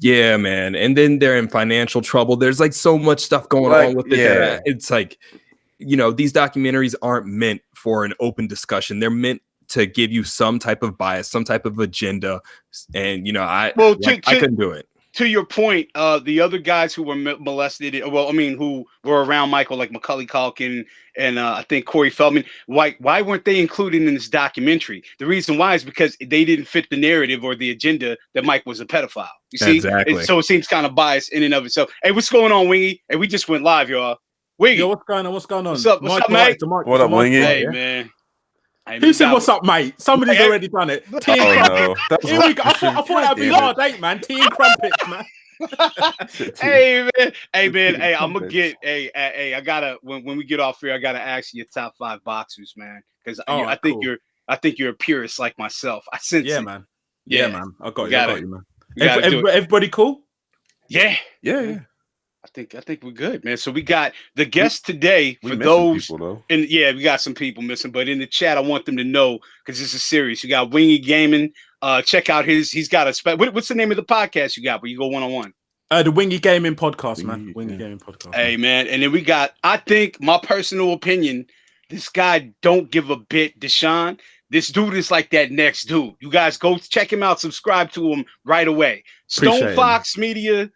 Yeah, man. And then they're in financial trouble. There's like so much stuff going on with it. Yeah. It's like, you know, these documentaries aren't meant for an open discussion. They're meant to give you some type of bias, some type of agenda. And, you know, I couldn't do it. To your point, the other guys who were molested, who were around Michael, like Macaulay Culkin and I think Corey Feldman, why weren't they included in this documentary? The reason why is because they didn't fit the narrative or the agenda that Mike was a pedophile. You see? Exactly. So it seems kind of biased in and of itself. Hey, what's going on, Wingy? Hey, we just went live, y'all. Wingy. Yo, what's going on? What's going on? What's up, mate? What up, Wingy? Hey, man. Who said what's up, mate? Somebody's already done it. Tea and crumpets. Here we go. I thought that'd be hard, man. Tea and crumpets, man. Hey man, hey, I'm gonna get I gotta when we get off here, I gotta ask you your top 5 boxers, man, because I think you're a purist like myself. I sense it. Man. Yeah, man. I got you, man. Everybody cool? Yeah. I think we're good, man. So we got the guest today for those people, and we got some people missing, but in the chat, I want them to know because this is serious. You got Wingy Gaming. Check out he's got a what's the name of the podcast you got where you go one-on-one? The Wingy Gaming Podcast, man. Wingy Gaming Podcast. Hey, man. And then we got, I think, my personal opinion, this guy don't give a bit, Deshaun. This dude is like that next dude. You guys go check him out, subscribe to him right away. Stone Fox Media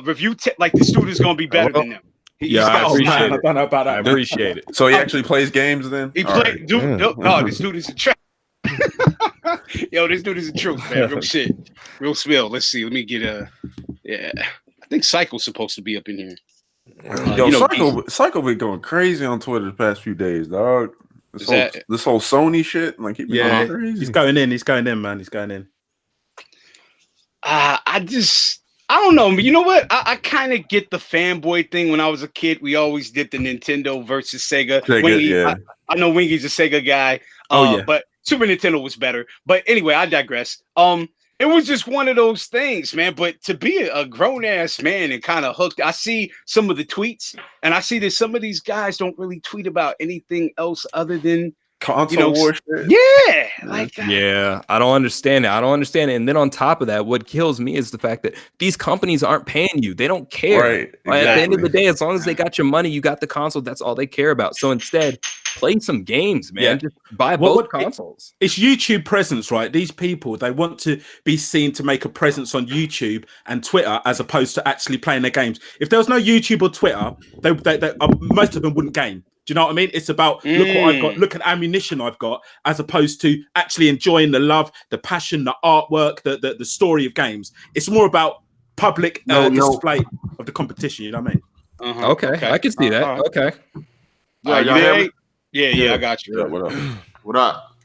review, like this dude is going to be better than them. I appreciate it. I don't know about that. I appreciate it. So he actually plays games then? He plays, dude. No, this dude is a trap. Yo, this dude is a truth, man. Real shit. Real spill. Let's see. Let me get I think Psycho's supposed to be up in here. Psycho been going crazy on Twitter the past few days, dog. This whole Sony shit, like he been going crazy. He's going in, man. He's going in. I don't know. You know what? I kind of get the fanboy thing. When I was a kid, we always did the Nintendo versus Sega. I know Wingy's a Sega guy. But Super Nintendo was better. But anyway, I digress. It was just one of those things, man. But to be a grown-ass man and kind of hooked, I see some of the tweets, and I see that some of these guys don't really tweet about anything else other than console war shit. Yeah. I don't understand it. And then on top of that, what kills me is the fact that these companies aren't paying you. They don't care. Right. Exactly. At the end of the day, as long as they got your money, you got the console, that's all they care about. So instead, play some games, man. Just buy both consoles. It's YouTube presence, right? These people, they want to be seen to make a presence on YouTube and Twitter as opposed to actually playing their games. If there was no YouTube or Twitter, they most of them wouldn't game. Do you know what I mean? It's about look what I've got, look at ammunition I've got, as opposed to actually enjoying the love, the passion, the artwork, the story of games. It's more about public display of the competition. You know what I mean? Okay, I can see that. Okay. Yeah, I got you. What up?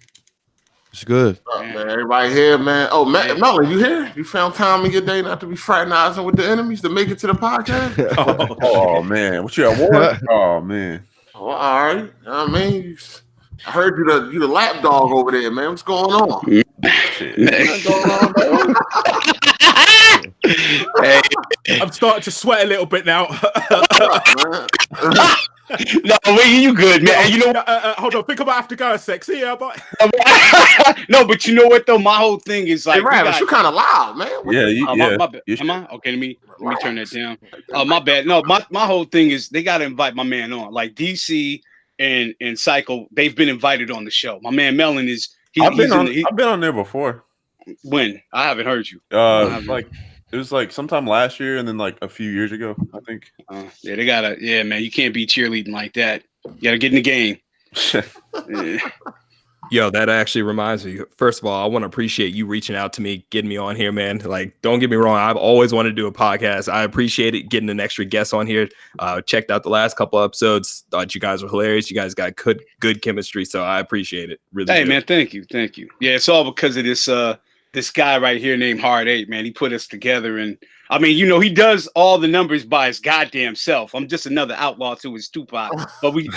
It's good. What up, man? Everybody here, man. Oh, Melon, you here? You found time in your day not to be fraternizing with the enemies to make it to the podcast? Oh man, what you at war? Oh man. Oh, all right. You know what I mean, I heard you the lap dog over there, man. What's going on? What's going on, Hey. I'm starting to sweat a little bit now. No, wait, you good, man. And you know, hold on. Think about after going sexy, yeah, but no, but you know what though? My whole thing is like, you kind of loud, man. My bad. Am I okay? Let me turn that down. My bad. No, my whole thing is they got to invite my man on. Like DC and Psycho, they've been invited on the show. My man Melon is. I've been on there before. When? I haven't heard you. It was like sometime last year and then like a few years ago, I think. They gotta. Yeah, man, you can't be cheerleading like that. You gotta get in the game. Yo, that actually reminds me. First of all, I want to appreciate you reaching out to me, getting me on here, man. Like, don't get me wrong. I've always wanted to do a podcast. I appreciate it, getting an extra guest on here. Checked out the last couple episodes. Thought you guys were hilarious. You guys got good chemistry. So I appreciate it. Really. Hey, man, thank you. Yeah, it's all because of this guy right here named Hard8, man. He put us together, and I mean, you know, he does all the numbers by his goddamn self. I'm just another outlaw to his Tupac. But we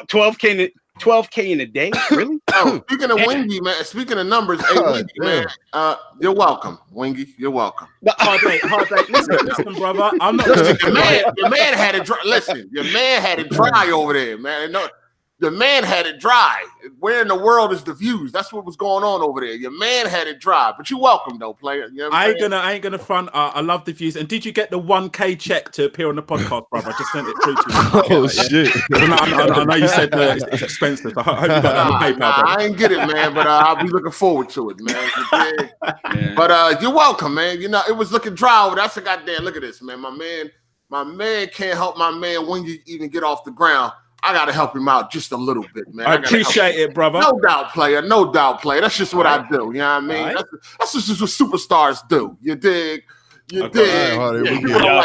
12K in a day, really? Oh, speaking of Wingy, man. Speaking of numbers, hey, Wingy, man. You're welcome, Wingy. You're welcome. Hard8. Listen, brother. I'm not. Your man had it dry. Listen, your man had it dry over there, man. No. The man had it dry. Where in the world is the views? That's what was going on over there. Your man had it dry, but you're welcome though, player. You know I ain't gonna front. I love the views. And did you get the 1K check to appear on the podcast, brother? I just sent it through to you. Oh shit! I know you said it's expensive. I hope you got that on PayPal. I ain't get it, man, but I'll be looking forward to it, man. But you're welcome, man. You know, it was looking dry over there. I said, goddamn, look at this, man. My man can't help my man when you even get off the ground. I gotta help him out just a little bit, man. I appreciate it, brother. No doubt, player. No doubt, player. That's just what I do. You know what I mean? That's just what superstars do. You dig? You dig? People don't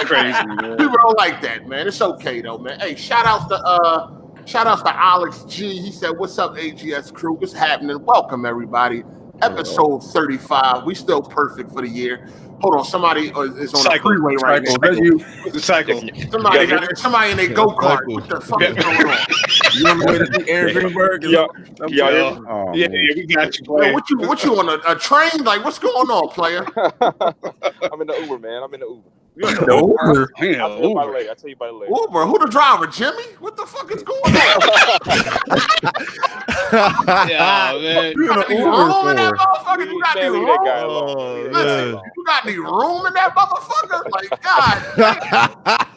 like that, man. It's okay though, man. Hey, shout out to Alex G. He said, "What's up, AGS crew? What's happening? Welcome, everybody. Episode 35. We still perfect for the year." Hold on, somebody is on the freeway right now. Somebody in a go-kart. What the fuck is going on? You on the way to see Aaron Greenberg? Yeah, we got you, player. What you on a train? Like, what's going on, player? I'm in the Uber, man. I'm in the Uber. You're in the Uber? I'll tell you about it later. Uber? Who the driver, Jimmy? What the fuck is going on? Yeah, man. You got any room in that motherfucker? You got any room? Listen, you got any room in that motherfucker? Like, God.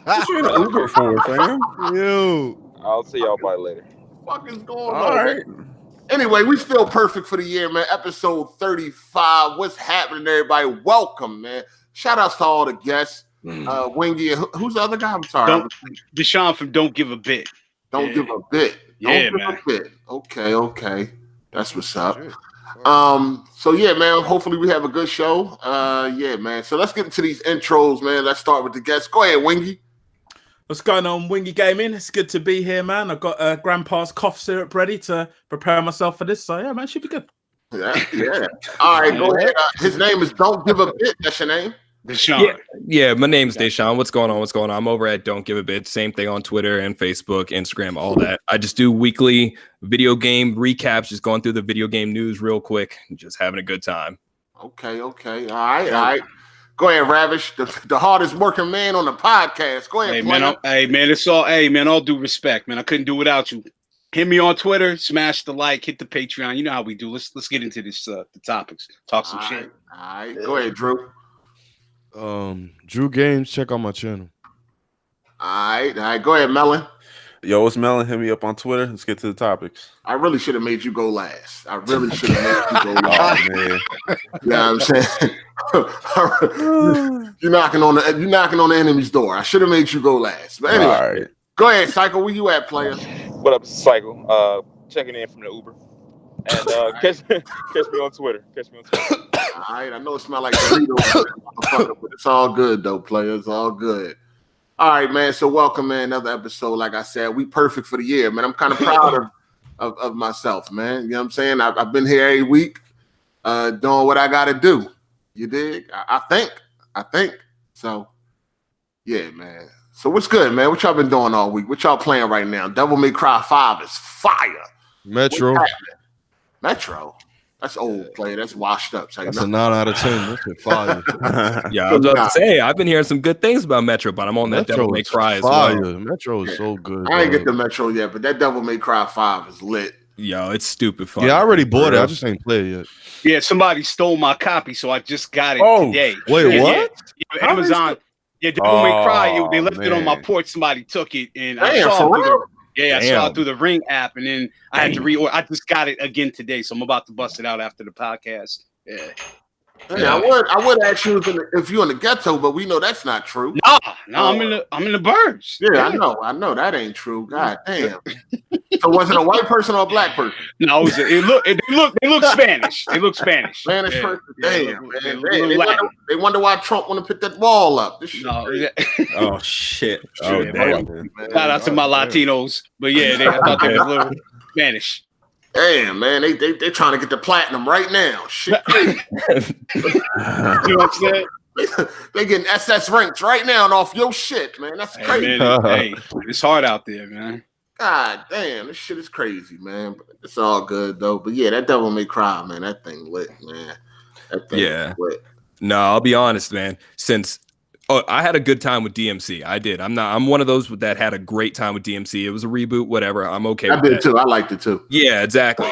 What you in the Uber for, fam? Yo. I'll tell y'all about it later. What the fuck is going on? All right. Anyway, we still perfect for the year, man. Episode 35. What's happening, everybody? Welcome, man. Shout outs to all the guests. Wingy, who's the other guy? I'm sorry. Deshaun from Don't Give a Bit. Don't give a bit. Yeah, Don't give a bit. Okay. That's what's up. So yeah, man. Hopefully we have a good show. Yeah, man. So let's get into these intros, man. Let's start with the guests. Go ahead, Wingy. What's going on, Wingy Gaming? It's good to be here, man. I've got Grandpa's cough syrup ready to prepare myself for this. So yeah, man, should be good. Yeah. All right, go ahead. His name is Don't Give a Bit. That's your name? Deshaun. Yeah, my name's Deshaun. What's going on? I'm over at Don't Give a Bit. Same thing on Twitter and Facebook, Instagram, all that. I just do weekly video game recaps, just going through the video game news real quick, just having a good time. Okay. All right. Go ahead, Ravish, the hardest working man on the podcast. Go ahead, man. All due respect, man. I couldn't do without you. Hit me on Twitter, smash the like, hit the Patreon. You know how we do. Let's get into this the topics. Talk some shit. All right. Go ahead, Drew. Drew Games, check out my channel. All right. Go ahead, Melon. Yo, it's Melon. Hit me up on Twitter. Let's get to the topics. I really should have made you go last. Man. You know what I'm saying? You're knocking on the enemy's door. I should have made you go last. But anyway, all right. Go ahead, Psycho. Where you at, player? What up, Psycho? Checking in from the Uber. And catch me on Twitter. All right, I know it smells like Doritos, but it's all good, though, players. It's all good. All right, man. So welcome, man. Another episode. Like I said, we perfect for the year, man. I'm kind of proud of myself, man. You know what I'm saying? I've been here every week doing what I got to do. You dig? I think. So, yeah, man. So what's good, man? What y'all been doing all week? What y'all playing right now? Devil May Cry 5 is fire. Metro. That's old player. That's washed up. So that's a 9 out of 10. That's a 5. Yeah, I was about to say I've been hearing some good things about Metro, but I'm on that Devil May Cry as well. Metro is so good. I ain't get the Metro yet, but that Devil May Cry 5 is lit. Yo, it's stupid fun. Yeah, I already bought it. I just ain't played it yet. Yeah, somebody stole my copy, so I just got it today. Wait, what? Yeah, Amazon. Yeah, Devil May Cry. They left it on my porch. Somebody took it, and I saw it through the Ring app, and then I had to reorder. I just got it again today, so I'm about to bust it out after the podcast. Yeah. Hey, I would ask you if you're in the ghetto, but we know that's not true. No, I'm in the burbs. Yeah, I know that ain't true. God damn. So was it a white person or a black person? No, they look Spanish. They look Spanish. Spanish person. Damn, man. They wonder why Trump want to put that wall up. Oh shit. Oh damn. Shout out to my Latinos, but yeah, I thought they was a little Spanish. Damn, man, they trying to get the platinum right now. Shit. You know what I'm saying? They getting SS ranks right now and off your shit, man. That's crazy. Hey, it's hard out there, man. God damn, this shit is crazy, man. But it's all good though. But yeah, that Devil May Cry, man. That thing lit, man. That thing lit. No, I'll be honest, man. Since Oh, I had a good time with DMC. I did. I'm one of those that had a great time with DMC. It was a reboot, whatever. I'm okay with that. I did too. I liked it too. Yeah, exactly.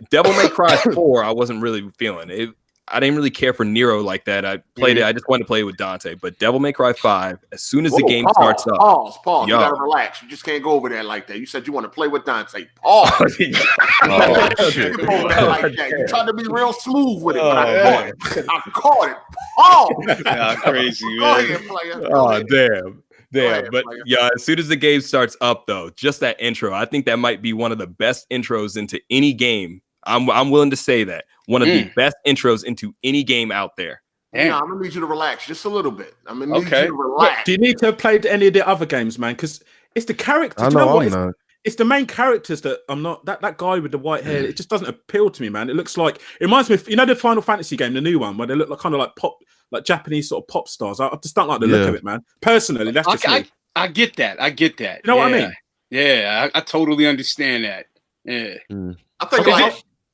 Devil May Cry 4, I wasn't really feeling it. I didn't really care for Nero like that. I played it. I just wanted to play it with Dante. But Devil May Cry 5, as soon as the game starts up. Pause. You gotta relax. You just can't go over there like that. You said you want to play with Dante. Pause. You tried to be real smooth with it, but I caught it. Pause. Crazy, man. Go ahead, player. Oh, damn. But yeah, as soon as the game starts up, though, just that intro, I think that might be one of the best intros into any game. I'm willing to say that one of the best intros into any game out there. Yeah, I'm gonna need you to relax just a little bit. I'm gonna need you to relax. Do you need to have played any of the other games, man? Because it's the characters. I know, it's the main characters that I'm not. That guy with the white hair, it just doesn't appeal to me, man. It looks like it reminds me of, you know, the Final Fantasy game, the new one, where they look like kind of like Japanese sort of pop stars. I just don't like the look of it, man. Personally, that's just me. I get that. You know what I mean? Yeah, I totally understand that. Yeah.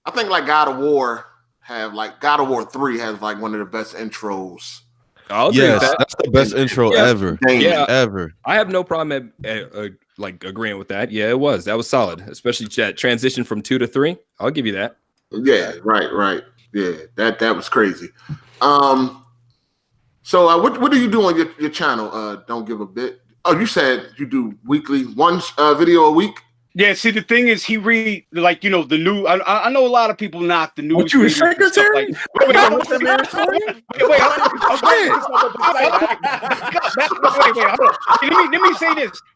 I think like God of War 3 has like one of the best intros. That's the best intro ever. Ever. I have no problem like agreeing with that. Yeah, that was solid, especially that transition from 2 to 3. I'll give you that. Yeah, right. Yeah, that was crazy. So what do you do on your channel? Don't give a bit. Oh, you said you do weekly, one video a week. Yeah, see, the thing is, he read, like, you know, the new. I know a lot of people knock the news. What, you a secretary? Wait, hold on.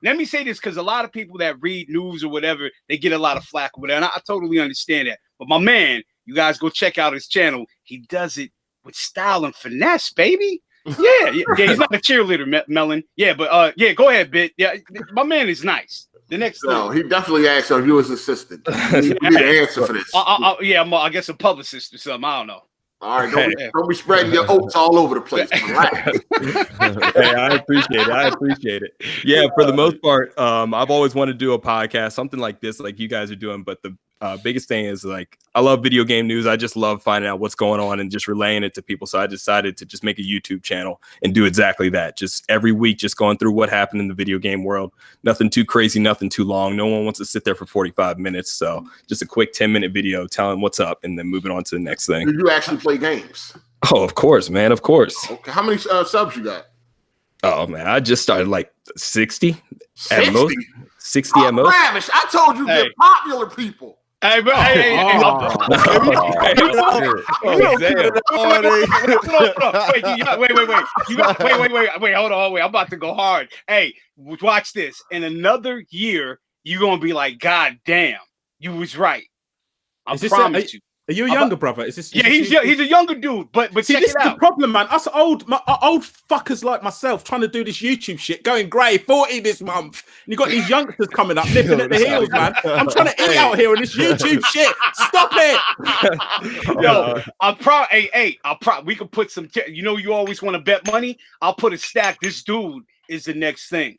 Let me say this, because a lot of people that read news or whatever, they get a lot of flack or whatever, and I totally understand that. But my man, you guys go check out his channel. He does it with style and finesse, baby. Yeah. He's not a cheerleader, Melon. Yeah, but yeah, go ahead, Bit. Yeah, my man is nice. The next thing. He definitely asked of you as assistant. You need an answer for this. I guess a publicist or something. I don't know. All right, don't be spreading your oats all over the place. Hey, I appreciate it. Yeah, for the most part, I've always wanted to do a podcast, something like this, like you guys are doing. But the biggest thing is, like, I love video game news. I just love finding out what's going on and just relaying it to people. So I decided to just make a YouTube channel and do exactly that. Just every week, just going through what happened in the video game world. Nothing too crazy, nothing too long. No one wants to sit there for 45 minutes. So just a quick 10-minute video telling what's up and then moving on to the next thing. Do you actually play games? Oh, of course, man. Of course. Okay. How many subs you got? Oh, man. I just started like 60 at most. 60 at most. Ravish, I told you get popular people. Hey, bro. Hey, wait, hold on. I'm about to go hard. Hey, watch this. In another year, you're going to be like, God damn, you was right. I promise you. Are you a younger brother? Is this? He's a younger dude. But see, check this it out. is the problem, man. Us old fuckers like myself trying to do this YouTube shit, going grey, 40 this month. And you got these youngsters coming up, nipping at the heels, man. I'm trying to eat out here on this YouTube shit. Stop it. Yo, I'm proud. Hey, we could put some. You know, you always want to bet money. I'll put a stack. This dude is the next thing.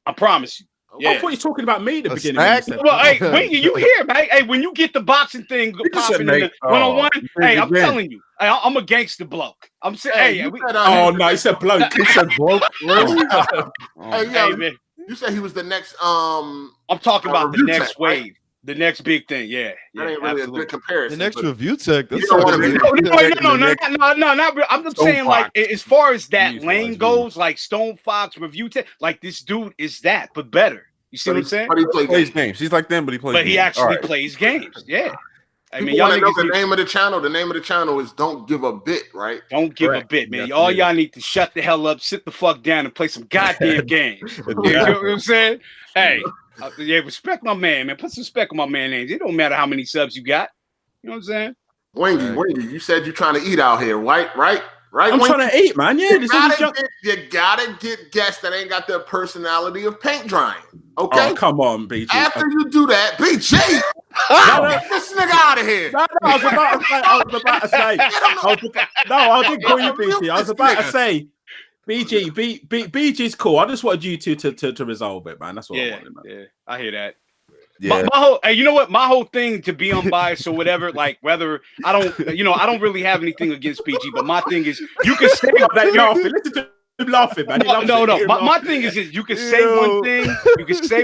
I promise you. Yeah. I thought you were talking about me at the beginning. Well, hey, when you hear, man, hey, when you get the boxing thing popping in the one-on-one, hey, I'm telling you, I'm a gangster bloke. I'm saying, hey, no, he said bloke. He said bloke. Really? Hey, man, you said he was the next. I'm talking about the next wave. Right? The next big thing, that ain't really a good comparison. The next review tech. No, not real. I'm just saying, like, as far as that lane goes, like Stone Fox review tech, like this dude is that, but better. You see what I'm saying? But he plays games. He's like them, but he plays. But he actually plays games. Yeah. I mean, y'all know the name of the channel. The name of the channel is Don't Give a Bit, right? Don't give a bit, man. All y'all need to shut the hell up, sit the fuck down, and play some goddamn games. You know what I'm saying? Hey. Respect my man. Put some respect on my man names. It don't matter how many subs you got. You know what I'm saying? Wingy, you said you're trying to eat out here, right? I'm trying to eat, man. Yeah, you gotta get guests that ain't got the personality of paint drying. Okay? Oh, come on, BG. After you do that, BG, get this nigga out of here. No, I was about to say. I didn't call you BG. I was about to say. BG's cool. I just wanted you to resolve it, man. That's what I wanted, man. Yeah, I hear that. Yeah. My whole, you know what? My whole thing, to be unbiased or whatever, like whether I don't really have anything against BG, but my thing is you can say that. Listen to laughing, man. No. My thing is this: you can say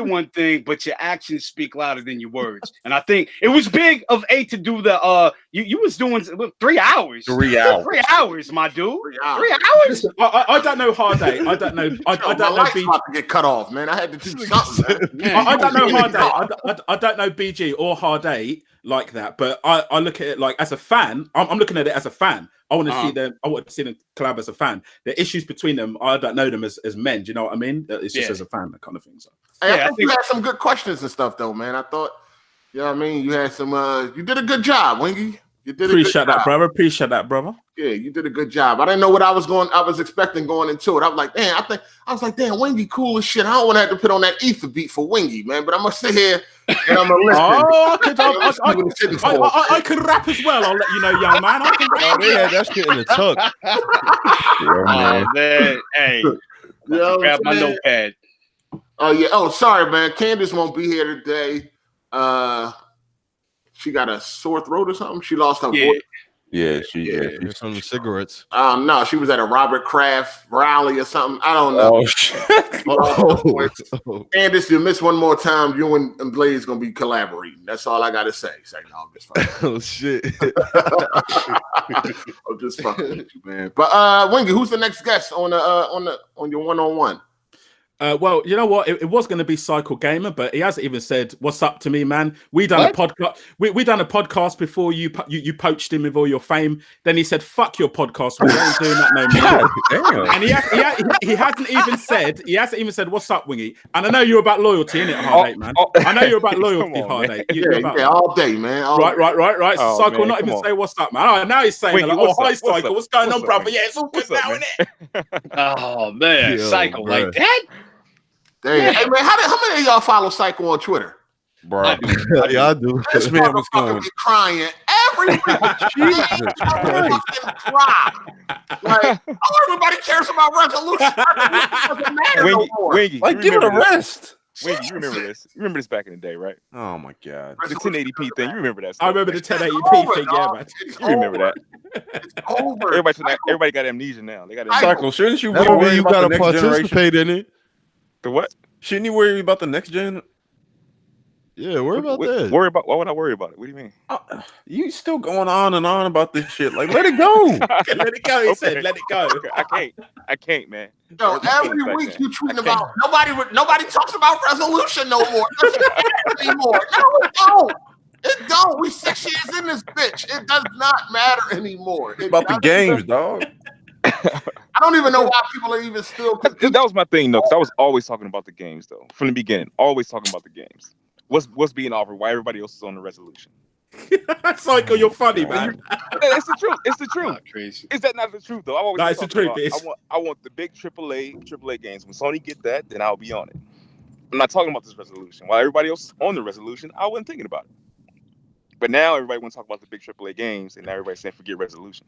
one thing, but your actions speak louder than your words. And I think it was big of A to do the you was doing 3 hours. 3 hours. 3 hours, my dude. 3 hours. I don't know Hard 8. I don't know. I don't know. About to get cut off, man. I had to do something. I don't know Hard 8. I don't know BG or Hard 8 like that. But I look at it like as a fan. I'm looking at it as a fan. I want to see them. I want to see them collab as a fan. The issues between them, I don't know them as men. Do you know what I mean? It's just as a fan, that kind of thing. So. Hey, I think you had some good questions and stuff, though, man. I thought, you know what I mean? You had some. You did a good job, Wingy. You did. Appreciate that, brother. Appreciate that, brother. Yeah, you did a good job. I didn't know what I was expecting going into it. I was like, damn, Wingy cool as shit. I don't want to have to put on that ether beat for Wingy, man. But I'm gonna sit here and I'm gonna listen. I could rap as well. I'll let you know, young man. I can rap. They had that shit in the tuck. Man. Hey, grab my notepad. Oh yeah. Oh, sorry, man. Candace won't be here today. She got a sore throat or something. She lost her voice. Yeah, she's from the cigarettes. No, she was at a Robert Kraft rally or something. I don't know. Oh shit! Candace, you miss one more time, you and Blaze gonna be collaborating. That's all I gotta say. Say no, I'm just fucking. Oh shit! I'm just fucking with you, man. But Wingy, who's the next guest on your one-on-one? Well, you know what? It was going to be Cycle Gamer, but he hasn't even said what's up to me, man. We done a podcast. We done a podcast before you poached him with all your fame. Then he said, "Fuck your podcast. We ain't doing that no more." And he hasn't even said what's up, Wingy. And I know you're about loyalty, innit, Hard 8, man. I know you're about loyalty, Hard 8. Yeah, all day, man. Right. Oh, Cycle, man, not even on. Say what's up, man. Oh, now he's saying, Wingy, like, hi, what's Cycle. up? What's going on, up, brother? man? Yeah, it's all good now, innit? Oh man, Yo, Cycle bro. like that. Damn. Hey man, how many of y'all follow Cycle on Twitter? Bro, I do. This motherfucker be crying every week. Jesus Christ. Like, everybody cares about resolution. Doesn't matter no more. Wingy, Like, give it a rest. Wingy, you remember this? You remember this back in the day, right? Oh my god. The 1080p thing. You remember that stuff? I remember the 1080p thing, yeah, man. You remember that? It's over. Everybody got amnesia now. They got amnesia. Cycle, shouldn't you That worry mean you about the gotta next participate generation? in it. The what? Shouldn't you worry about the next gen? Yeah, worry about that. Why would I worry about it? What do you mean? You still going on and on about this shit? Like, let it go. Let it go. He said, "Let it go." Okay, I can't, man. Yo, every week you tweeting about nobody talks about resolution no more. It doesn't matter anymore. No, it don't. It don't. We 6 years in this bitch. It does not matter anymore. It's about the games, dog. I don't even know why people are even still. That was my thing, though, because I was always talking about the games, though, from the beginning. Always talking about the games. What's being offered? Why everybody else is on the resolution? Cycle, you're funny, man. It's the truth. It's the truth. Oh, crazy. Is that not the truth, though? No, it's the truth. I want the big AAA games. When Sony get that, then I'll be on it. I'm not talking about this resolution. While everybody else is on the resolution, I wasn't thinking about it. But now everybody wants to talk about the big AAA games, and now everybody's saying forget resolution.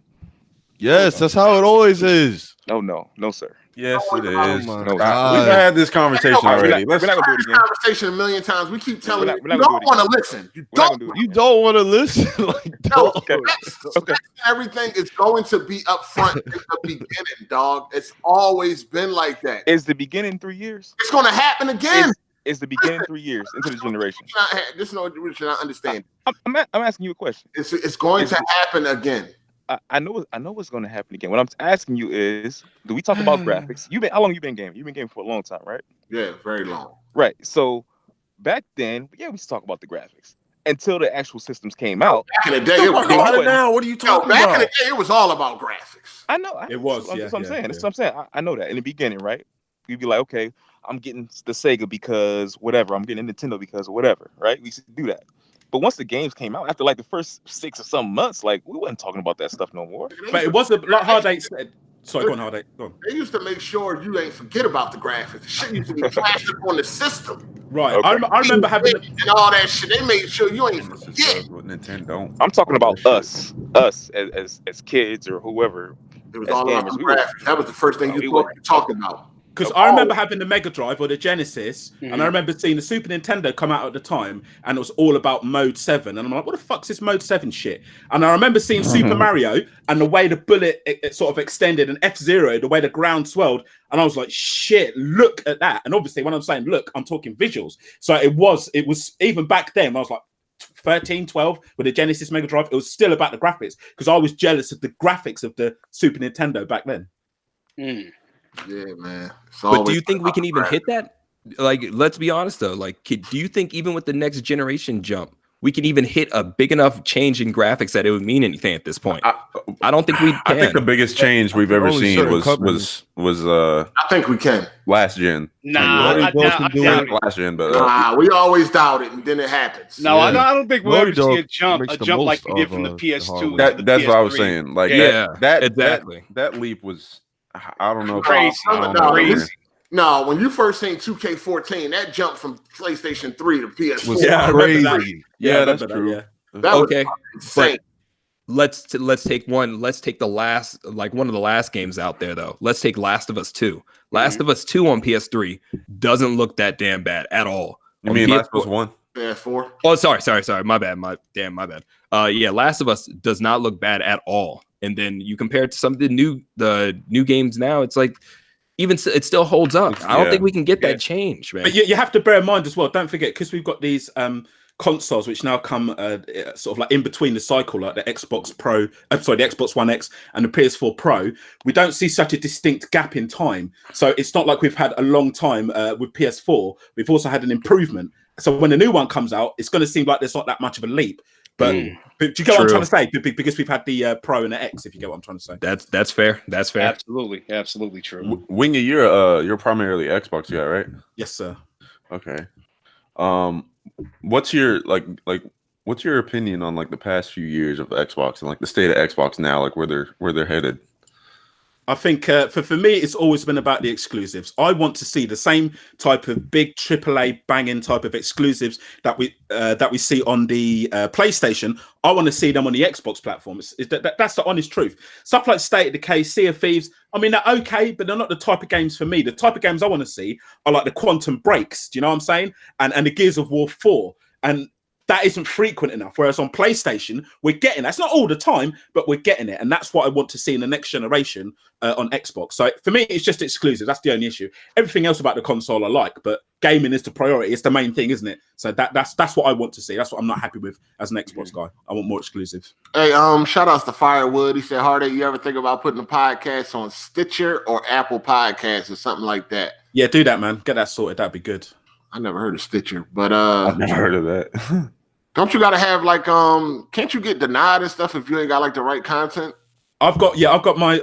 Yes, that's how it always is. No, sir. Yes, it is. Oh my We've God. had this conversation already. We're not gonna do it again. Conversation a million times. We keep telling you, We're you not don't gonna do it want to again. listen. You We're not don't. gonna do it You again. don't want to listen. Like, No, Okay. everything is going to be up front in the beginning, dog. It's always been like that. Is the beginning 3 years? It's going to happen again. Is the beginning 3 years into the generation? This is what you should not understand. I'm asking you a question. It's going to happen again. I know what's going to happen again. What I'm asking you is, do we talk about graphics? How long you been gaming? You've been gaming for a long time, right? Yeah, very long. Right. So back then, we used to talk about the graphics until the actual systems came out. Back in the day, it was About it now. What are you talking back about? in the day, it was all about graphics. I know. It was, That's yeah, what I'm saying. yeah. That's what I'm saying. I know that in the beginning, right? You'd be like, okay, I'm getting the Sega because whatever. I'm getting Nintendo because whatever, right? We used to do that. But once the games came out, after like the first 6 or some months, like we wasn't talking about that stuff no more. But it wasn't like Hard 8 said. Sorry, go on, Hard 8. Go on. They used to make sure you ain't forget about the graphics. The shit used to be flashed up on the system. Right. Okay. I remember having. And all that shit. They made sure you ain't This forget. is what Nintendo. I'm talking about us as kids or whoever. It was As all about gamers, the we were- graphics. That was the first thing we you were- thought you were talking about. Because I remember having the Mega Drive or the Genesis, and I remember seeing the Super Nintendo come out at the time, and it was all about Mode 7. And I'm like, what the fuck's this Mode 7 shit? And I remember seeing Super Mario and the way the bullet it sort of extended, and F-Zero, the way the ground swelled. And I was like, shit, look at that. And obviously, when I'm saying look, I'm talking visuals. So it was even back then, I was like 13, 12 with the Genesis Mega Drive, it was still about the graphics because I was jealous of the graphics of the Super Nintendo back then. Yeah, man. But do you think we can even hit that? Like, let's be honest though. Like, do you think even with the next generation jump, we can even hit a big enough change in graphics that it would mean anything at this point? I don't think we can. I think the biggest change we've ever seen was I think we can. Last gen. Last gen, but we always doubt it, and then it happens. No, I don't think we'll ever see a jump like we did from the PS2 to the PS3. That's what I was saying. Like that leap was, I don't know. Crazy. No, when you first seen 2K14, that jump from PlayStation 3 to PS4 was crazy. Yeah, that's true. Yeah. That was insane. Let's take one. Let's take the last, like one of the last games out there though. Let's take Last of Us 2. Last of Us 2 on PS3 doesn't look that damn bad at all. You mean Last of Us 1? PS4. Oh, sorry. My bad. My bad. Yeah, Last of Us does not look bad at all. And then you compare it to some of the new games now, it's like even it still holds up. I don't think we can get that change, man. But you have to bear in mind as well. Don't forget, because we've got these consoles which now come sort of like in between the cycle, like the Xbox the Xbox One X and the PS4 Pro. We don't see such a distinct gap in time. So it's not like we've had a long time with PS4. We've also had an improvement. So when the new one comes out, it's going to seem like there's not that much of a leap. But do you get what I'm trying to say? Because we've had the Pro and the X, if you get what I'm trying to say. That's fair. That's fair. Absolutely true. Wingy, you're primarily Xbox guy, right? Yes, sir. Okay. What's your what's your opinion on like the past few years of Xbox and like the state of Xbox now, like where they're headed? I think for me, it's always been about the exclusives. I want to see the same type of big AAA banging type of exclusives that we see on the PlayStation. I want to see them on the Xbox platform. That's the honest truth. Stuff like State of Decay, Sea of Thieves, I mean, they're okay, but they're not the type of games for me. The type of games I want to see are like the Quantum Breaks, do you know what I'm saying? And the Gears of War 4. And that isn't frequent enough. Whereas on PlayStation, we're getting that's not all the time, but we're getting it, and that's what I want to see in the next generation on Xbox. So for me, it's just exclusive. That's the only issue. Everything else about the console I like, but gaming is the priority. It's the main thing, isn't it? So that's what I want to see. That's what I'm not happy with as an Xbox guy. I want more exclusives. Hey, shout outs to Firewood. He said, Hard8, you ever think about putting a podcast on Stitcher or Apple Podcasts or something like that? Yeah, do that, man. Get that sorted. That'd be good. I never heard of Stitcher, but I've never heard of that. Don't you gotta have like can't you get denied and stuff if you ain't got like the right content? I've got my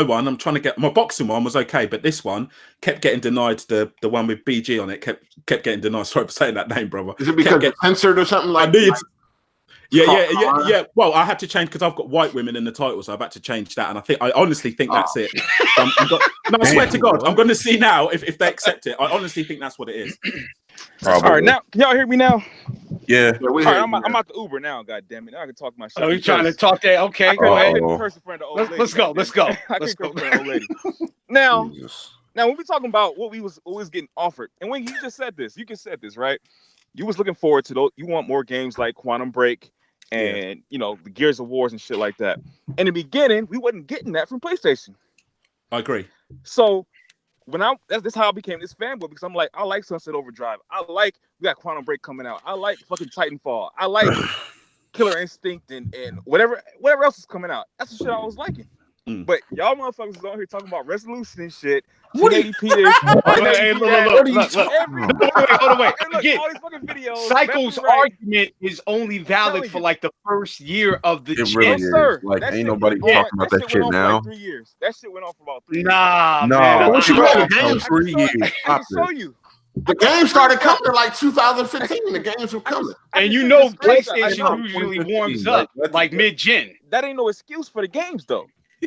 one. I'm trying to get my boxing one was okay, but this one kept getting denied. The one with BG on it kept getting denied. Sorry for saying that name, brother. Is it because it's censored or something like that? Yeah. Well, I had to change because I've got white women in the title, so I've had to change that. And I honestly think that's it. I swear to God, I'm going to see now if they accept it. I honestly think that's what it is. Probably. All right, now can y'all hear me now? Yeah. All right, I'm out the Uber now. God damn it! Now I can talk my shit. Oh, you trying to talk that? Okay, go ahead. Let's go. Now, when we talking about what we was always getting offered, and when you just said this, right? You was looking forward to those. You want more games like Quantum Break and the Gears of Wars and shit like that. In the beginning, we wasn't getting that from PlayStation. I agree. So that's how I became this fanboy, because I'm like, I like Sunset Overdrive. We got Quantum Break coming out. I like fucking Titanfall. I like Killer Instinct and whatever else is coming out. That's the shit I was liking. But y'all motherfuckers is on here talking about resolution and shit. 1080p this. Wait. All these fucking videos. Cycle's argument is only valid for like the first year of the It really is. Like, ain't nobody talking about that shit now. For like 3 years. That shit went on for about 3 years. Nah, no. man. What you got? The games 3 years. I can show you. The game started coming like 2015. The games were coming. And PlayStation usually warms up like mid-gen. That ain't no excuse for the games, though.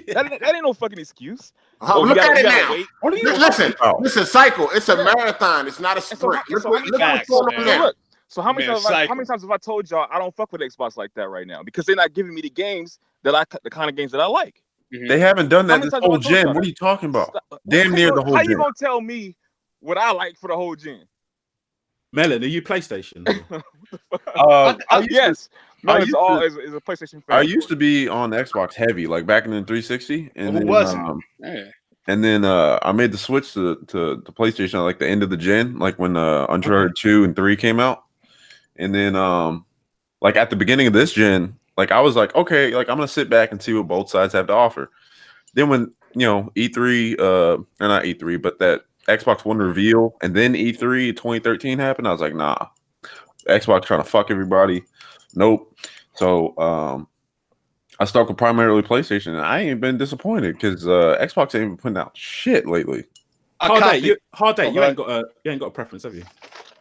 That ain't no fucking excuse. Look at it now. What are you listen, Cycle. It's a marathon. It's not a sprint. So how many times have I told y'all I don't fuck with Xbox like that right now? Because they're not giving me the games the kind of games that I like. They haven't done that this whole gen. What are you talking about? Damn near the whole gen. How you gonna tell me what I like for the whole gen? Melon, are you PlayStation? Yes. Melon's is a PlayStation fan. I used to be on Xbox heavy, like back in the 360, and then and then I made the switch to PlayStation at like the end of the gen, like when Uncharted 2 and 3 came out, and then like at the beginning of this gen, like I was like, okay, like I'm gonna sit back and see what both sides have to offer. Then when E3, or not E3, but that Xbox One reveal, and then E3 2013 happened, I was like, nah, Xbox trying to fuck everybody. Nope. So I stuck with primarily PlayStation, and I ain't been disappointed because Xbox ain't been putting out shit lately. Hard Eight, you ain't got a preference, have you?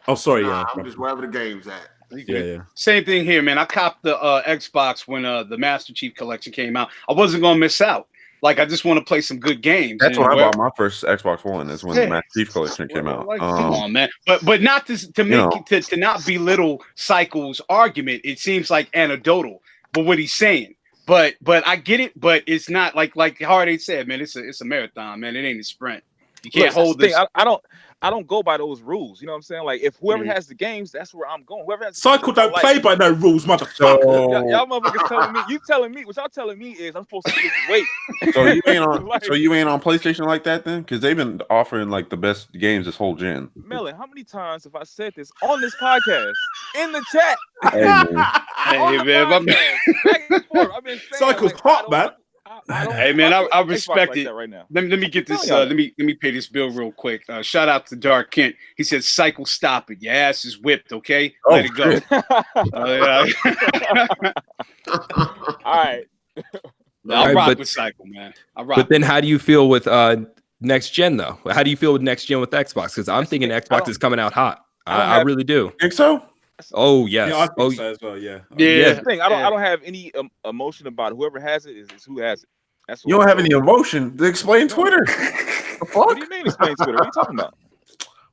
Oh, sorry, I'm just wherever the game's at. Yeah. Same thing here, man. I copped the Xbox when the Master Chief Collection came out. I wasn't gonna miss out. Like, I just want to play some good games. That's when I bought my first Xbox One. Is when the Master Chief Collection came out. Like, come on, man. But not to not belittle Cycle's argument. It seems like anecdotal, but what he's saying. But I get it. But it's not like Hard 8 said, man. It's a marathon, man. It ain't a sprint. You can't hold this. I don't go by those rules. You know what I'm saying? Like, if whoever has the games, that's where I'm going. Whoever has Cycle don't play by no rules, motherfucker. Y'all motherfuckers telling me. You telling me. What y'all telling me is I'm supposed to just wait. So you ain't on. So you ain't on PlayStation like that then? Because they've been offering like the best games this whole gen. Melon, how many times have I said this on this podcast in the chat? Hey man, Back and forth. I've been saying, Cycle's hot, man. Hey man, I respect like it. that right now. Let me get this. Let me pay this bill real quick. Shout out to Dark Kent. He said, "Cycle, stop it. Your ass is whipped. Okay, let it go." All right. I'll rock with Cycle, man. But then, how do you feel with next gen though? How do you feel with next gen with Xbox? Because I'm thinking Xbox is coming out hot. I really do. Think so? Oh yes. Yeah, I think so as well. Yeah. The thing, I don't have any emotion about whoever has it. Is who has it. That's what you don't have any emotion to explain Twitter. The fuck? What do you mean explain Twitter? What are you talking about?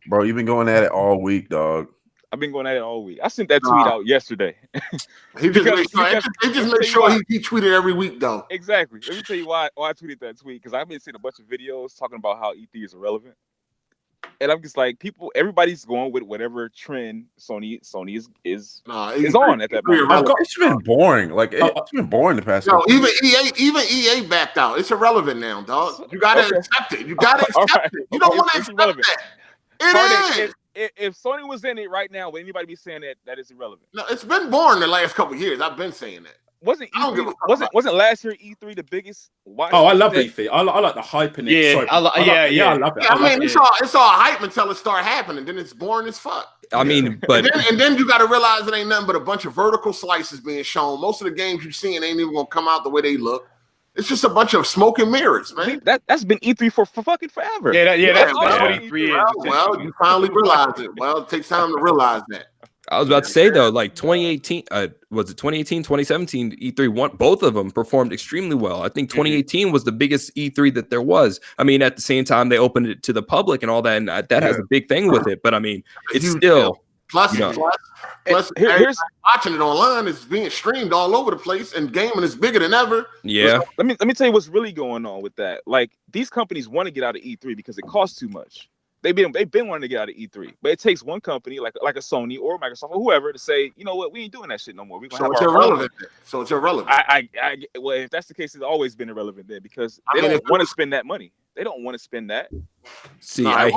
Bro, you've been going at it all week, dog. I've been going at it all week. I sent that tweet out yesterday. He just makes sure he tweeted every week, though. Exactly. Let me tell you why I tweeted that tweet, because I've been seeing a bunch of videos talking about how E3 is irrelevant. And I'm just like, everybody's going with whatever trend Sony is on at that moment. It's been boring. Like it's been boring the past. No, even EA backed out. It's irrelevant now, dog. You gotta accept it. You gotta accept it. You don't want to accept that. It is. If Sony was in it right now, would anybody be saying that is irrelevant? No, it's been boring the last couple of years. I've been saying that. Wasn't last year E3 the biggest? I love E3. I like the hype in it. Yeah, I love it. I mean, it's all hype until it start happening. Then it's boring as fuck. I mean, but and then you got to realize it ain't nothing but a bunch of vertical slices being shown. Most of the games you're seeing ain't even gonna come out the way they look. It's just a bunch of smoke and mirrors, man. That's been E3 for fucking forever. That's what E3 is. Well, you finally realize it. Well, it takes time to realize that. I was about to say though, like 2018, was it 2018, 2017 E3? Both of them performed extremely well. I think 2018 was the biggest E3 that there was. I mean, at the same time, they opened it to the public and all that, and that has a big thing with it. But I mean, it's still plus here's watching it online. It's being streamed all over the place, and gaming is bigger than ever. Yeah. Let me tell you what's really going on with that. Like, these companies want to get out of E3 because it costs too much. They've been wanting to get out of E3, but it takes one company like a Sony or Microsoft or whoever to say, you know what, we ain't doing that shit no more. So it's irrelevant. So it's irrelevant. Well, if that's the case, it's always been irrelevant then, because they don't want to spend that money. They don't want to spend that. See, one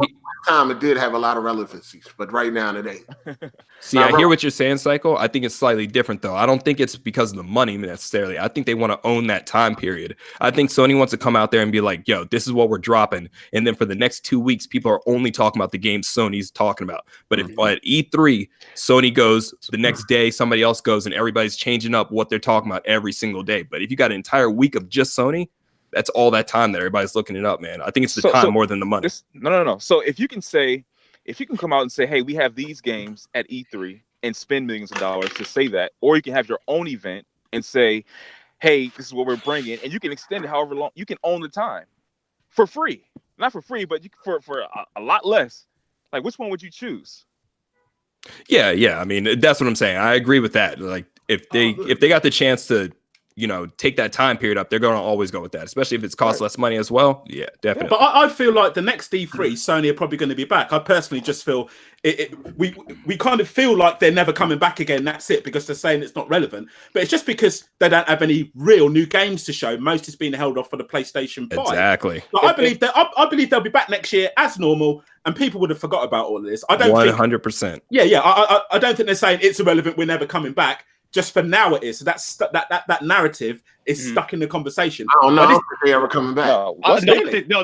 time it did have a lot of relevancies, but right now it ain't. See, I hear what you're saying, Cycle. I think it's slightly different, though. I don't think it's because of the money necessarily. I think they want to own that time period. I think Sony wants to come out there and be like, yo, this is what we're dropping. And then for the next 2 weeks, people are only talking about the games Sony's talking about. But if at E3, Sony goes, the next day, somebody else goes, and everybody's changing up what they're talking about every single day. But if you got an entire week of just Sony, that's all that time that everybody's looking it up, man. I think it's the time more than the money. No. So if you can come out and say, hey, we have these games at E3 and spend millions of dollars to say that, or you can have your own event and say, hey, this is what we're bringing, and you can extend it however long. You can own the time for free, not for free, but for a lot less. Like, which one would you choose? Yeah. I mean, that's what I'm saying. I agree with that. Like, if they got the chance to take that time period up, they're going to always go with that, especially if it's cost less money as well. Yeah, definitely. But I feel like the next E3, Sony are probably going to be back. I personally just feel we kind of feel like they're never coming back again. That's it, because they're saying it's not relevant. But it's just because they don't have any real new games to show. Most is being held off for the PlayStation 5. Exactly. But I believe they'll be back next year as normal, and people would have forgot about all of this. I don't 100%. Yeah. I don't think they're saying it's irrelevant, we're never coming back. Just for now it is. So that narrative is stuck in the conversation. I don't know if they ever coming back. No,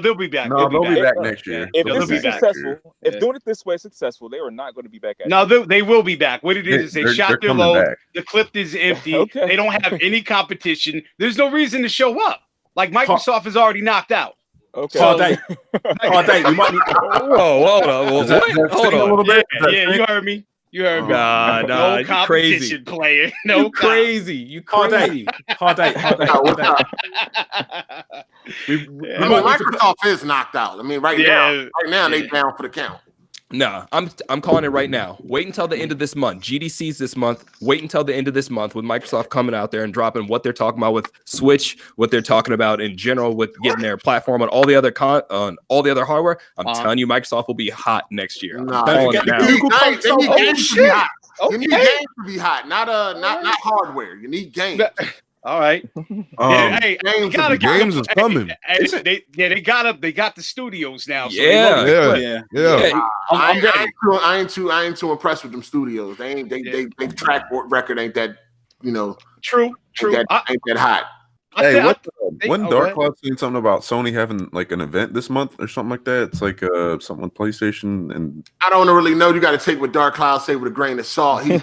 they'll be back. No, they'll be back next year. If this is successful, if doing it this way is successful, they are not going to be back. No, they will be back. What it is they shot their load. The clip is empty. Okay. They don't have any competition. There's no reason to show up. Like Microsoft is already knocked out. Okay. Hard date. We might need. Whoa, hold on. A little bit. Yeah, you heard me. You heard me. Nah, no competition player. No, you crazy. You crazy. Hard date. Microsoft is knocked out. I mean, right now they down for the count. No, I'm calling it right now. Wait until the end of this month. GDC's this month. Wait until the end of this month with Microsoft coming out there and dropping what they're talking about with Switch, what they're talking about in general with getting their platform on all the other hardware. I'm telling you, Microsoft will be hot next year. Don't forget the Google console. You need games to be hot, not hardware. You need games. All right. Hey, games is coming. They got the studios now. So yeah. I ain't too impressed with them studios. They track record ain't that true. Ain't that hot. Hey, when Dark Cloud saying something about Sony having like an event this month or something like that? It's like something with PlayStation, and I don't really know. You got to take what Dark Cloud say with a grain of salt. He's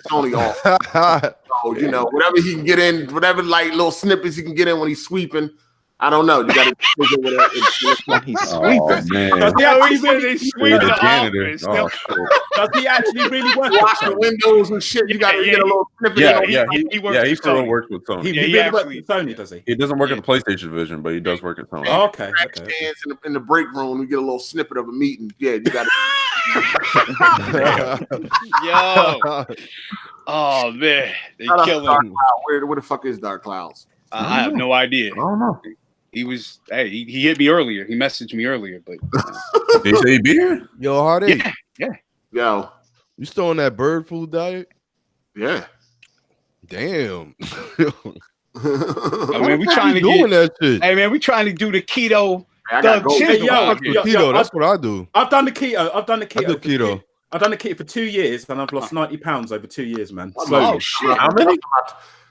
Sony off. So, whatever he can get in, whatever like little snippets he can get in when he's sweeping. I don't know. You got to figure he's sweeping. Man. Does he actually really work? Wash the windows and shit. You got to get a little snippet. He still works with Sony. He really works with Sony, does he? He doesn't work at the PlayStation division, but he does work at Sony. Oh, okay. Stands in the break room. We get a little snippet of a meeting. Yeah, you got to. Yo. Oh man, they killing him. Where the fuck is Dark Clouds? I have no idea. I don't know. He hit me earlier. He messaged me earlier, but they say he be here? Yo, Hard8. Yeah. Yo. You still on that bird food diet? Yeah. Damn. I mean, we trying to doing that shit. Hey man, we trying to do the keto. Keto, that's what I do. I've done the keto. I do keto. I've done the keto for 2 years, and I've lost 90 pounds over 2 years, man. Oh shit! How many?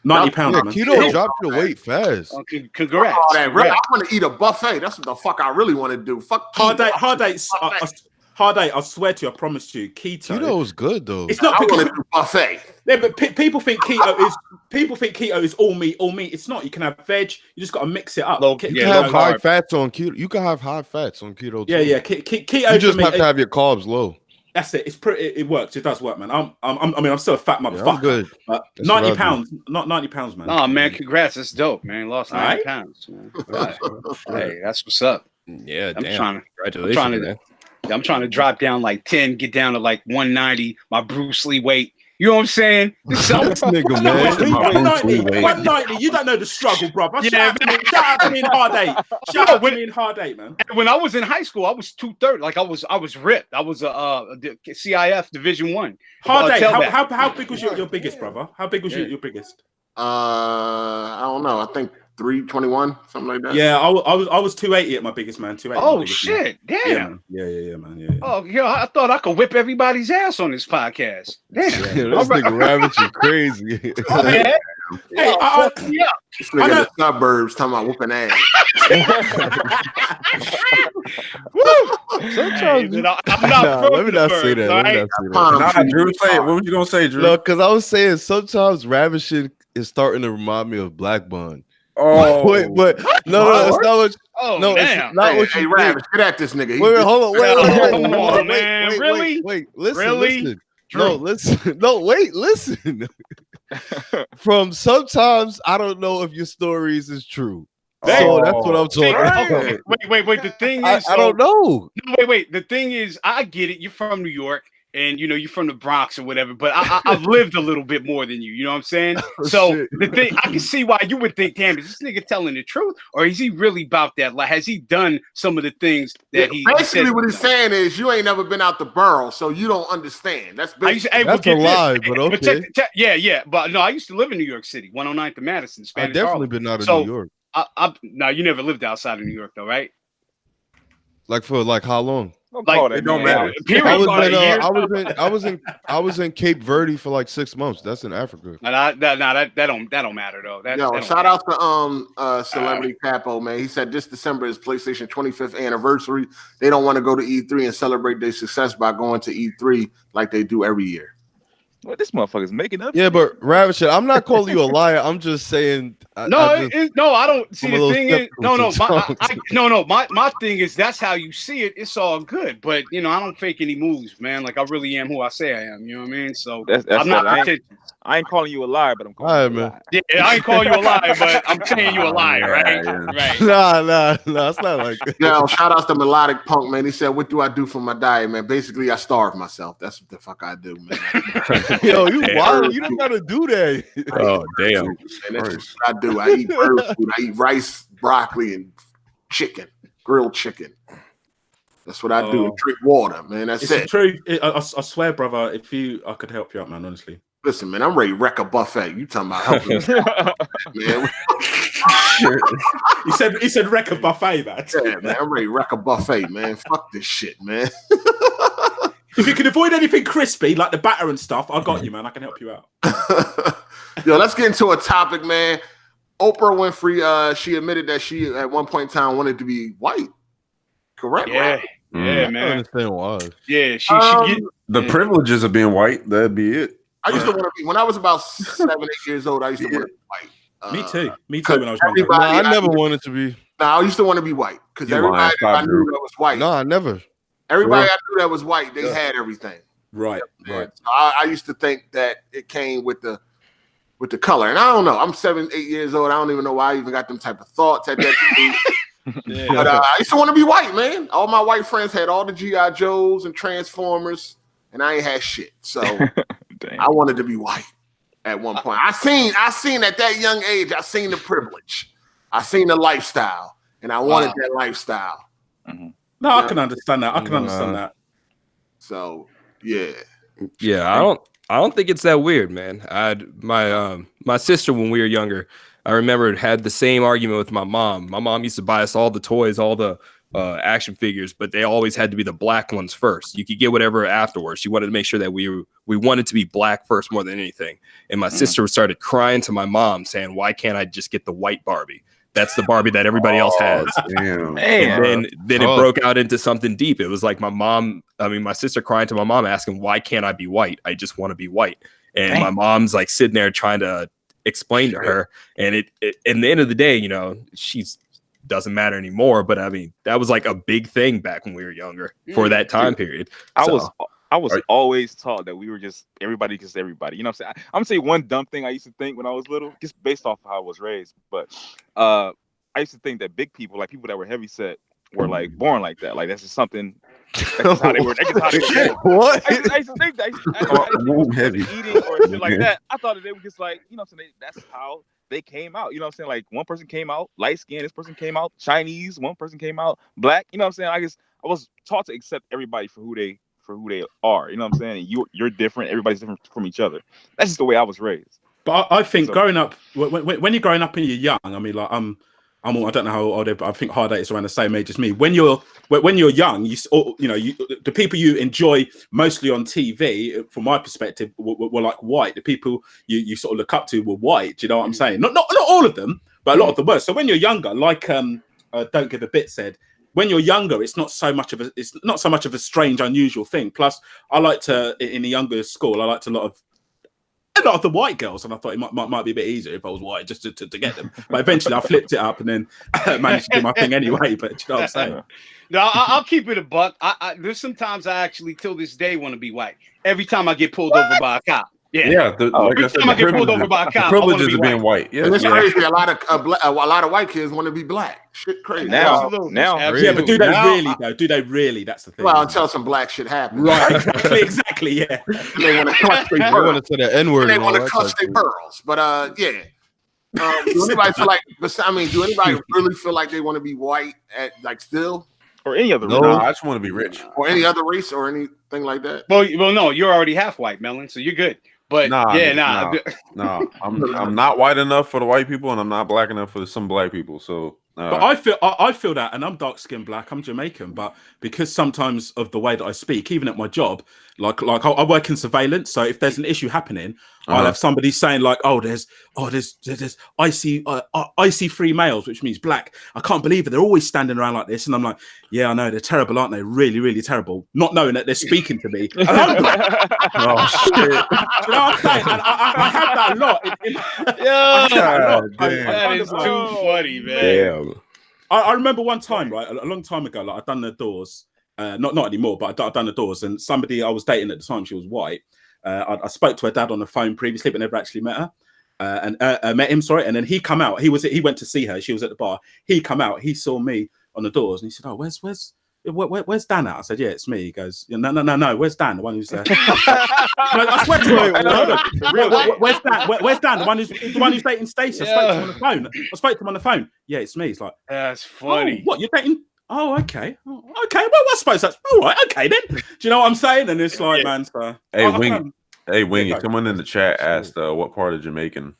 90 pounds. Man. Keto dropped your weight fast. Congrats. I want to eat a buffet. That's what the fuck I really want to do. Fuck Hard date. I swear to you, I promise you, keto is good though. It's not because buffet. Yeah, but people think keto is all meat. It's not. You can have veg. You just got to mix it up. You can have high fats on keto. You can have high fats on keto too. Yeah. Keto. You just have to have your carbs low. That's it. It's pretty. It works. It does work, man. I'm still a fat motherfucker. I'm good. 90 pounds, not 90 pounds, man. Oh man, congrats. That's dope, man. Lost 90 pounds. Man. Hey, that's what's up. Yeah, I'm trying to drop down like 10, get down to like 190. My Bruce Lee weight. You know what I'm saying? This nigga, man. 190. You don't know the struggle, bro. Shout out to me in Hard8. Shout out to me in Hard8, man. When I was in high school, I was 230. Like I was ripped. I was a CIF Division 1. Hard8. How big was your biggest, brother? How big was your biggest? I don't know. I think 321, something like that. Yeah, I was 280 at my biggest, man. 280. Oh shit! Man. Damn. Yeah, man. Yeah. Oh, yo, I thought I could whip everybody's ass on this podcast. Damn, this nigga Ravage is crazy. Hey, this nigga in the suburbs talking about whooping ass. Sometimes I'm not. Let me not say that. Drew, say it. What was you gonna say, Drew? No, because I was saying sometimes Ravage is starting to remind me of Black Bun. Oh wait, but no, it's not what. Oh, no, damn. it's not what you think. Rabbit, get at this nigga. Wait, hold on. Wait, really? Wait, listen. No, listen. No, wait, listen. From sometimes I don't know if your stories is true. So that's what I'm talking about. Wait. The thing is, I don't know. No, wait. The thing is, I get it. You're from New York. and you know you're from the Bronx or whatever, but I've lived a little bit more than you. You know what I'm saying? So the thing, I can see why you would think, damn, is this nigga telling the truth, or is he really about that? Like, has he done some of the things that he basically what he's saying is you ain't never been out the borough, so you don't understand. That's basically that's a lie, but okay. Yeah, but no, I used to live in New York City, 109th and Madison. Spanish I've definitely Harlem. been out of New York. No, you never lived outside of New York though, right? Like for like how long? Like, it don't matter. I was in Cape Verde for like 6 months. That's in Africa. That don't matter though. Shout out to Celebrity Capo, man. He said this December is PlayStation 25th anniversary. They don't want to go to E3 and celebrate their success by going to E3 like they do every year. What this motherfucker's making up? Yeah, but Rabbit, I'm not calling you a liar. I'm just saying. I don't see. The thing is, my thing is that's how you see it. It's all good, but you know, I don't fake any moves, man. Like I really am who I say I am. You know what I mean? So that's I'm not. I ain't calling you a liar, but I'm calling you a liar. Yeah, I ain't calling you a liar, but I'm saying you a liar, right? Right. Nah, it's not like that. Yo, shout out to Melodic Punk, man. He said, "What do I do for my diet, man? Basically, I starve myself. That's what the fuck I do, man." Yo, you wild. You don't gotta do that. Oh, damn. Man, that's what I do. I eat bird food. I eat rice, broccoli, and chicken, grilled chicken. That's what I do. And drink water, man. That's it. True. I swear, brother, I could help you out, man, honestly. Listen, man, I'm ready to wreck a buffet. You talking about helping man? He said wreck a buffet, man. Yeah, man, I'm ready to wreck a buffet, man. Fuck this shit, man. If you can avoid anything crispy, like the batter and stuff, I got you, man. I can help you out. Yo, let's get into a topic, man. Oprah Winfrey, she admitted that she at one point in time wanted to be white. Correct? Yeah, yeah, man. I understand why. Yeah, she get the privileges of being white. That'd be it. I used to want to be when I was about 7, 8 years old. I used to want to be white. Me too. When I was younger. No, I never wanted to be. No, I used to want to be white because everybody that I knew that was white. No, I never. Everybody I knew that was white, they had everything. Right. So I used to think that it came with the color, and I don't know. I'm 7, 8 years old. I don't even know why I even got them type of thoughts at that age. But I used to want to be white, man. All my white friends had all the G.I. Joes and Transformers, and I ain't had shit. So I wanted to be white at one point. I seen at that young age, I seen the privilege. I seen the lifestyle, and I wanted that lifestyle. Mm-hmm. No, I can understand that. I can understand that. So yeah. I don't think it's that weird, man. My sister when we were younger, I remember had the same argument with my mom. My mom used to buy us all the toys, all the action figures, but they always had to be the black ones first. You could get whatever afterwards. She wanted to make sure that we wanted to be black first more than anything. And my sister started crying to my mom saying, "Why can't I just get the white Barbie? That's the Barbie that everybody else has." Damn. And then it broke out into something deep. It was like my sister crying to my mom asking, "Why can't I be white? I just want to be white." And my mom's like sitting there trying to explain to her. And it at the end of the day, you know, she's doesn't matter anymore. But I mean, that was like a big thing back when we were younger for that time period. I was always taught that we were just everybody because everybody. You know what I'm saying? I'm gonna say one dumb thing I used to think when I was little, just based off of how I was raised. But I used to think that big people, like people that were heavy set, were like born like that. Like that's just something. That's how they were. That's how they were. What? I used to think that. I didn't eating or shit like that. I thought that they were just like, you know what I'm saying? That's how they came out. You know what I'm saying? Like one person came out light skinned, this person came out Chinese, one person came out black. You know what I'm saying? I was taught to accept everybody for who they are. You know what I'm saying? And you're different. Everybody's different from each other. That's just the way I was raised. But I think growing up, when you're growing up and you're young, I mean, like I don't know how old they are, but I think Hard8 is around the same age as me. When you're young, the people you enjoy mostly on TV, from my perspective, were like white. The people you sort of look up to were white. Do you know what I'm saying? Not all of them, but a lot of them were. So when you're younger, like Don't Give a Bit said, when you're younger, it's not so much of a strange, unusual thing. Plus, I liked in the younger school, I liked a lot of the white girls, and I thought it might be a bit easier if I was white just to get them. But eventually I flipped it up and then managed to do my thing anyway. But you know what I'm saying? No, I'll keep it a buck. There's sometimes I actually till this day want to be white. Every time I get pulled over by a cop. Yeah. Like I said, I get pulled over by a cop, privileges of being white. Yeah, and it's crazy. A lot of white kids want to be black. Shit, crazy. Now, yeah, but do they really though? Do they really? That's the thing. Well, until some black shit happens. Right. exactly. Yeah. And they want to clutch their pearls. They want to say the N-word. They want to clutch their pearls. But yeah. Do anybody feel like? Do anybody really feel like they want to be white still? Or any other race? No, I just want to be rich. Or any other race or anything like that. Well, no, you're already half white, Melon, so you're good. But nah. I'm not white enough for the white people, and I'm not black enough for some black people. So, but I feel that, and I'm dark skinned black. I'm Jamaican, but because sometimes of the way that I speak, even at my job, like I work in surveillance, so if there's an issue happening, I'll have somebody saying like, there's icy free males, which means black. I can't believe it. They're always standing around like this, and I'm like, yeah, I know they're terrible, aren't they? Really, really terrible. Not knowing that they're speaking to me. And I'm black. Oh shit! You know what I'm saying? And I have that a lot. That is too funny, man. Damn. I remember one time, right, a long time ago, like I'd done the doors. Not anymore, but I'd done the doors, and somebody I was dating at the time, she was white. I spoke to her dad on the phone previously, but never actually met her. Met him, sorry. And then he come out. He went to see her. She was at the bar. He come out. He saw me on the doors, and he said, "Oh, where's Dan at?" I said, "Yeah, it's me." He goes, "No. Where's Dan? The one who's there?" I swear to God, where's Dan? Where's Dan? The one who's dating Stacey. I spoke to him on the phone. Yeah, it's me. He's like, that's funny. What, you're dating? Oh, okay. Well, I suppose that's all right. Okay, then. Do you know what I'm saying? And it's like, man. So, Hey, Wingy. Someone in the chat asked, "What part of Jamaican?"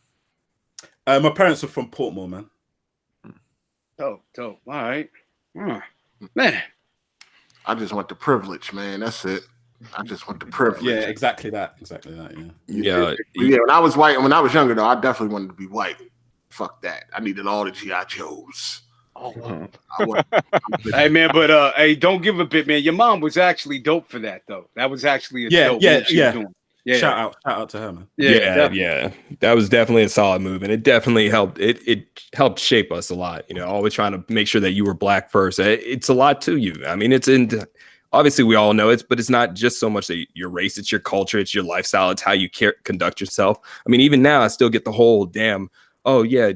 My parents are from Portmore, man. Dope. All right, man. I just want the privilege, man. That's it. I just want the privilege. Yeah, exactly that. Yeah. When I was white, and when I was younger, though, I definitely wanted to be white. Fuck that. I needed all the G.I. Joes. Hey man, but hey, don't give a bit, man. Your mom was actually dope for that, though. That was actually dope move she was doing. Yeah. Shout out to her, man. Yeah. That was definitely a solid move, and it definitely helped. It helped shape us a lot. Always trying to make sure that you were black first. It's a lot to you. I mean, obviously we all know it, but it's not just so much that your race. It's your culture. It's your lifestyle. It's how you conduct yourself. I mean, even now, I still get the whole damn. Oh yeah,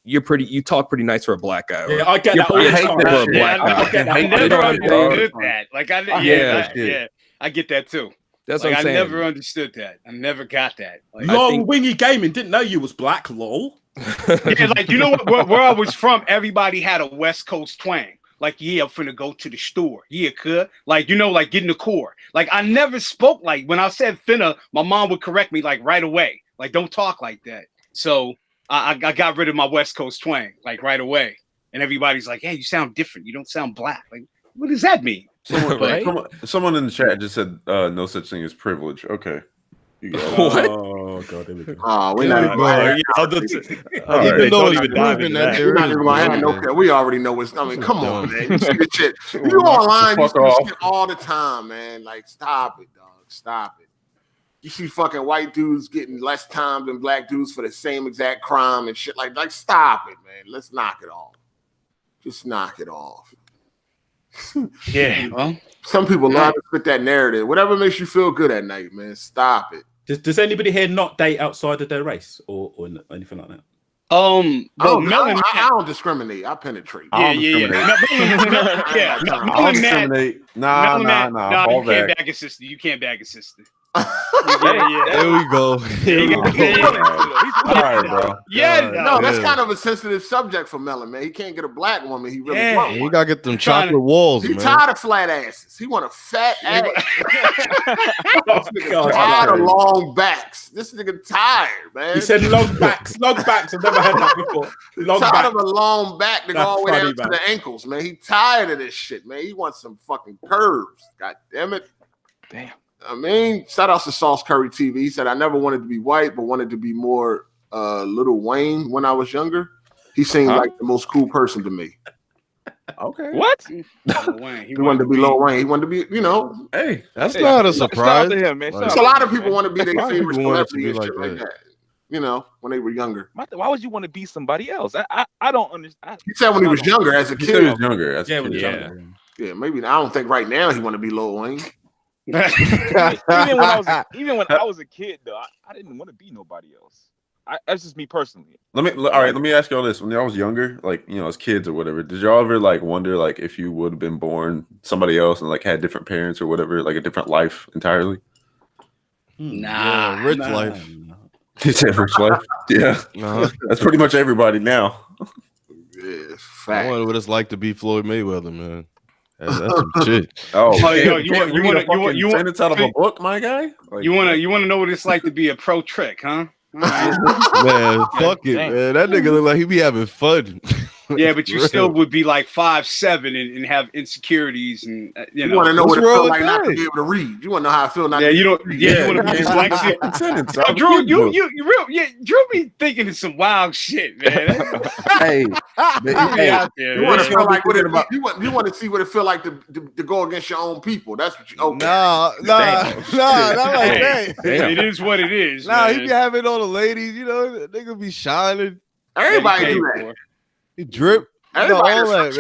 you talk pretty nice for a black guy. Yeah, I get that. I never understood that. I get that too. That's what I'm saying. I never understood that. I never got that. Wingy Gaming didn't know you was black, lol. Yeah, you know what? Where I was from, everybody had a West Coast twang. Like, yeah, I'm finna go to the store. Yeah, could get in the core. Like, I never spoke when I said finna, my mom would correct me right away. Like, don't talk like that. So I got rid of my West Coast twang right away, and everybody's like, "Hey, you sound different. You don't sound black." Like, what does that mean? Someone in the chat just said, "No such thing as privilege." Okay, you go. What? Oh god, there we go. Oh, we're not even going. We already know what's. I mean, come on, man. You see the shit. You online, you see this shit all the time, man. Like, stop it, dog. Stop it. You see fucking white dudes getting less time than black dudes for the same exact crime and shit. Like stop it, man. Let's knock it off. Just knock it off. Yeah. Well, some people love to fit that narrative. Whatever makes you feel good at night, man. Stop it. Does anybody here not date outside of their race or anything like that? I don't discriminate. I penetrate. Yeah. I'll discriminate. Nah. You can't bag a sister. You can't bag a sister. There we go. All right, bro. That's kind of a sensitive subject for Melon, man. He can't get a black woman. He really won't. He gotta get them chocolate walls, man. He's tired of flat asses. He want a fat ass. Tired of long backs. This nigga tired, man. He said long backs. Long backs. I've never heard that before. Tired of a long back to go all the way down to the ankles, man. He tired of this shit, man. He wants some fucking curves. God damn it. Damn. I mean, shout out to Sauce Curry TV. He said, I never wanted to be white, but wanted to be more Lil Wayne when I was younger. He seemed like the most cool person to me. Okay. What? He wanted to be Lil Wayne. He wanted to be, Hey, that's not a surprise. To him, man. There's a lot of people want to be their favorite celebrity and shit like that. When they were younger. Why would you want to be somebody else? I don't understand. He said when he was younger as a kid. He was younger. Yeah, maybe. I don't think right now he want to be Lil Wayne. Even when I was a kid, though, I didn't want to be nobody else. That's just me personally. All right. Let me ask y'all this: when y'all was younger, like as kids or whatever, did y'all ever like wonder like if you would have been born somebody else and like had different parents or whatever, like a different life entirely? Rich life. He said rich life. Yeah, that's pretty much everybody now. Yeah, I wonder what it's like to be Floyd Mayweather, man. That's some shit. You want it out of a book, my guy? Like, you want to know what it's like to be a pro trick, huh? Man, fuck it, man. That nigga look like he be having fun. Yeah, but you still would be like 5'7" and have insecurities, and you want to know what it feels like not to be able to read. You want to know how I feel not. Yeah, to you don't. Yeah, you want to be dyslexic. Drew be thinking of some wild shit, man. Hey, you want to feel like what it. You want to see what it feel like to go against your own people. That's what you. Okay. Nah, not like that. It is what it is. Nah, he be having all the ladies. Nigga be shining. Everybody do that. He drip. Everybody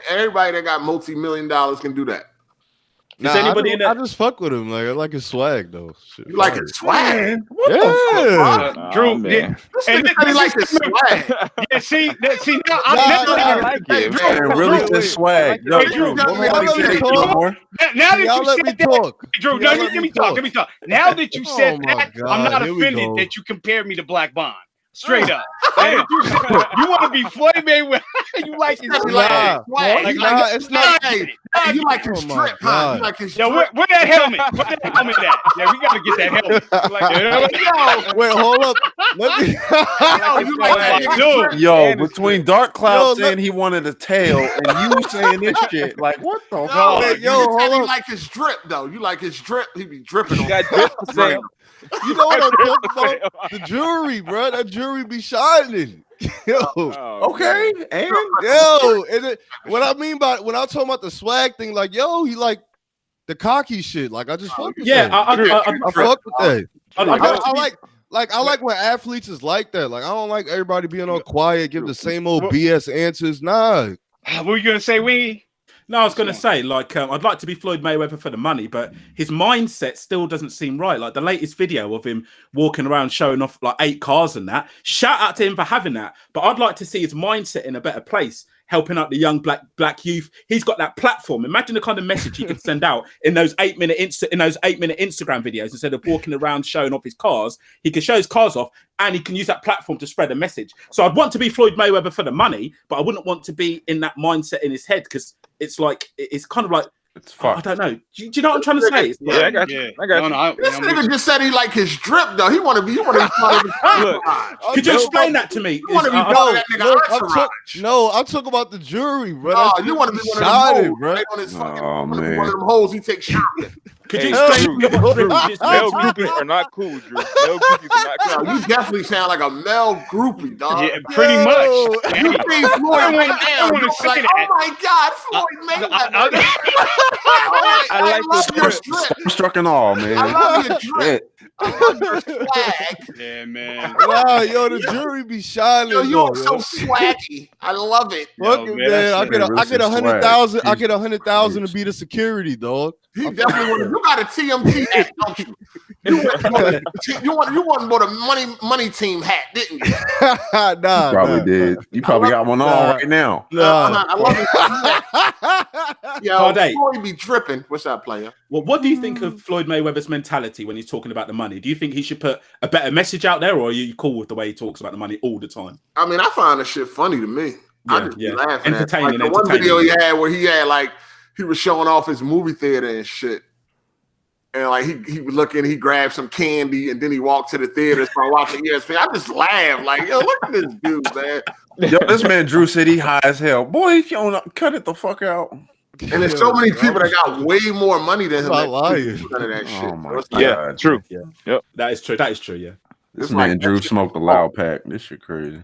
everybody that got multi-million dollars can do that. Is anybody in that? I just fuck with him. Like I like his swag though. Shit, you like his swag? What the fuck? Drew, and he like his swag. Yeah, see now I like it. Man, really his swag. Now that you said that, Drew, no, let me talk. Now that you said that, I'm not offended that you compared me to Black Bond. Straight up. You want to be Floyd Mayweather. You like his swag. It's not. You like his strip, huh? You like his strip. Where that helmet? Where that helmet at? Yeah, we got to get that helmet. Wait, hold up. Yo, between Dark Cloud saying he wanted a tail and you saying this shit, like, what the fuck? Yo, hold up. You like his drip, though. You like his drip. He be dripping on got drip for sale. You know what I'm talking about? The jewelry, bro. That jewelry be shining. Yo. Okay. And what I mean by when I talk about the swag thing, like, yo, he like the cocky shit. Like, I just fuck with that. I fuck with that. I like when athletes is like that. Like, I don't like everybody being all quiet, give the same old BS answers. Nah. What were you gonna say, Wingy? No, I was going to say, like, I'd like to be Floyd Mayweather for the money, but his mindset still doesn't seem right. Like, the latest video of him walking around showing off, like, 8 cars and that. Shout out to him for having that. But I'd like to see his mindset in a better place, helping out the young black youth. He's got that platform. Imagine the kind of message he could send out in those 8-minute Instagram videos. Instead of walking around showing off his cars, he can show his cars off, and he can use that platform to spread a message. So I'd want to be Floyd Mayweather for the money, but I wouldn't want to be in that mindset in his head, because it's like, it's kind of like, it's fucked. I don't know. Do you know what I'm trying to say? Yeah, I got you. This nigga just said he like his drip, though. He want to be. Look, could you explain that to me? You want to be part of that nigga entourage. I'm talking about the jewelry, bro. Oh, you want to be one of them hoes, right? On his fucking, one of them hoes he takes shopping. Could you explain? Male groupies are not cool, Drew. Male groupies are not cool. You definitely sound like a male groupie, dog. Yeah, pretty much. You see Floyd right now. Like, oh my God, Floyd Mayweather. I like your strip. Struck and all, man. I love your drip. I love your swag. Yeah, man. Wow, yo, the jury be shining. Yo, you are so swaggy. I love it. Fuck it, man. I get 100,000. I get 100,000 to be the security, dog. He definitely want. You got a TMT hat, don't you? You want more the money team hat, didn't you? Nah, probably did. You probably got one on right now. I love it. Yo, Floyd be dripping. What's that, player? Well, what do you think of Floyd Mayweather's mentality when he's talking about the money? Do you think he should put a better message out there, or are you cool with the way he talks about the money all the time? I mean, I find this shit funny to me. I just be laughing at it. Like the one video he had where he had like he was showing off his movie theater and shit. And like he was looking, he grabbed some candy and then he walked to the theater and started watching ESPN. I just laughed like, yo, look at this dude, man. Yo, this man Drew said he high as hell. Boy, if you don't cut it the fuck out. And there's so many people that got way more money than him. That shit. Oh my God. True. Yeah. Yep. That is true. Yeah. This man Drew smoked a loud pack. This shit crazy.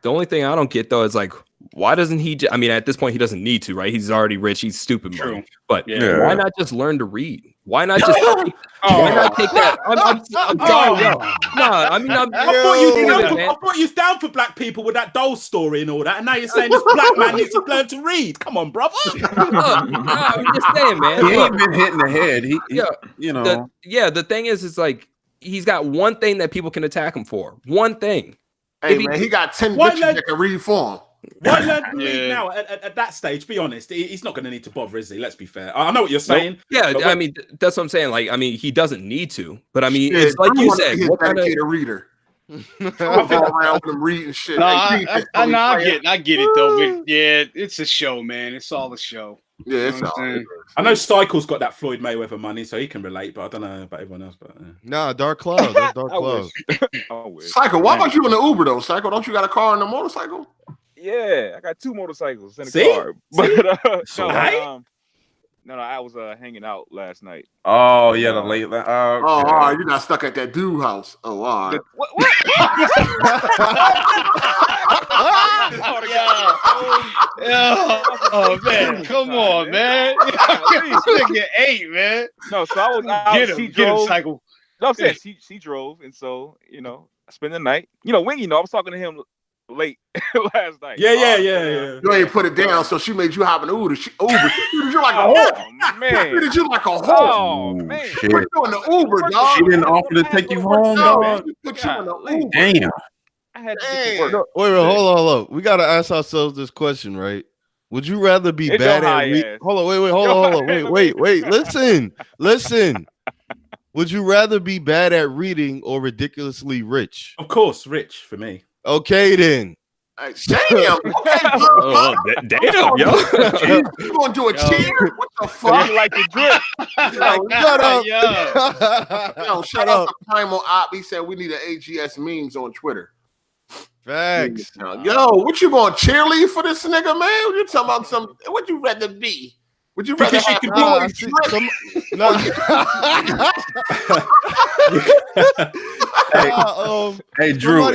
The only thing I don't get though is like, why doesn't he? I mean, at this point, he doesn't need to, right? He's already rich. He's stupid. True. But why not just learn to read? Why not just why not take that? I'm sorry, yo. Nah, I mean, I thought you was down for black people with that doll story and all that, and now you're saying this black man needs to learn to read. Come on, brother. I'm just saying, man. He ain't been hitting the head. The thing is like he's got one thing that people can attack him for. One thing. Hey, man, he got 10 bitches that can read for him. Why learn to read now at that stage? Be honest, he's not going to need to bother, is he? Let's be fair. I know what you're saying. Yeah, I mean that's what I'm saying. Like, I mean, he doesn't need to, but I mean, it's like you said, what kind of reader? Around with him reading shit. I get it though. But yeah, it's a show, man. It's all a show. Yeah, it's all. I know Cycle's got that Floyd Mayweather money, so he can relate. But I don't know about everyone else. But nah, Dark Cloud. That's Dark Cloud. Cycle. Why about you in the Uber though? Cycle, don't you got a car and a motorcycle? Yeah, I got 2 motorcycles in the car. But no, I was hanging out last night. Oh yeah, the late. Okay. All right, you're not stuck at that dude house. Oh, all right. What? Oh man, come on, man. Nigga 8, man. No, so I was out. She drove. Cycle. No, I'm saying she drove, and so I spent the night. Wingy. I was talking to him late last night. Yeah. You ain't put it down, so she made you hop in the Uber. She treated you like a whore. Man. She treated you like a whore. Oh man, shit. Put you in the Uber, dog. She didn't offer to take you home, dog. She put you in the Uber. Damn. I had to get to work. No, wait, hold on. We gotta ask ourselves this question, right? Would you rather be bad at hold on. Wait. Listen. Would you rather be bad at reading or ridiculously rich? Of course, rich for me. Okay, then. Damn. Damn, yo. You gonna do a cheer? What the fuck? You like the drip? Shout out to Primal Op. He said we need an AGS memes on Twitter. Facts. Yo, what you going to cheerlead for this nigga, man? You talking about some? What you rather be? Would you rather have Hey, Drew.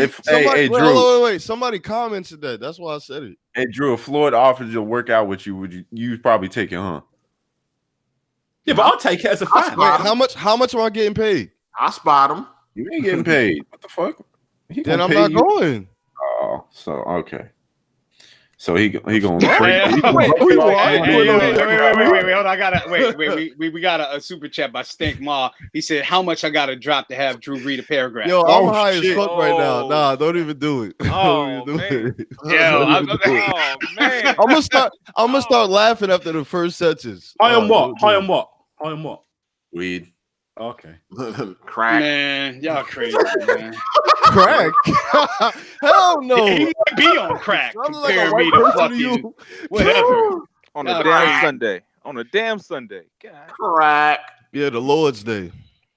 Drew. Wait. Somebody commented that. That's why I said it. Hey, Drew. If Floyd offered you to work out with you, you'd probably take it, huh? Yeah, but I'll take it as a fan. Wait, how much am I getting paid? I spot him. You ain't getting paid. What the fuck? Then I'm not going. Oh, so okay. So he gonna wait, hold on. I gotta wait. We got a super chat by Stink Ma. He said, "How much I gotta drop to have Drew read a paragraph?" Yo, I'm high as fuck right now. Nah, don't even do it. Oh man. Man. I'm gonna start laughing after the first sentence. High on what? Weed. Okay. Crack. Man, y'all crazy, man. Crack? Hell no. He might be on crack. Compare me to fucking whatever. On a damn Sunday. On a damn Sunday. God. Crack. Yeah, the Lord's Day.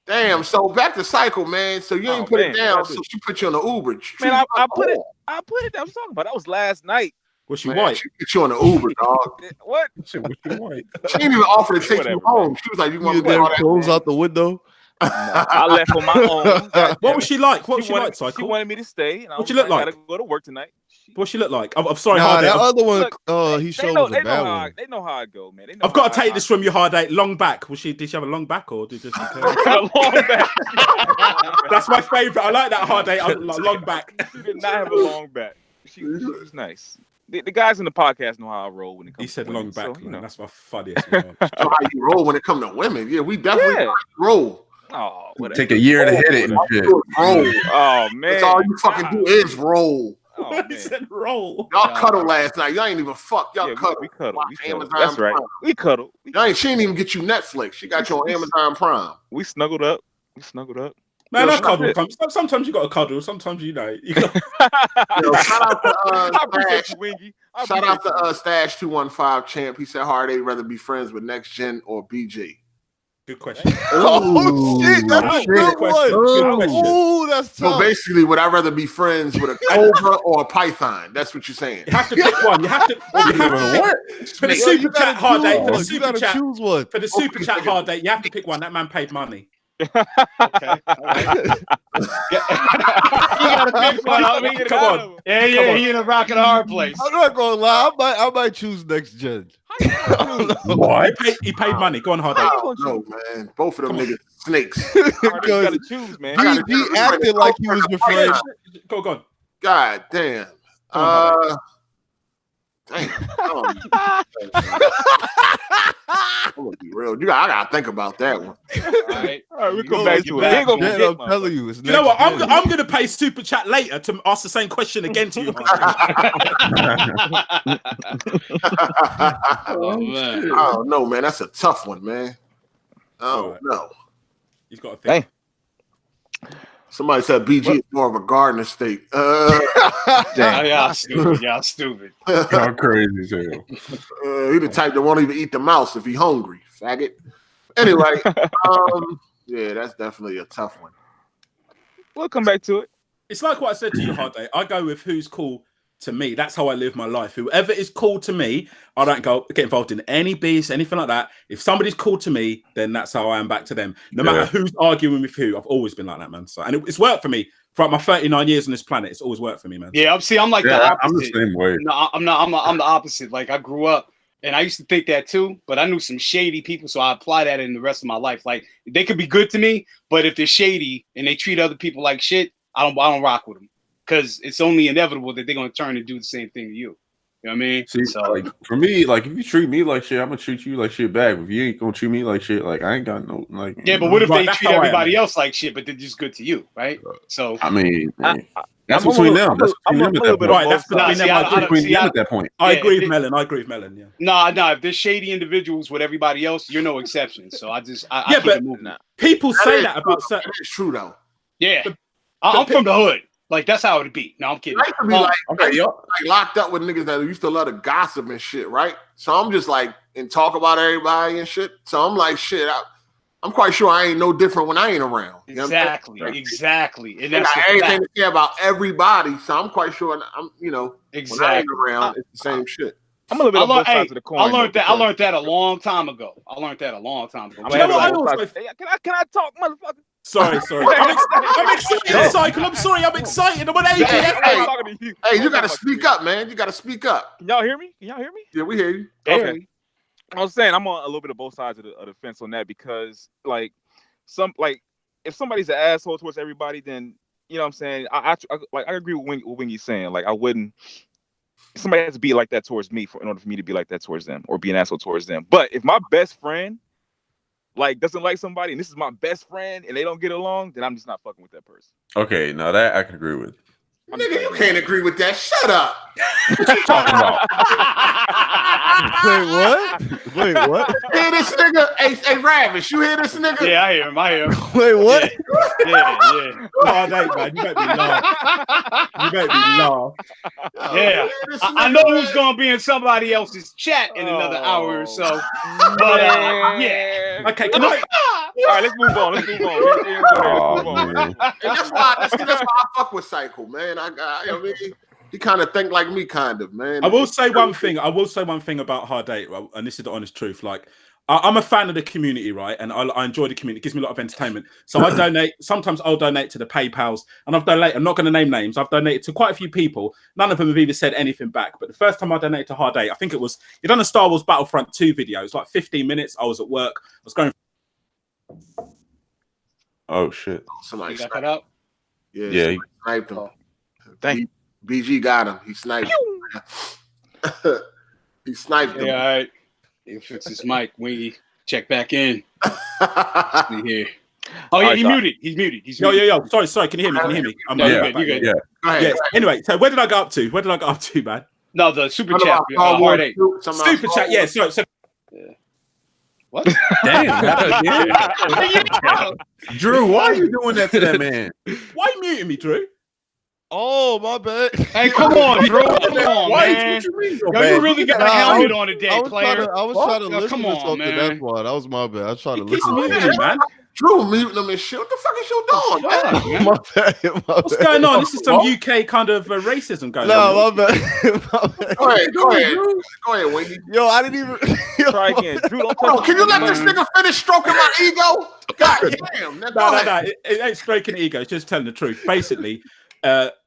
Damn. So back to Cycle, man. So you ain't put it down. So she put you on the Uber. Man, I put it. I was talking about. That was last night. Was she white? She put you on the Uber, dog. What? She white. She didn't even offer to take you home. She was like, "You want to get clothes out the window?" No, I left on my own. What was she like? What was she like, Cycle? She wanted me to stay. And what she look like? I gotta go to work tonight. What she look like? I'm sorry, Hard8. That other one, he showed was a bad one. They know how I go, man. I've got to take this from you, Hard8. Long back. Did she have a long back or did just a long back? That's my favorite. I like that, Hard8. Long back. She did not have a long back. She was nice. The guys in the podcast know how I roll when it comes. He said to long women, back. So, That's my funniest. Know how you roll when it comes to women. Yeah, we definitely roll. Oh, whatever. Take a year to hit it and shit. Roll. Oh man, that's all you fucking do is roll. Oh, man. He said roll. Y'all cuddle last night. Y'all ain't even fuck. Y'all cuddle. We cuddle. Amazon That's right. Prime. We cuddle. She didn't even get you Netflix. She got you on Amazon Prime. We snuggled up. Man, I cuddle. Sometimes you got to cuddle. Sometimes you got. Shout out to I appreciate you, Wingy. Shout out to Stash 215 champ. He said Hard8 rather be friends with Next Gen or BG. Good question. Oh shit, that's a good question. Oh, that's tough. So basically, would I rather be friends with a cobra or a python? That's what you're saying. You have to pick one. You have to. For the super chat, Hard8. For the super chat, choose one. For the super chat, Hard8, you have to pick one. That man paid money. Okay. You gotta pick one. I mean, come on. Yeah. He in a rock and hard place. I'm not gonna lie. I might choose Next Gen. What? He paid money. Go on, Hard8. No, man. Both of them niggas snakes. You gotta choose, man. He acted like he was afraid. Go on. God damn. Damn. I'm gonna be real. I gotta think about that one. All right, we'll come back to it. I'm telling you, you know what? I'm gonna pay super chat later to ask the same question again to you. Oh man. Oh no, man, that's a tough one, man. Oh no. He's got a thing. Somebody said BG is more of a garden estate. Damn. Y'all stupid. Y'all stupid. Y'all crazy too. He the type that won't even eat the mouse if he hungry, faggot. Anyway, yeah, that's definitely a tough one. We'll come back to it. It's like what I said to you, Hard8. I go with who's cool to me. That's how I live my life. Whoever is cool to me, I don't get involved in any beefs, anything like that. If somebody's cool to me, then that's how I am back to them. No matter who's arguing with who, I've always been like that, man. So, and it's worked for me throughout my 39 years on this planet. It's always worked for me, man. Yeah, I'm like the opposite. I'm the same way. No, I'm the opposite. Like I grew up and I used to think that too, but I knew some shady people, so I apply that in the rest of my life. Like they could be good to me, but if they're shady and they treat other people like shit, I don't rock with them. Because it's only inevitable that they're gonna turn and do the same thing to you. You know what I mean? See, so, like for me, like if you treat me like shit, I'm gonna treat you like shit back. If you ain't gonna treat me like shit, like I ain't got no like. Yeah, but what if they treat everybody else like shit, but they're just good to you, right? So I mean, that's between them. That's between them at that point. Right, that's between them at that point. I agree with Melon. Yeah. No. If there's shady individuals with everybody else, you're no exception. So I keep it moving. People say that about certain. It's true though. Yeah, I'm from the hood. Like that's how it'd be. No, I'm kidding. I used to be like locked up with niggas that used to love to gossip and shit, right? So I'm just like and talk about everybody and shit. So I'm like, shit. I'm quite sure I ain't no different when I ain't around. You exactly. And that's I got everything to say about everybody. So I'm quite sure I'm, when I ain't around, it's the same shit. I'm a little bit on both sides of the coin. I learned that a long time ago. Can I talk, motherfucker? Sorry. I'm excited, Cycle. I'm sorry. I'm excited. I'm Hey, you got to speak up, man. You got to speak up. Can y'all hear me? Yeah, we hear you. Okay. I was saying I'm on a little bit of both sides of the fence on that because, if somebody's an asshole towards everybody, then you know what I'm saying. I agree with what Wingy's saying. Like I wouldn't. Somebody has to be like that towards me in order for me to be like that towards them or be an asshole towards them. But if my best friend doesn't like somebody and this is my best friend and they don't get along, then I'm just not fucking with that person. Okay, now that I can agree with. Nigga, you can't agree with that. Shut up. What you talking about? Wait, what? Hear this nigga? Hey, Ravish, you hear this nigga? Yeah, I hear him. Wait, what? Yeah. Hard8, man. You better be laugh. Yeah. I know who's going to be in somebody else's chat in another hour or so. But, yeah. Okay, can I... All right, let's move on. Let's move on. And that's why I fuck with Cycle, man. He kind of think like me, kind of, man. I will say one thing about Hard8, and this is the honest truth. Like, I'm a fan of the community, right? And I enjoy the community. It gives me a lot of entertainment. So I donate. Sometimes I'll donate to the PayPals, and I've donated. I'm not going to name names. I've donated to quite a few people. None of them have even said anything back. But the first time I donated to Hard8, I think it was you done a Star Wars Battlefront 2 video. It was like 15 minutes. I was at work. I was going. Oh shit! Somebody got that out. Yeah, he sniped him. BG got him. He sniped him. He sniped him. Yeah, all right. He'll fix his mic. Wingy, check back in. Here. Oh yeah, he's muted. He's muted. Yo. Sorry. Can you hear me? You're good. Yeah. Yes. Anyway, so where did I go up to? Man? No, the super chat. Hard8. Super chat. Yeah. So. Yeah. What? Damn. Drew, why are you doing that to that man? Why are you muting me, Drew? Oh, my bad. Hey, come on, Drew. Come on, man. You really got a helmet on today, player. I was trying to listen to something. That's why. That was my bad. I was trying to listen to it, man. Drew muting them and shit. What the fuck is you doing, man? My bad. What's going on? This is some UK kind of racism going on. No, my bad. Go ahead, Wingy. Yo, I didn't even. Try again. Drew, can you let this nigga finish stroking my ego? God damn. No. It ain't stroking ego. It's just telling the truth. Basically,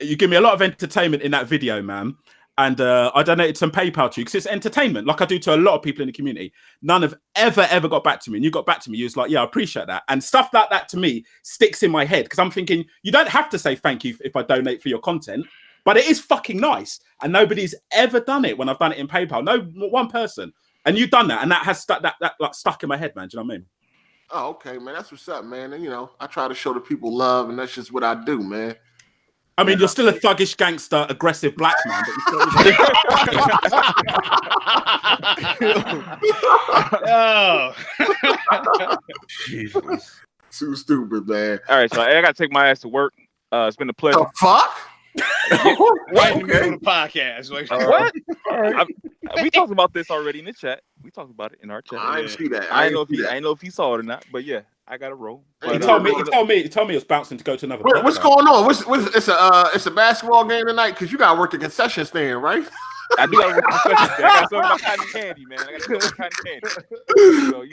you give me a lot of entertainment in that video, man. and I donated some PayPal to you because it's entertainment, like I do to a lot of people in the community. None have ever got back to me, and you got back to me. You was like, yeah, I appreciate that, and stuff like that to me sticks in my head because I'm thinking you don't have to say thank you if I donate for your content, but it is fucking nice, and nobody's ever done it when I've done it in PayPal. No one person, and you've done that, and that has stuck that like stuck in my head, man. Do you know what I mean? Oh, okay, man. That's what's up, man. And I try to show the people love, and that's just what I do, man. I mean, you're still a thuggish, gangster, aggressive black man, but you're oh, Jesus, too stupid, man. All right, so I gotta take my ass to work. It's been a pleasure. The fuck? Right in the middle of the podcast. Like, what? We talked about this already in the chat. We talked about it in our chat. I didn't see that. I didn't know if he saw it or not, but yeah, I got to roll. He told me it was bouncing to go to another. What's going on? It's a basketball game tonight because you got to work the concession stand, right? I do got to work the concession stand. I got to sell my cotton candy, man. I got to sell my cotton candy. So,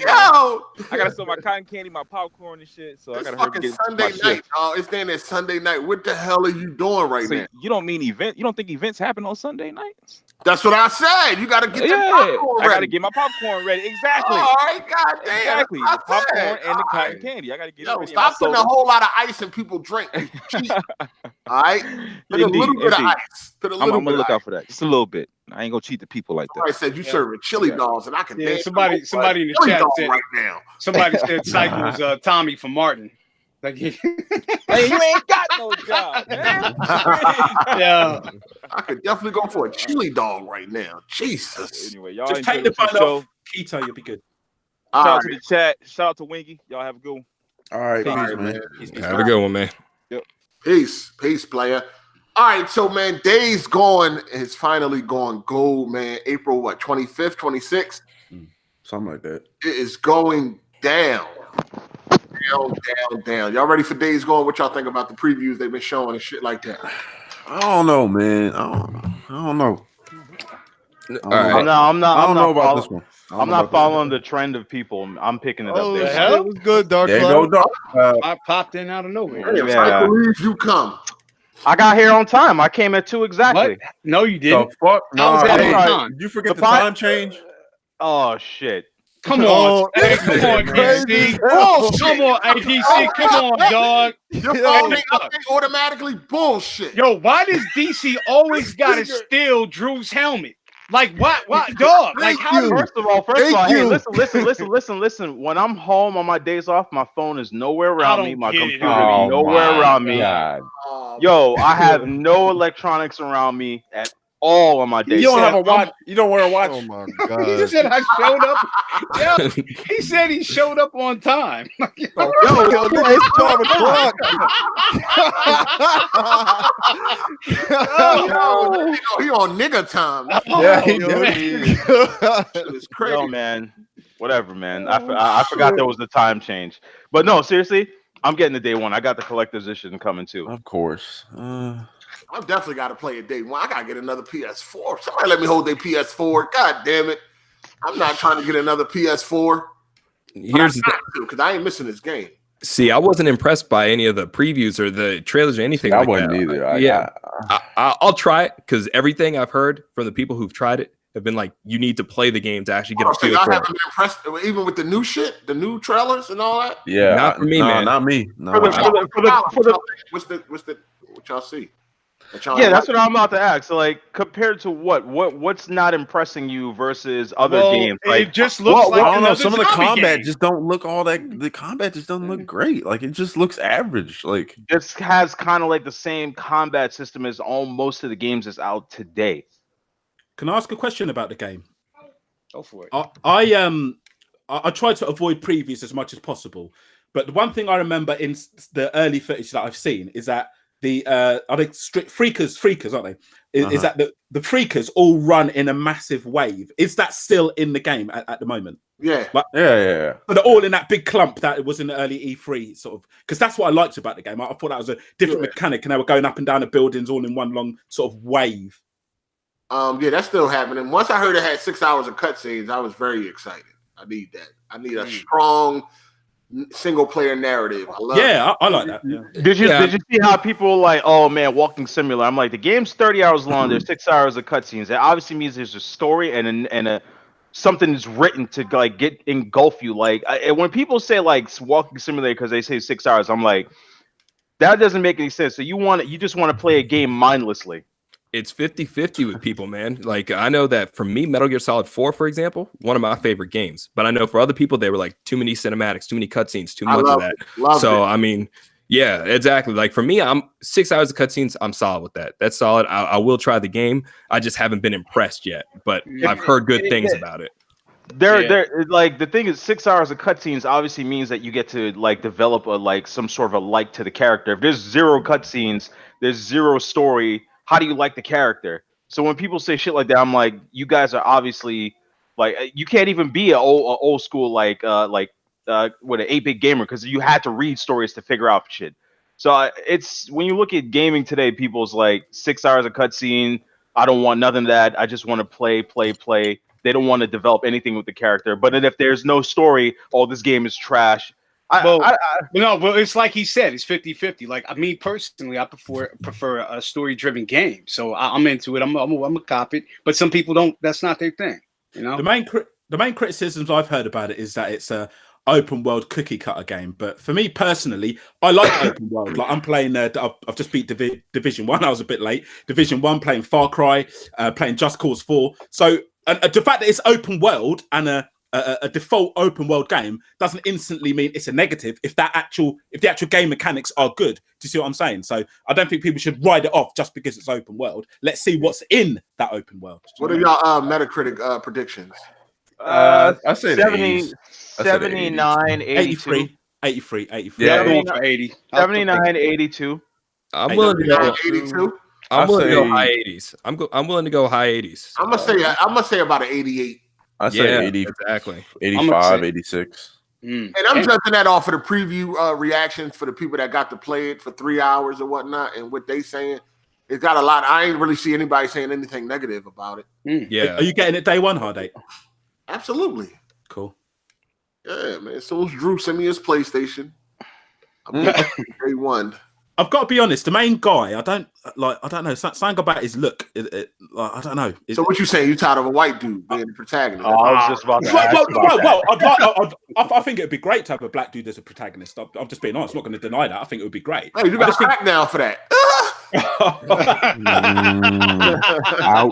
I got to sell my cotton candy, my popcorn and shit. So I got to hurry to get Sunday night. Oh, it's then it's Sunday night. What the hell are you doing right now? You don't mean event? You don't think events happen on Sunday nights? That's what I said. You got to get your popcorn ready. I got to get my popcorn ready. Exactly. All right, goddamn. Exactly. The popcorn and the cotton candy. I got to get it ready. Stop putting a whole lot of ice in people drink. All right? Put a little bit of ice. I'm going to look out for that. Just a little bit. I ain't going to cheat the people like that. I said you serving chili dogs, and I can dance. Somebody in the chat said right now. Somebody said Cycles Tommy from Martin. Like, hey, you ain't got no job, man. Yeah, I could definitely go for a chili dog right now. Jesus. Anyway, y'all just take the bun off. Keto, you'll be good. Shout out to the chat. Shout out to Wingy. Y'all have a good one. All right, man. Have a good one, man. Yep. Peace, player. All right, so man, Days Gone is finally gone gold, man. April 25th, 26th, something like that. It is going down. Down. Y'all ready for Days Gone? What y'all think about the previews they've been showing and shit like that? I don't know, man. I don't know. All right. I'm not. I don't know about this one. I'm not following the trend of people. I'm picking it up. Hell, it was good, Dark. There you go, Dark. I popped in out of nowhere. Hey, I believe you come. I got here on time. I came at 2 exactly. What? No, you didn't. The fuck? No, did you forget the time change? Oh shit. Come on, hey, come on, DC. Oh, come on, ADC. Come on, dog. Your phone automatically bullshit. Yo, why does DC always gotta steal Drew's helmet? Like what, dog? Like how? First of all, hey, listen. When I'm home on my days off, my phone is nowhere around me. My computer is nowhere around me. Yo, I have no electronics around me at all on my days. You don't have a watch. You don't wear a watch. Oh my god! He said I showed up. Yeah, he said he showed up on time. It's 12 o'clock. He on nigga time. Yeah, it's crazy. Yo, man. Whatever, man. I forgot there was the time change. But no, seriously, I'm getting the day one. I got the collector's edition coming too. Of course. I've definitely got to play it day one. I got to get another PS4. Somebody let me hold their PS4. God damn it. I'm not trying to get another PS4. Here's the because I ain't missing this game. See, I wasn't impressed by any of the previews or the trailers or anything. I like wasn't that. either. I'll try it because everything I've heard from the people who've tried it have been like, you need to play the game to actually get a feel for it. Haven't been impressed, even with the new shit, the new trailers and all that. Yeah, not for me, man. Not me. No. What y'all see? Yeah, that's what I'm about to ask. So, like, compared to what's not impressing you versus other games? Like, it just looks like I don't know. Some of the combat game. just don't look all that. The combat just doesn't look great. Like, it just looks average. Like, it has kind of like the same combat system as most of the games that's out today. Can I ask a question about the game? Go for it. I try to avoid previews as much as possible, but the one thing I remember in the early footage that I've seen is that the are they freakers, aren't they? Is that the freakers all run in a massive wave? Is that still in the game at the moment? Yeah. Yeah. But they're all in that big clump that it was in the early E3 sort of, because that's what I liked about the game. I thought that was a different mechanic, and they were going up and down the buildings all in one long sort of wave. Yeah, that's still happening. Once I heard it had 6 hours of cutscenes, I was very excited. I need that. I need a strong single player narrative. I love I like that. Yeah. Did you see how people were like, oh man, walking simulator? I'm like, the game's 30 hours long. There's 6 hours of cutscenes. That obviously means there's a story and a something is written to like engulf you. Like when people say like walking simulator because they say 6 hours, I'm like, that doesn't make any sense. So you just want to play a game mindlessly. It's 50-50 with people, man. Like, I know that for me, Metal Gear Solid 4, for example, one of my favorite games. But I know for other people, they were like, too many cinematics, too many cutscenes, too much of that. So, I mean, yeah, exactly. Like, for me, I'm 6 hours of cutscenes. I'm solid with that. That's solid. I will try the game. I just haven't been impressed yet. But I've heard good things about it. They're like, the thing is, 6 hours of cutscenes obviously means that you get to like develop some sort of a like to the character. If there's 0 cutscenes, there's 0 story. How do you like the character? So when people say shit like that, I'm like, you guys are obviously like, you can't even be an old school with an 8-bit gamer because you had to read stories to figure out shit. So it's when you look at gaming today, people's like 6 hours of cutscene. I don't want nothing of that. I just want to play. They don't want to develop anything with the character. But then if there's no story, this game is trash. Well, it's like he said, it's 50-50. Like me personally, I prefer a story-driven game. So I'm into it. I'm a cop it. But some people don't. That's not their thing. You know. The main criticisms I've heard about it is that it's a open world cookie cutter game. But for me personally, I like open world. Like I'm playing. I've just beat Division 1. I was a bit late. Division 1, playing Far Cry, playing Just Cause 4. So the fact that it's open world and a default open world game doesn't instantly mean it's a negative if the actual game mechanics are good. Do you see what I'm saying? So I don't think people should write it off just because it's open world. Let's see what's in that open world. What are y'all Metacritic predictions? I say 70, 79, 82. 83. Yeah, I'm going for 80. 79, 82. I'm willing to go 82. I'm willing to go high 80s. I'm willing to go high 80s. I'm gonna say about an 88. I say 80, exactly. 85, 86. And I'm judging that off of the preview reactions for the people that got to play it for 3 hours or whatnot, and what they saying. It's got a lot. I ain't really see anybody saying anything negative about it. Yeah. Are you getting it day one, Hard8? Absolutely. Cool. Yeah, man. As soon as Drew sent me his PlayStation, I'm getting day one. I've got to be honest. The main guy, I don't know. Something about his look. I don't know. So what you saying? You tired of a white dude being the protagonist? I was just about to ask. I think it'd be great to have a black dude as a protagonist. I'm just being honest. I'm not going to deny that. I think it would be great. Hey, you got a crackdown for that.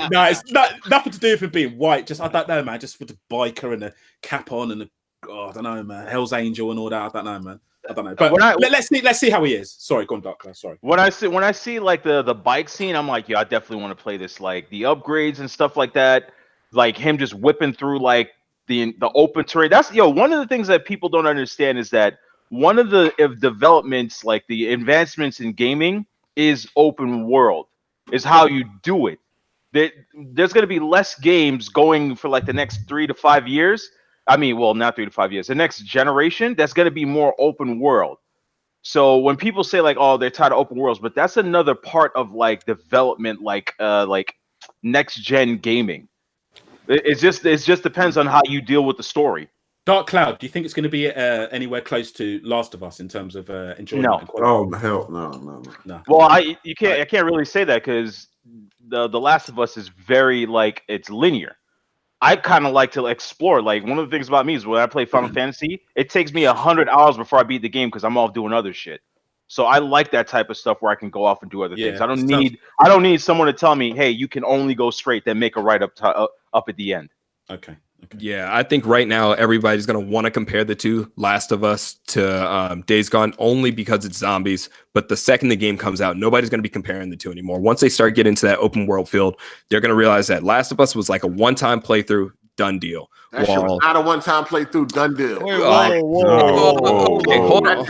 No, it's nothing to do with him being white. Just I don't know, man. Just with the biker and the cap on and I don't know, man. Hell's Angel and all that. I don't know, man. I don't know, but let's see how he is. Sorry, go on, Doctor. Sorry. When I see like the bike scene, I'm like, I definitely want to play this. Like the upgrades and stuff like that, like him just whipping through like the open terrain. That's one of the things that people don't understand is that one of the developments, like the advancements in gaming, is open world. Is how you do it. There's going to be less games going for like the next 3 to 5 years. I mean, well, not 3 to 5 years. The next generation, that's going to be more open world. So when people say like, oh, they're tired of open worlds, but that's another part of like development, like next gen gaming. It just depends on how you deal with the story. Dark Cloud, do you think it's going to be anywhere close to Last of Us in terms of enjoyment? No. Oh hell, no. Well, I can't really say that because the Last of Us is very like it's linear. I kind of like to explore. Like one of the things about me is when I play Final Fantasy, it takes me 100 hours before I beat the game because I'm off doing other shit. So I like that type of stuff where I can go off and do other things. I don't need someone to tell me, hey, you can only go straight, then make a right up at the end. Okay. Yeah, I think right now everybody's going to want to compare the two, Last of Us to Days Gone, only because it's zombies. But the second the game comes out, nobody's going to be comparing the two anymore. Once they start getting into that open world field, they're going to realize that Last of Us was like a one-time playthrough, done deal. That shit was not a one-time playthrough, done deal. Okay, hold on.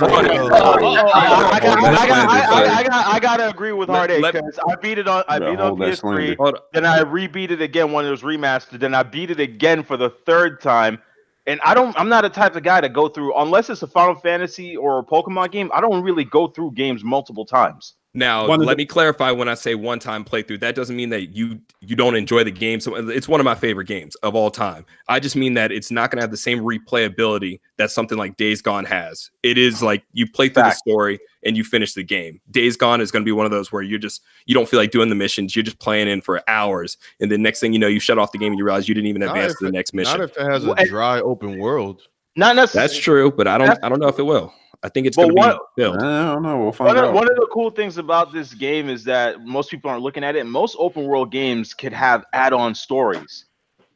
I gotta agree with Hard8 because I beat it on PS3. Then I rebeat it again when it was remastered. Then I beat it again for the third time. And I'm not a type of guy to go through unless it's a Final Fantasy or a Pokemon game. I don't really go through games multiple times. Now, let me clarify when I say one-time playthrough. That doesn't mean that you don't enjoy the game. So it's one of my favorite games of all time. I just mean that it's not going to have the same replayability that something like Days Gone has. It is like you play through the story and you finish the game. Days Gone is going to be one of those where you don't feel like doing the missions. You're just playing in for hours. And then next thing you know, you shut off the game and you realize you didn't even advance to the next mission. Not if it has a dry open world. Not necessarily. That's true, but I don't know if it will. I think it's going to be built. I don't know. We'll find out. One of the cool things about this game is that most people aren't looking at it. Most open world games could have add-on stories.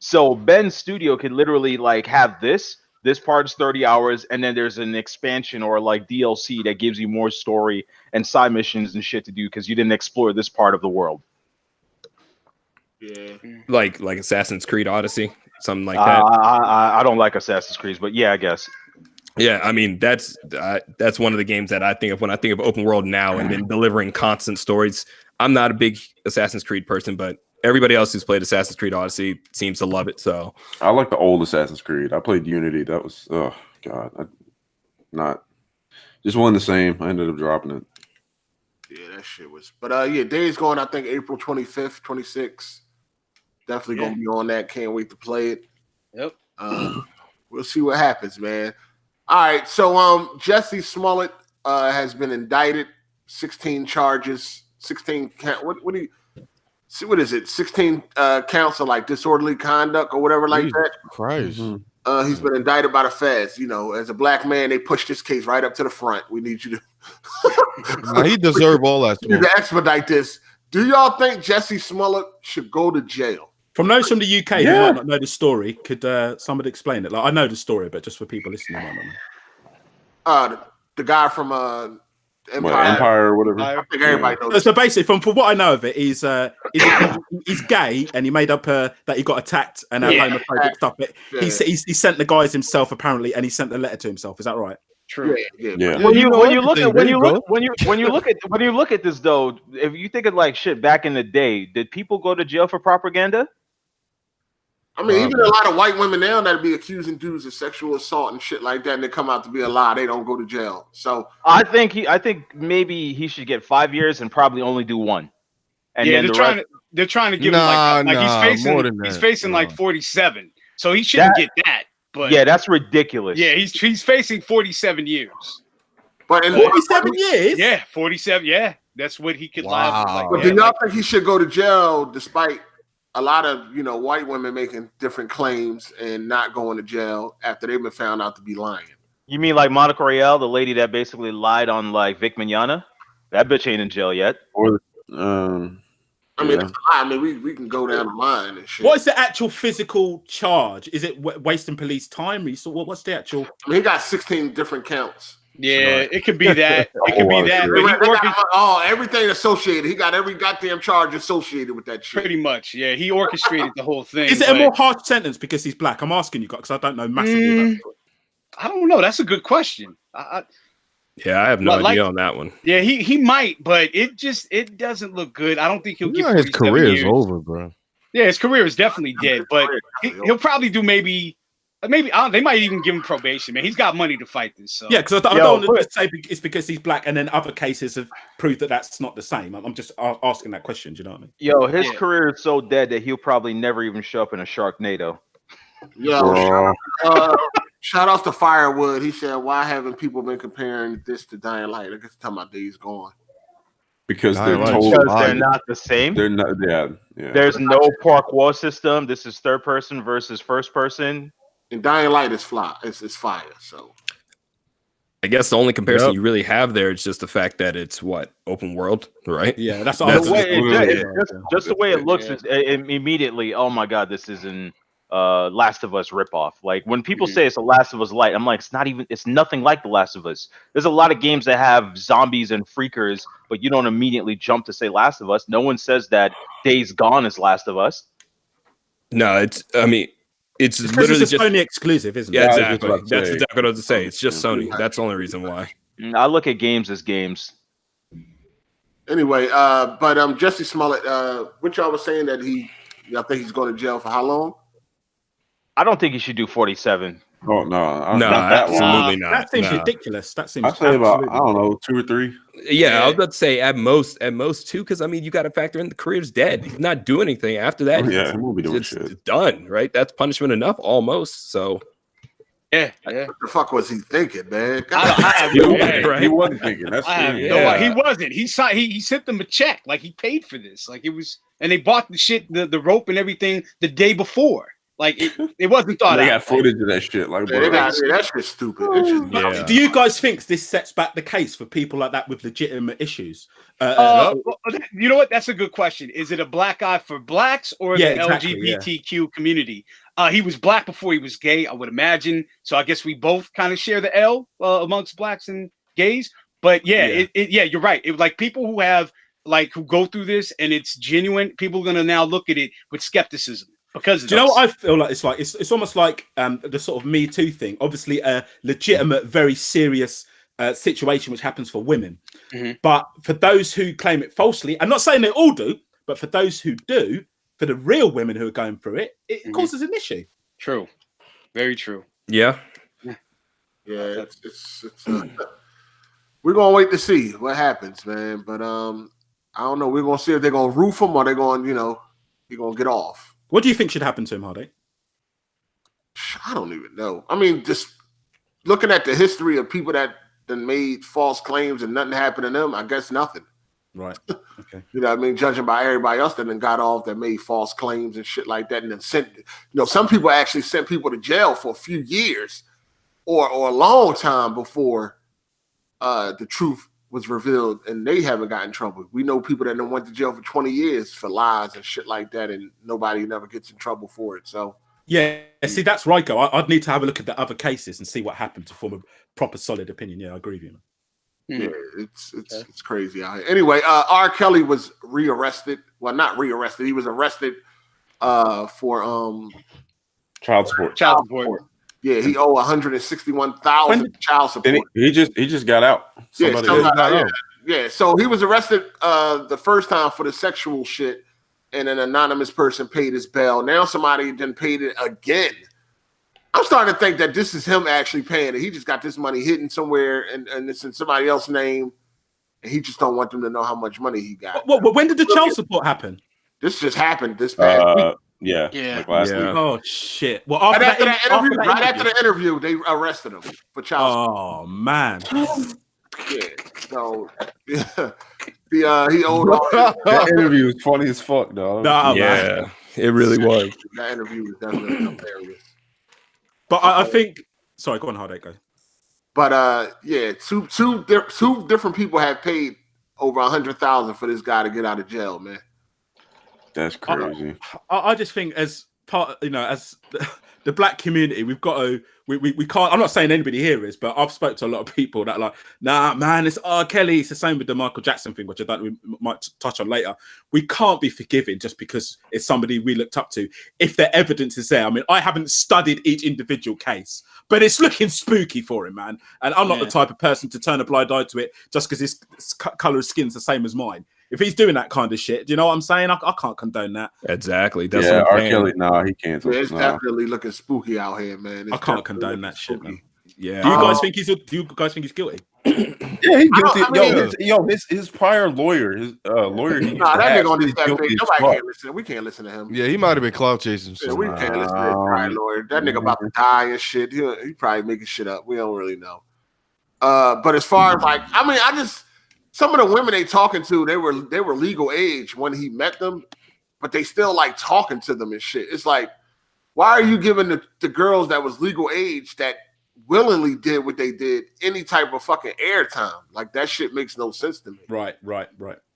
So Ben's studio could literally like have this part is 30 hours, and then there's an expansion or like DLC that gives you more story and side missions and shit to do because you didn't explore this part of the world. Yeah, like Assassin's Creed Odyssey, something like that. I don't like Assassin's Creed, but yeah, I guess. Yeah, I mean that's one of the games that I think of when I think of open world now and then delivering constant stories. I'm not a big Assassin's Creed person, but everybody else who's played Assassin's Creed Odyssey seems to love it. So I like the old Assassin's Creed. I played Unity. That was not just one the same. I ended up dropping it. Yeah, that shit was. But yeah, Days Gone. I think April 25th, 26th. Definitely gonna be on that. Can't wait to play it. Yep. We'll see what happens, man. All right, so Jussie Smollett has been indicted, 16 charges, 16 what is it? 16 counts of like disorderly conduct or whatever like that. Christ. Mm-hmm. He's been indicted by the feds. You know, as a black man, they pushed this case right up to the front. We need you to he deserve all that. You need to expedite this. Do y'all think Jussie Smollett should go to jail? From those from the UK who might not know the story, could somebody explain it? Like I know the story, but just for people listening, I don't know. The guy from Empire or whatever. I think everybody knows. So basically, from what I know of it, he's gay and he made up that he got attacked and homophobic stuff. But he sent the guys himself apparently, and he sent the letter to himself. Is that right? True. Yeah. When you look at this though, if you think of like shit back in the day, did people go to jail for propaganda? I mean, even a lot of white women now that be accusing dudes of sexual assault and shit like that, and they come out to be a lie, they don't go to jail. So I think maybe he should get 5 years and probably only do 1. And then they're trying to give him he's facing like 47, so he shouldn't get that. But yeah, that's ridiculous. Yeah, he's facing 47 years. But in 47 years? Yeah, 47. Yeah, that's what he could lie. Like, but do y'all think he should go to jail despite a lot of white women making different claims and not going to jail after they've been found out to be lying? You mean like Monica Rial, the lady that basically lied on like Vic Mignogna? That bitch ain't in jail yet. Or I mean, we can go down the line and shit. What is the actual physical charge? Is it wasting police time? What's the actual? I mean, he got 16 different counts. Yeah, it could be that. It could be that. But everything associated. He got every goddamn charge associated with that shit. Pretty much, yeah. He orchestrated the whole thing. Is it a more harsh sentence because he's black? I'm asking you guys because I don't know massively about it. I don't know. That's a good question. I have no idea on that one. Yeah, he might, but it doesn't look good. I don't think he'll get his career is over, bro. Yeah, his career is definitely dead, but he'll probably do maybe they might even give him probation, man. He's got money to fight this. So. Yeah, because I don't want to say it's because he's black, and then other cases have proved that that's not the same. I'm just asking that question. Do you know what I mean? Yo, his career is so dead that he'll probably never even show up in a Sharknado. Yo, shout out to Firewood. He said, "Why haven't people been comparing this to Dying Light?" I guess talking about Days Gone. Because they're not the same. They're not. Yeah. There's no parkour system. This is third person versus first person. And Dying Light is it's fire. So I guess the only comparison you really have there is just the fact that it's open world, right? Yeah, that's the way. Just the way it looks is immediately. Oh my god, this is an Last of Us ripoff. Like when people say it's a Last of Us light, I'm like, it's nothing like the Last of Us. There's a lot of games that have zombies and freakers, but you don't immediately jump to say Last of Us. No one says that Days Gone is Last of Us. No, it's literally just Sony exclusive, isn't it? Yeah, exactly. That's exactly what I was to say. It's just Sony. That's the only reason why. I look at games as games. Anyway, but Jussie Smollett, what y'all was saying that y'all think he's going to jail for how long? I don't think he should do 47. Oh no, no, absolutely not. That seems ridiculous. That seems. I say about I don't know 2 or 3. Yeah, I was about to say at most 2, because I mean you got to factor in the career's dead. He's not doing anything after that. He won't be doing shit. It's done, right? That's punishment enough, almost. So. Yeah. What the fuck was he thinking, man? He wasn't thinking. That's he wasn't. He sent them a check, like he paid for this, like it was, and they bought the shit, the rope and everything the day before. Like it wasn't thought they out. got footage of that shit. Like, that's just stupid. Do you guys think this sets back the case for people like that with legitimate issues? You know what? That's a good question. Is it a black eye for blacks or the LGBTQ community? He was black before he was gay, I would imagine. So I guess we both kind of share the L amongst blacks and gays. But you're right. It like people who have who go through this and it's genuine. People are gonna now look at it with skepticism. Because do you know what I feel like? It's almost like the sort of Me Too thing. Obviously, a legitimate, very serious situation which happens for women. Mm-hmm. But for those who claim it falsely, I'm not saying they all do, but for those who do, for the real women who are going through it, it causes an issue. True, very true. Yeah. It's we're gonna wait to see what happens, man. But I don't know. We're gonna see if they're gonna roof him or they're gonna, he's gonna get off. What do you think should happen to him, Hardy? I don't even know. I mean, just looking at the history of people that made false claims and nothing happened to them, I guess nothing. Right. Okay. You know what I mean? Judging by everybody else that then got off that made false claims and shit like that, and then sent, some people actually sent people to jail for a few years or a long time before the truth was revealed, and they haven't gotten in trouble. We know people that went to jail for 20 years for lies and shit like that, and nobody never gets in trouble for it. So yeah, see, that's right, Go. I'd need to have a look at the other cases and see what happened to form a proper solid opinion. Yeah, I agree with you, man. Yeah, it's crazy out here. Anyway, R. Kelly was rearrested. Well, not rearrested. He was arrested for child support. Yeah, he owed $161,000 child support. He just got out. Yeah, so he was arrested the first time for the sexual shit, and an anonymous person paid his bail. Now somebody then paid it again. I'm starting to think that this is him actually paying it. He just got this money hidden somewhere, and it's in somebody else's name, and he just don't want them to know how much money he got. When did the child support happen? This just happened this past week. Yeah. Like last week. Oh shit! Well, right after the interview, they arrested him for child support. Oh man. Yeah. So he owed all that interview was funny as fuck, dog. Yeah, it really was. That interview was definitely hilarious. But I think, sorry, go on, Hard8, go. But two different people have paid over $100,000 for this guy to get out of jail, man. That's crazy. I just think as part, as the black community, we've got to, we can't. I'm not saying anybody here is, but I've spoke to a lot of people that are like, nah, man, it's R. Kelly. It's the same with the Michael Jackson thing, which we might touch on later. We can't be forgiving just because it's somebody we looked up to. If the evidence is there, I mean, I haven't studied each individual case, but it's looking spooky for him, man. And I'm not the type of person to turn a blind eye to it just because his color of skin's the same as mine. If he's doing that kind of shit, do you know what I'm saying? I can't condone that. Exactly. That's R. Kelly, he can't. Yeah, it's definitely looking spooky out here, man. I can't condone that shit, man. Yeah. Do you guys think he's guilty? Yeah, he's guilty. His prior lawyer, that nigga on this page, nobody can't listen. We can't listen to him. Yeah, he might have been clout chasing. Yeah, we can't listen to his prior lawyer. That nigga about to die and shit. He probably making shit up. We don't really know. But as far as some of the women they talking to, they were legal age when he met them, but they still like talking to them and shit. It's like, why are you giving the girls that was legal age that willingly did what they did any type of fucking airtime? Like that shit makes no sense to me. Right. You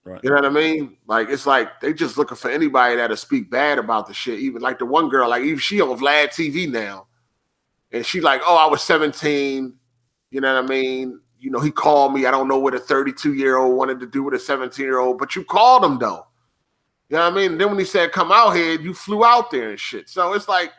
know what I mean? Like it's like they just looking for anybody that'll speak bad about the shit. Even like the one girl, like even she on Vlad TV now, and she like, oh, I was 17. You know what I mean? He called me. I don't know what a 32-year-old wanted to do with a 17-year-old, but you called him though. You know what I mean? And then when he said, come out here, you flew out there and shit. So it's like,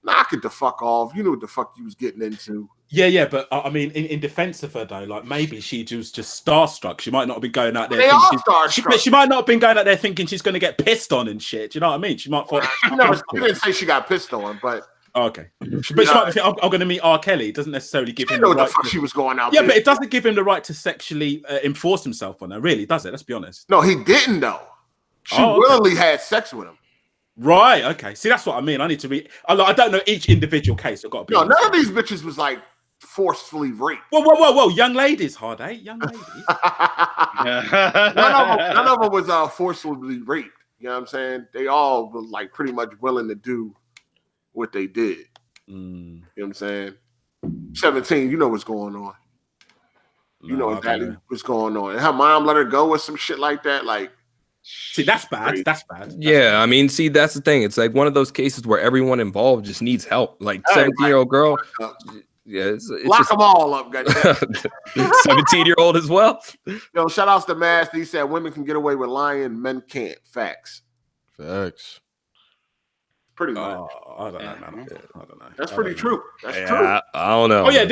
knock it the fuck off. You knew what the fuck you was getting into. Yeah, but I mean, in defense of her though, like maybe she was just starstruck. She might not have been going out there. They are starstruck. She might not have been going out there thinking she's going to get pissed on and shit. Do you know what I mean? She might. She didn't say she got pissed on, but Oh, okay. But she might think, I'm going to meet R. Kelly. It doesn't necessarily give him the right. She was going out. Yeah, but it doesn't give him the right to sexually enforce himself on her. Really, does it? Let's be honest. No, he didn't though. She willingly had sex with him. Right. Okay. See, that's what I mean. I need to read. I don't know each individual case. I've got to be honest. None of these bitches was like forcefully raped. Whoa. Young ladies, Hard8. Young ladies. none of them was forcefully raped. You know what I'm saying? They all were like pretty much willing to do what they did. You know what I'm saying? 17, you know what's going on. You know exactly what's going on. And her mom let her go with some shit like that. Like, see, that's bad. Crazy. That's bad. Yeah, I mean, see, that's the thing. It's like one of those cases where everyone involved just needs help. Like 17-year-old girl. Yeah, it's lock just, them all up, goddamn. 17-year-old as well. Yo, shout outs to Mass. He said women can get away with lying, men can't. Facts. Pretty much. I don't know. That's pretty true. That's true. I don't know. Oh yeah,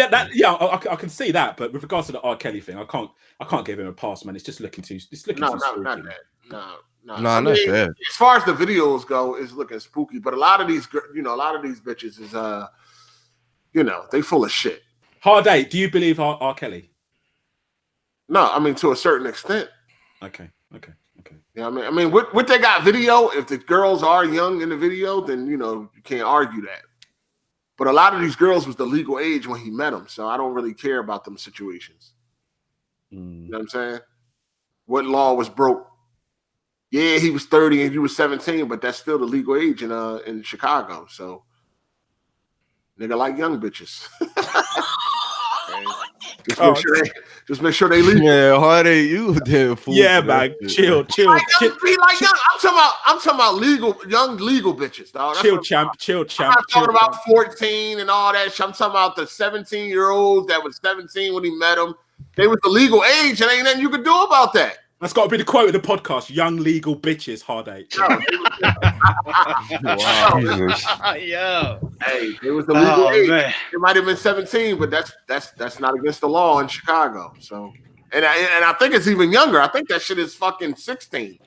I can see that. But with regards to the R. Kelly thing, I can't give him a pass, man. It's just looking too. It's looking too spooky. Not that. No, not bad. As far as the videos go, it's looking spooky. But a lot of these bitches is they full of shit. Hard8, do you believe R. Kelly? No, I mean to a certain extent. Okay. Yeah, I mean, what they got video. If the girls are young in the video, then you can't argue that. But a lot of these girls was the legal age when he met them, so I don't really care about them situations. You know what I'm saying? What law was broke? Yeah, he was 30 and you was 17, but that's still the legal age in Chicago. So, nigga like young bitches. Just make sure they leave. Yeah, Hard8, you damn fool. Yeah, man. Chill. I'm talking about young legal bitches, dog. Chill, champ. I'm not talking about 14 and all that shit. I'm talking about the 17-year-olds that was 17 when he met them. They was the legal age, and ain't nothing you could do about that. That's got to be the quote of the podcast. Young legal bitches, Hard8. Wow. Yo. Hey, it was the legal age. Man. It might have been 17, but that's not against the law in Chicago. So, and I think it's even younger. I think that shit is fucking 16.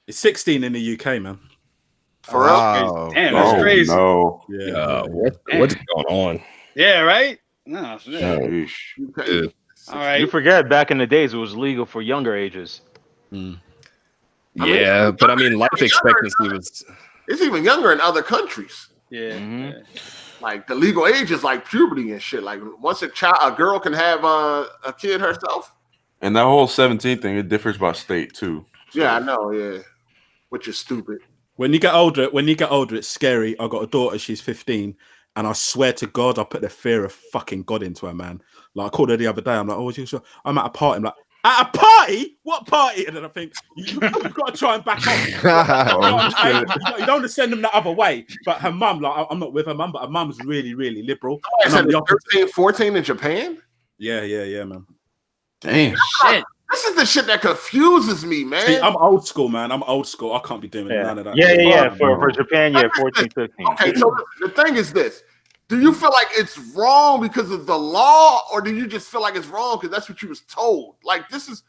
It's 16 in the UK, man. For real? Damn, that's crazy. No. Yeah. What's going on? Yeah, right? No. All right. You forget back in the days it was legal for younger ages. Yeah, but I mean, life expectancy was. It's even younger in other countries. Yeah. Like the legal age is like puberty and shit. Like once a girl can have a kid herself. And that whole 17 thing, it differs by state too. Yeah, I know. Yeah, which is stupid. When you get older, it's scary. I got a daughter. She's 15. And I swear to God, I put the fear of fucking God into her, man. Like, I called her the other day. I'm like, I'm at a party. I'm like, at a party? What party? And then I think, you've got to try and back up. You don't want to send them the other way. But her mum, like, I'm not with her mum, but her mum's really, really liberal. Oh, I said 13, 14 in Japan? Yeah, man. Damn. Shit. This is the shit that confuses me, man. See, I'm old school, man. I'm old school. I can't be doing none of that. Yeah. For Japan, 14, 15. Okay, so the thing is this. Do you feel like it's wrong because of the law, or do you just feel like it's wrong because that's what you was told? Like, this is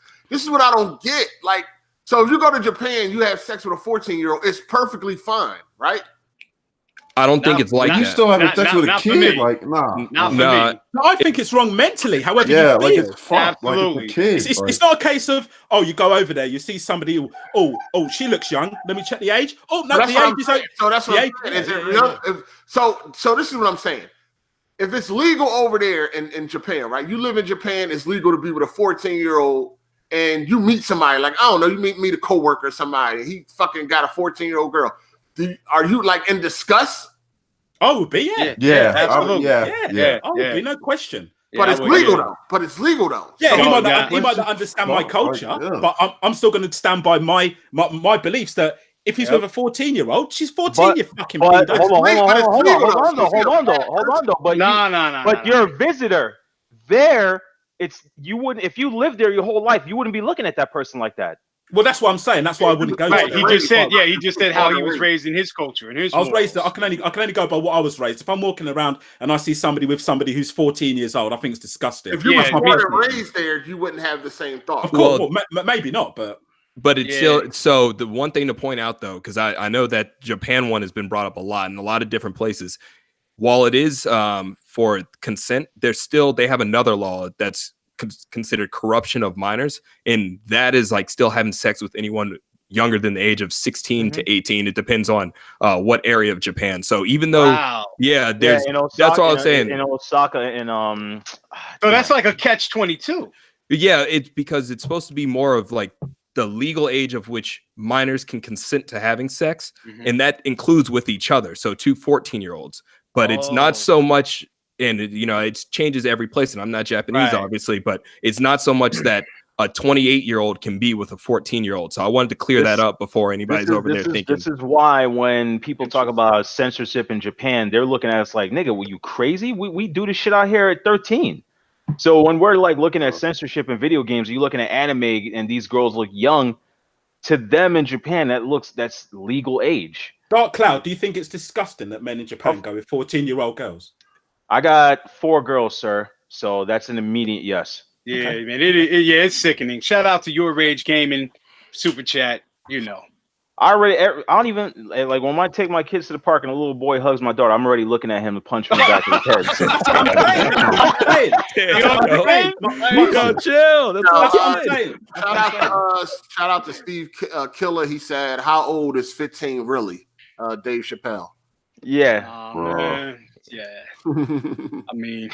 what I don't get. Like, so if you go to Japan, you have sex with a 14-year-old, it's perfectly fine, right? I don't think it's like that. You still having sex with a kid? Like, Not for me. No, I think it's wrong mentally. However, yeah, you feel. like it's fucked. Absolutely. Like it's a kid. It's not a case of you go over there, you see somebody who she looks young. Let me check the age. Oh no, the age is okay. So that's what I'm saying. Is it young? So this is what I'm saying. If it's legal over there in Japan, right? You live in Japan, it's legal to be with a 14-year-old, and you meet somebody like, I don't know, you meet a coworker or somebody, and he fucking got a 14-year-old girl. Are you like in disgust? Oh, would be yeah, absolutely. Yeah. Oh, would be no question. But it's legal though. Yeah, he might not understand my culture, but I'm still going to stand by my beliefs that if he's with a 14-year-old, she's 14. You fucking. Hold on, though. But no. But you're a visitor there. You wouldn't, if you lived there your whole life, you wouldn't be looking at that person like that. Well, that's what I'm saying. That's why I wouldn't go. Right. He just said how he was raised in his culture and his. I was raised. I can only go by what I was raised. If I'm walking around and I see somebody who's 14 years old, I think it's disgusting. If you were born and raised there, you wouldn't have the same thought. Of course, maybe not, but it's still. So the one thing to point out though, because I know that Japan one has been brought up a lot in a lot of different places. while it is for consent, they have another law that's considered corruption of minors, and that is like still having sex with anyone younger than the age of 16 to 18. It depends on what area of Japan. So even though, there's in Osaka, that's all I'm saying. In Osaka, so that's like a catch-22. Yeah, it's because it's supposed to be more of like the legal age of which minors can consent to having sex, and that includes with each other. So 2 14-year-olds, but it's not so much. And it changes every place, and I'm not Japanese, obviously, but it's not so much that a 28-year-old can be with a 14-year-old. So I wanted to clear that up before anybody's over there thinking. This is why when people talk about censorship in Japan, they're looking at us like, nigga, were you crazy? We do this shit out here at 13. So when we're like looking at censorship in video games, you're looking at anime and these girls look young. To them in Japan, that's legal age. Dark Cloud, do you think it's disgusting that men in Japan go with 14-year-old girls? I got 4 girls, sir. So that's an immediate yes. Yeah, man. It's sickening. Shout out to Your Rage Gaming Super Chat. I don't even like when I take my kids to the park and a little boy hugs my daughter. I'm already looking at him to punch him in the back of the head. Chill. That's what I'm saying. Shout out to Steve Killer. He said, "How old is 15 really?" Dave Chappelle. Yeah. Man. Yeah. I mean,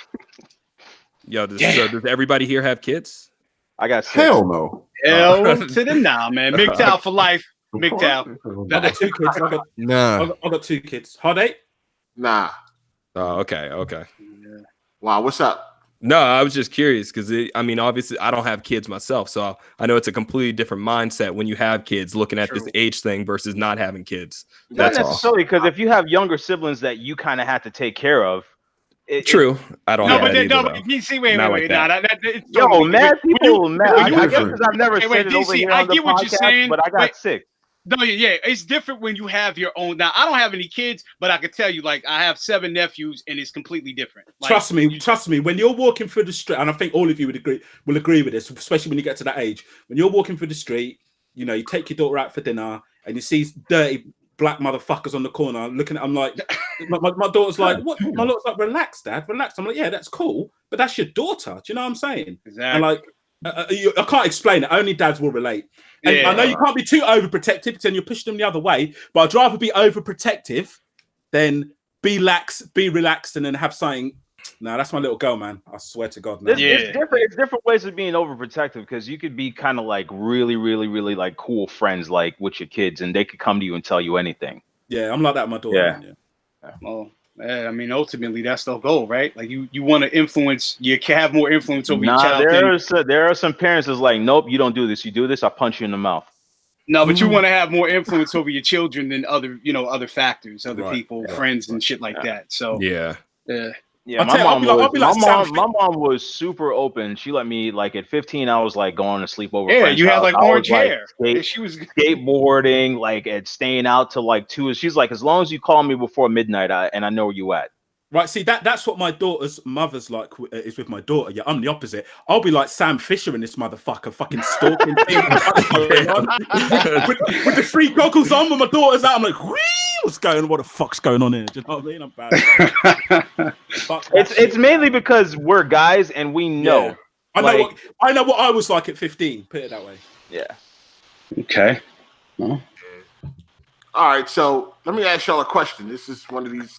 does everybody here have kids? I got 6. Hell no. Hell to the nah, man. MGTOW for life. MGTOW. I got 2 kids. I got 2 kids. Hard8? Nah. Oh, okay. Yeah. Wow, what's up? No, I was just curious because obviously I don't have kids myself, so I know it's a completely different mindset when you have kids looking at this age thing versus not having kids. Not necessarily, because if you have younger siblings that you kind of have to take care of. True. I don't have that either, but you see, wait. Mad people, I guess because I've never said it over here on the podcast, but I got 6. No, yeah, it's different when you have your own. Now, I don't have any kids, but I can tell you, like, I have 7 nephews, and it's completely different. Like, trust me. When you're walking through the street, and I think all of you will agree with this, especially when you get to that age. When you're walking through the street, you take your daughter out for dinner, and you see dirty black motherfuckers on the corner looking at them like, my daughter's like, what? My daughter's like, relax, Dad, relax. I'm like, yeah, that's cool, but that's your daughter. Do you know what I'm saying? Exactly. And like, I can't explain it. Only dads will relate. And I know you can't be too overprotective because then you're pushing them the other way. But I'd rather be overprotective than be relaxed, and then have something. No, that's my little girl, man. I swear to God. It's different ways of being overprotective, because you could be kind of like really, really, really like cool friends like with your kids, and they could come to you and tell you anything. Yeah, I'm like that with my daughter. Yeah. Well, I mean, ultimately, that's the goal, right? Like you want to influence. You can have more influence over your child. There are some parents that's like, nope, you don't do this. You do this, I'll punch you in the mouth. No, but you want to have more influence over your children than other factors, other people, friends, and shit like that. So yeah. Yeah, my mom was super open. She let me, like, at 15, I was like going to sleep over. Yeah, you had like orange hair. She was skateboarding, like, and staying out till like 2. She's like, as long as you call me before midnight, and I know where you at. Right, see, that's what my daughter's mother's like is with my daughter. Yeah, I'm the opposite. I'll be like Sam Fisher in this motherfucker, fucking stalking with the 3 goggles on when my daughter's out. I'm like, what's going on? What the fuck's going on here? Do you know what I mean? I'm bad. It's mainly because we're guys and we know. Yeah. I know what I was like at 15. Put it that way. Yeah. Okay. Well. All right, so let me ask y'all a question. This is one of these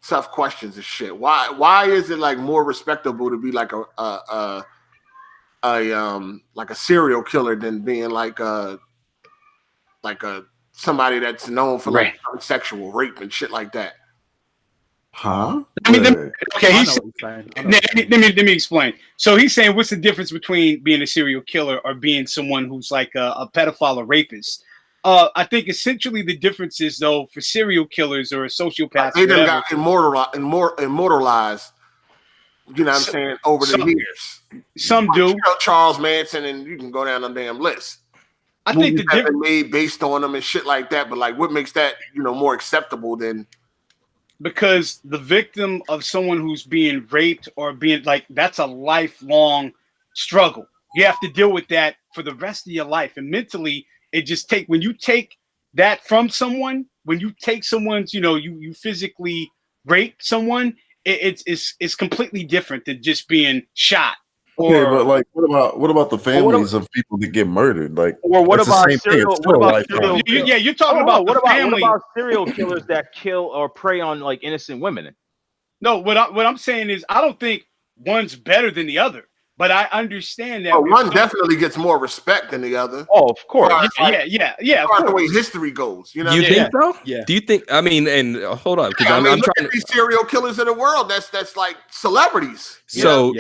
tough questions and shit. Why is it like more respectable to be like a serial killer than being like a somebody that's known for like sexual rape and shit like that? Huh? I mean, okay. Let me explain. So he's saying, what's the difference between being a serial killer or being someone who's like a pedophile or rapist? I think essentially the difference is, though, for serial killers or sociopaths, they done got immortalized. You know what I'm saying? Over the years, some do. Charles Manson, and you can go down the damn list. I think the difference made based on them and shit like that. But like, what makes that more acceptable than? Because the victim of someone who's being raped or being like, that's a lifelong struggle. You have to deal with that for the rest of your life, and mentally. It just when you take that from someone, when you take someone's, you physically rape someone, it's completely different than just being shot. Okay, but like, what about the families of people that get murdered? Like, or what about serial? What about serial? Yeah, you're talking about what about serial killers that kill or prey on like innocent women? No, what I'm saying is, I don't think one's better than the other, but I understand that. Oh, one definitely gets more respect than the other. Oh, of course. Yeah. The way history goes, you know. You think so? Yeah. Do you think? I mean, and hold on, because I'm trying to these serial killers in the world. That's like celebrities. So.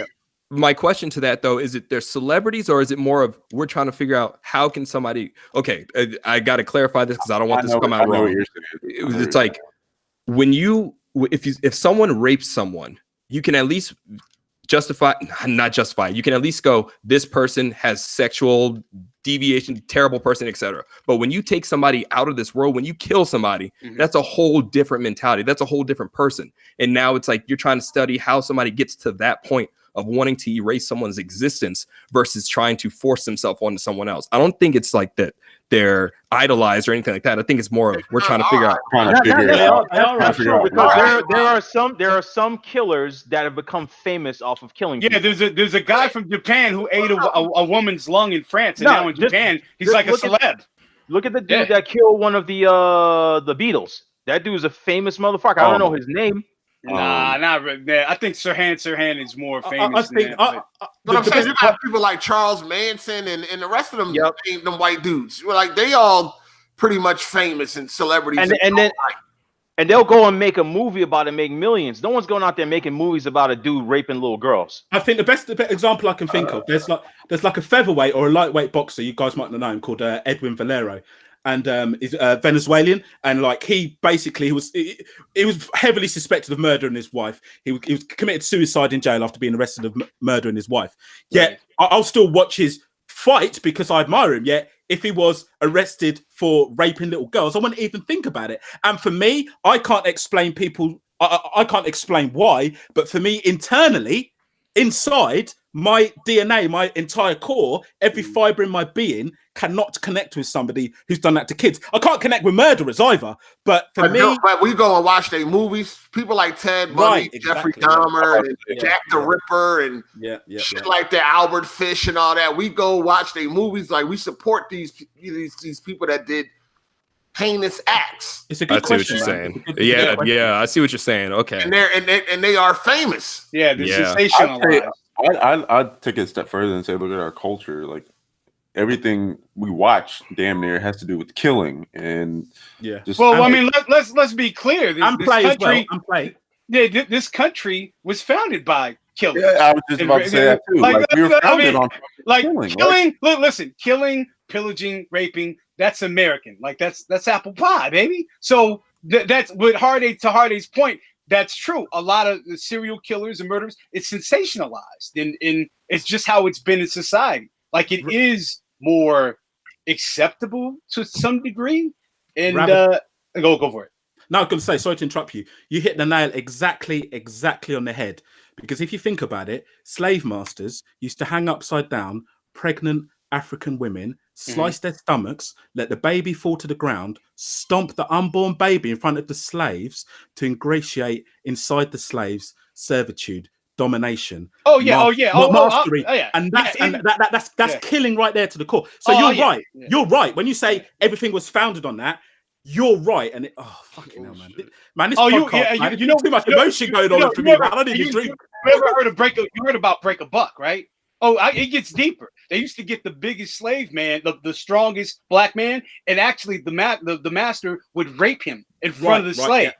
My question to that though is: it they're celebrities, or is it more of we're trying to figure out how can somebody? Okay, I got to clarify this because I don't want this to come out wrong. It's like when if someone rapes someone, you can at least not justify. You can at least go, this person has sexual deviation, terrible person, etc. But when you take somebody out of this world, when you kill somebody, that's a whole different mentality. That's a whole different person. And now it's like you're trying to study how somebody gets to that point of wanting to erase someone's existence versus trying to force themselves onto someone else. I don't think it's like that they're idolized or anything like that. I think it's more of we're trying to figure out. Because there are some killers that have become famous off of killing people. There's a guy from Japan who ate a woman's lung in France, and now in Japan he's like a celeb. Look at the dude that killed one of the Beatles. That dude is a famous motherfucker. I don't know his name. Nah, not really. I think Sirhan is more famous. But I'm saying you got people like Charles Manson and the rest of them, them white dudes. Like they all pretty much famous and celebrities. And they'll go and make a movie about it, make millions. No one's going out there making movies about a dude raping little girls. I think the best example I can think of, there's like a featherweight or a lightweight boxer, you guys might not know him, called Edwin Valero. And he's Venezuelan, and like he was heavily suspected of murdering his wife. He was committed suicide in jail after being arrested of murdering his wife. Yet I'll still watch his fight because I admire him. Yet if he was arrested for raping little girls, I wouldn't even think about it. And for me, I can't explain people. I can't explain why, but for me internally, inside my DNA, my entire core, every fiber in my being cannot connect with somebody who's done that to kids. I can't connect with murderers either. But but we go and watch their movies. People like Ted Bundy, Jeffrey Dahmer, and Jack the Ripper, and shit like that, Albert Fish, and all that. We go watch their movies. Like we support these people that did heinous acts. It's a good question. I see what you're saying. Yeah, I see what you're saying. Okay, and they are famous. Yeah, they're sensationalized. I'd take it a step further and say, look at our culture. Like everything we watch, damn near, has to do with killing and I mean, let's be clear. This country was founded by killing. Yeah, I was just about to say that too. We were founded on killing. Listen, killing, pillaging, raping. That's American. Like that's apple pie, baby. So that's with Hard8's point. That's true. A lot of the serial killers and murderers, it's sensationalized, and it's just how it's been in society. Like it is more acceptable to some degree. And go for it. No, I'm going to say, sorry to interrupt you. You hit the nail exactly on the head. Because if you think about it, slave masters used to hang upside down pregnant African women, slice their stomachs, let the baby fall to the ground, stomp the unborn baby in front of the slaves to ingratiate inside the slaves servitude, domination. Mastery. And that's killing right there to the core. So right. Yeah. You're right. When you say everything was founded on that, you're right. And fucking hell, man. This podcast, you know, too much emotion going on for me. I don't even drink. You ever heard about Break a Buck, right? It gets deeper. They used to get the biggest slave man, the strongest black man, and actually the master would rape him in front of the slave,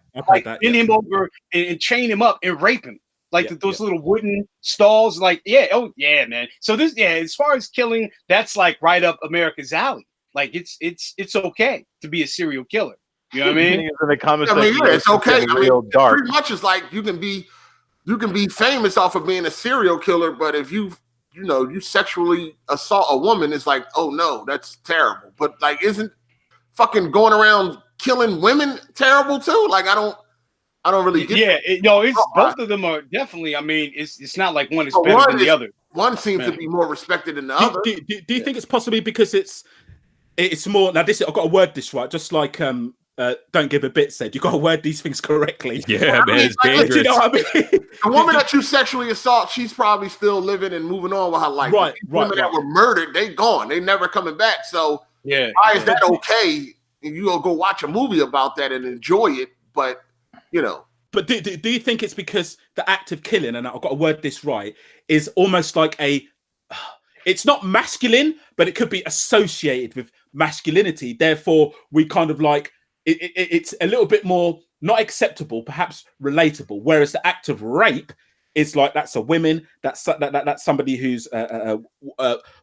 bend him over and chain him up and rape him, those little wooden stalls. Man. So this, as far as killing, that's like right up America's alley. Like it's okay to be a serial killer. You know what I mean? In the comments, it's okay. Pretty much it's like you can be famous off of being a serial killer, but if you sexually assault a woman, it's like, oh no, that's terrible. But like, isn't fucking going around killing women terrible too? Like, I don't really get it's both of them are definitely. I mean, it's not like one is better than the other. One seems to be more respected than the other. Do you think it's possibly because it's more now? I've got to word this right. Just like Don't Give a Bit said. You got to word these things correctly. Yeah, man, it's dangerous. You know what I mean? The woman that you sexually assault, she's probably still living and moving on with her life. Right, women that were murdered, they gone. They never coming back. So why is that okay? And you'll go watch a movie about that and enjoy it, but you know. But do you think it's because the act of killing, and I've got to word this right, is almost like it's not masculine, but it could be associated with masculinity. Therefore, we kind of like it's a little bit more not acceptable, perhaps relatable. Whereas the act of rape is like that's a woman, that's somebody who's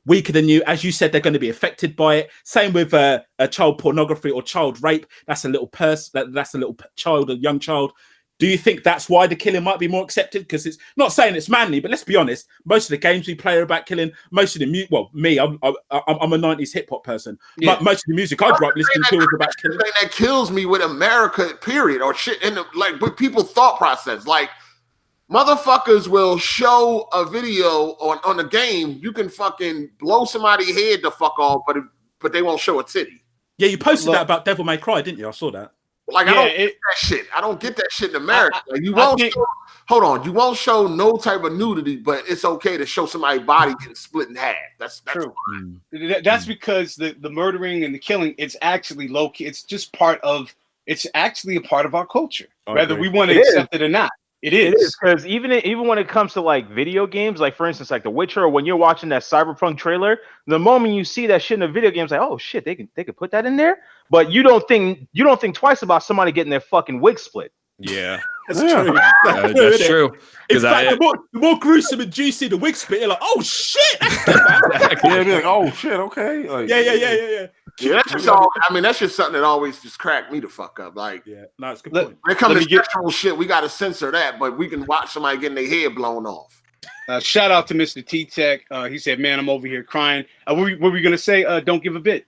weaker than you. As you said, they're going to be affected by it. Same with a child pornography or child rape. That's a little person. That's a little child, a young child. Do you think that's why the killing might be more accepted? Because it's not saying it's manly, but let's be honest. Most of the games we play are about killing. Most of the I'm a 90s hip hop person. Yeah. Most of the music I grew up listening to is about killing. That kills me with America, period, or shit. And like with people's thought process, like motherfuckers will show a video on a game. You can fucking blow somebody's head the fuck off, but they won't show a titty. Yeah, you posted that about Devil May Cry, didn't you? I saw that. Like I don't get that shit. I don't get that shit in America. You won't show no type of nudity, but it's okay to show somebody's body getting split in half. That's true. That's because the murdering and the killing, it's actually low key. It's just it's actually a part of our culture, whether we want to accept it or not. It is because even when it comes to like video games, like for instance, like The Witcher, or when you're watching that Cyberpunk trailer, the moment you see that shit in the video games, like, oh shit, they could put that in there, but you don't think twice about somebody getting their fucking wig split. Yeah, that's true. That's true. In fact, the more gruesome and juicy the wig split, you're like, oh shit. Yeah, be like, oh shit, okay. Like, yeah. Yeah, that's just all. I mean, that's just something that always just cracked me the fuck up. Like, no, it's a good point. When it comes to sexual shit, we got to censor that, but we can watch somebody getting their head blown off. Shout out to Mr. T-Tech. He said, "Man, I'm over here crying." What were we gonna say? Don't give a bit.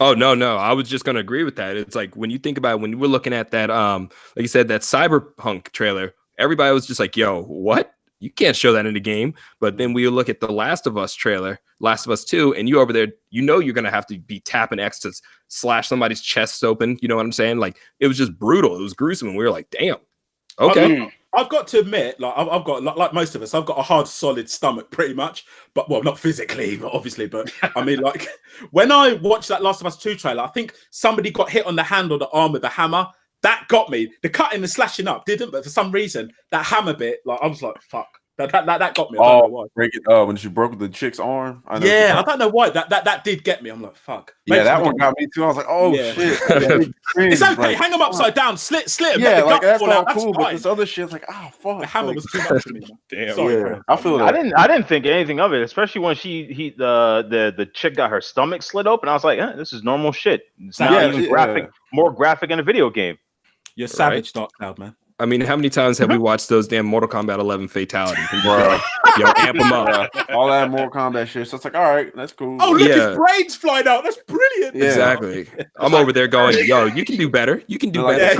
Oh no, I was just gonna agree with that. It's like when you think about it, when we're looking at that, like you said, that Cyberpunk trailer, everybody was just like, "Yo, what? You can't show that in the game." But then we look at the Last of Us trailer, Last of Us 2, and you over there, you're going to have to be tapping X to slash somebody's chest open. You know what I'm saying? Like, it was just brutal. It was gruesome. And we were like, damn. Okay. I've got to admit, like I've got, like most of us, I've got a hard, solid stomach pretty much. But, well, not physically, but obviously. But I mean, like, when I watched that Last of Us 2 trailer, I think somebody got hit on the hand or the arm with a hammer. That got me. The cutting and slashing up didn't, but for some reason, that hammer bit, like I was like, fuck. That got me. I don't know why. Break it, when she broke the chick's arm. I don't know why. That did get me. I'm like, fuck. Yeah, that one got me too. I was like, oh shit. It's okay. Like, hang them upside down, slit him. Yeah, like that's all cool. But this other shit's like, oh fuck. The hammer was too much for me. Damn. Sorry, I feel that. I didn't think anything of it, especially when the chick got her stomach slit open. I was like, this is normal shit. It's not even graphic, more graphic in a video game. You're savage, Dark Cloud, man. I mean, how many times have we watched those damn Mortal Kombat 11 fatalities? Bro, yo, amp them up. All that Mortal Kombat shit. So it's like, all right, that's cool. Oh, look, his brains flying out. That's brilliant. Yeah. Exactly. I'm over there going, yo, you can do better. You can do better.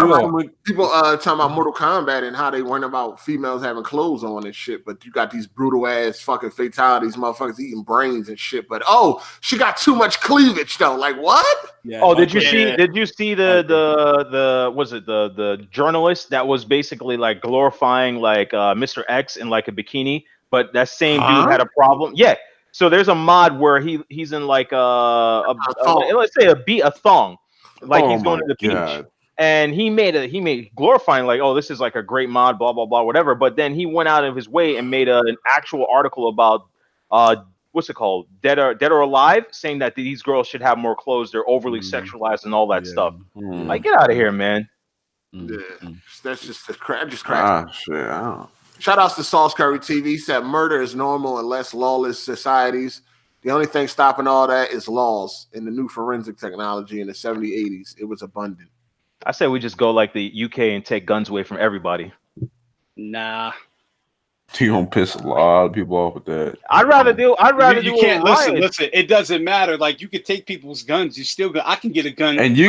People talking about Mortal Kombat and how they weren't about females having clothes on and shit, but you got these brutal ass fucking fatalities, motherfuckers eating brains and shit. But she got too much cleavage though. Like what? Yeah, did you see the journalist that was basically like glorifying like Mr. X in like a bikini, but that same dude had a problem. Yeah. So there's a mod where he's in like let's say a thong, like he's going to the beach, and he made glorifying like, oh, this is like a great mod, blah blah blah, whatever. But then he went out of his way and made an actual article about what's it called, Dead or Alive, saying that these girls should have more clothes, they're overly sexualized and all that stuff. Like, get out of here, man. Yeah, that's just crack. Shit. Shout outs to Sauce Curry TV. He said murder is normal in less lawless societies. The only thing stopping all that is laws. In the new forensic technology in the 70s, 80s, it was abundant. I say we just go like the UK and take guns away from everybody. Nah. You gonna piss a lot of people off with that. I'd rather do. You can't listen. It doesn't matter. Like you can take people's guns. I can get a gun. And you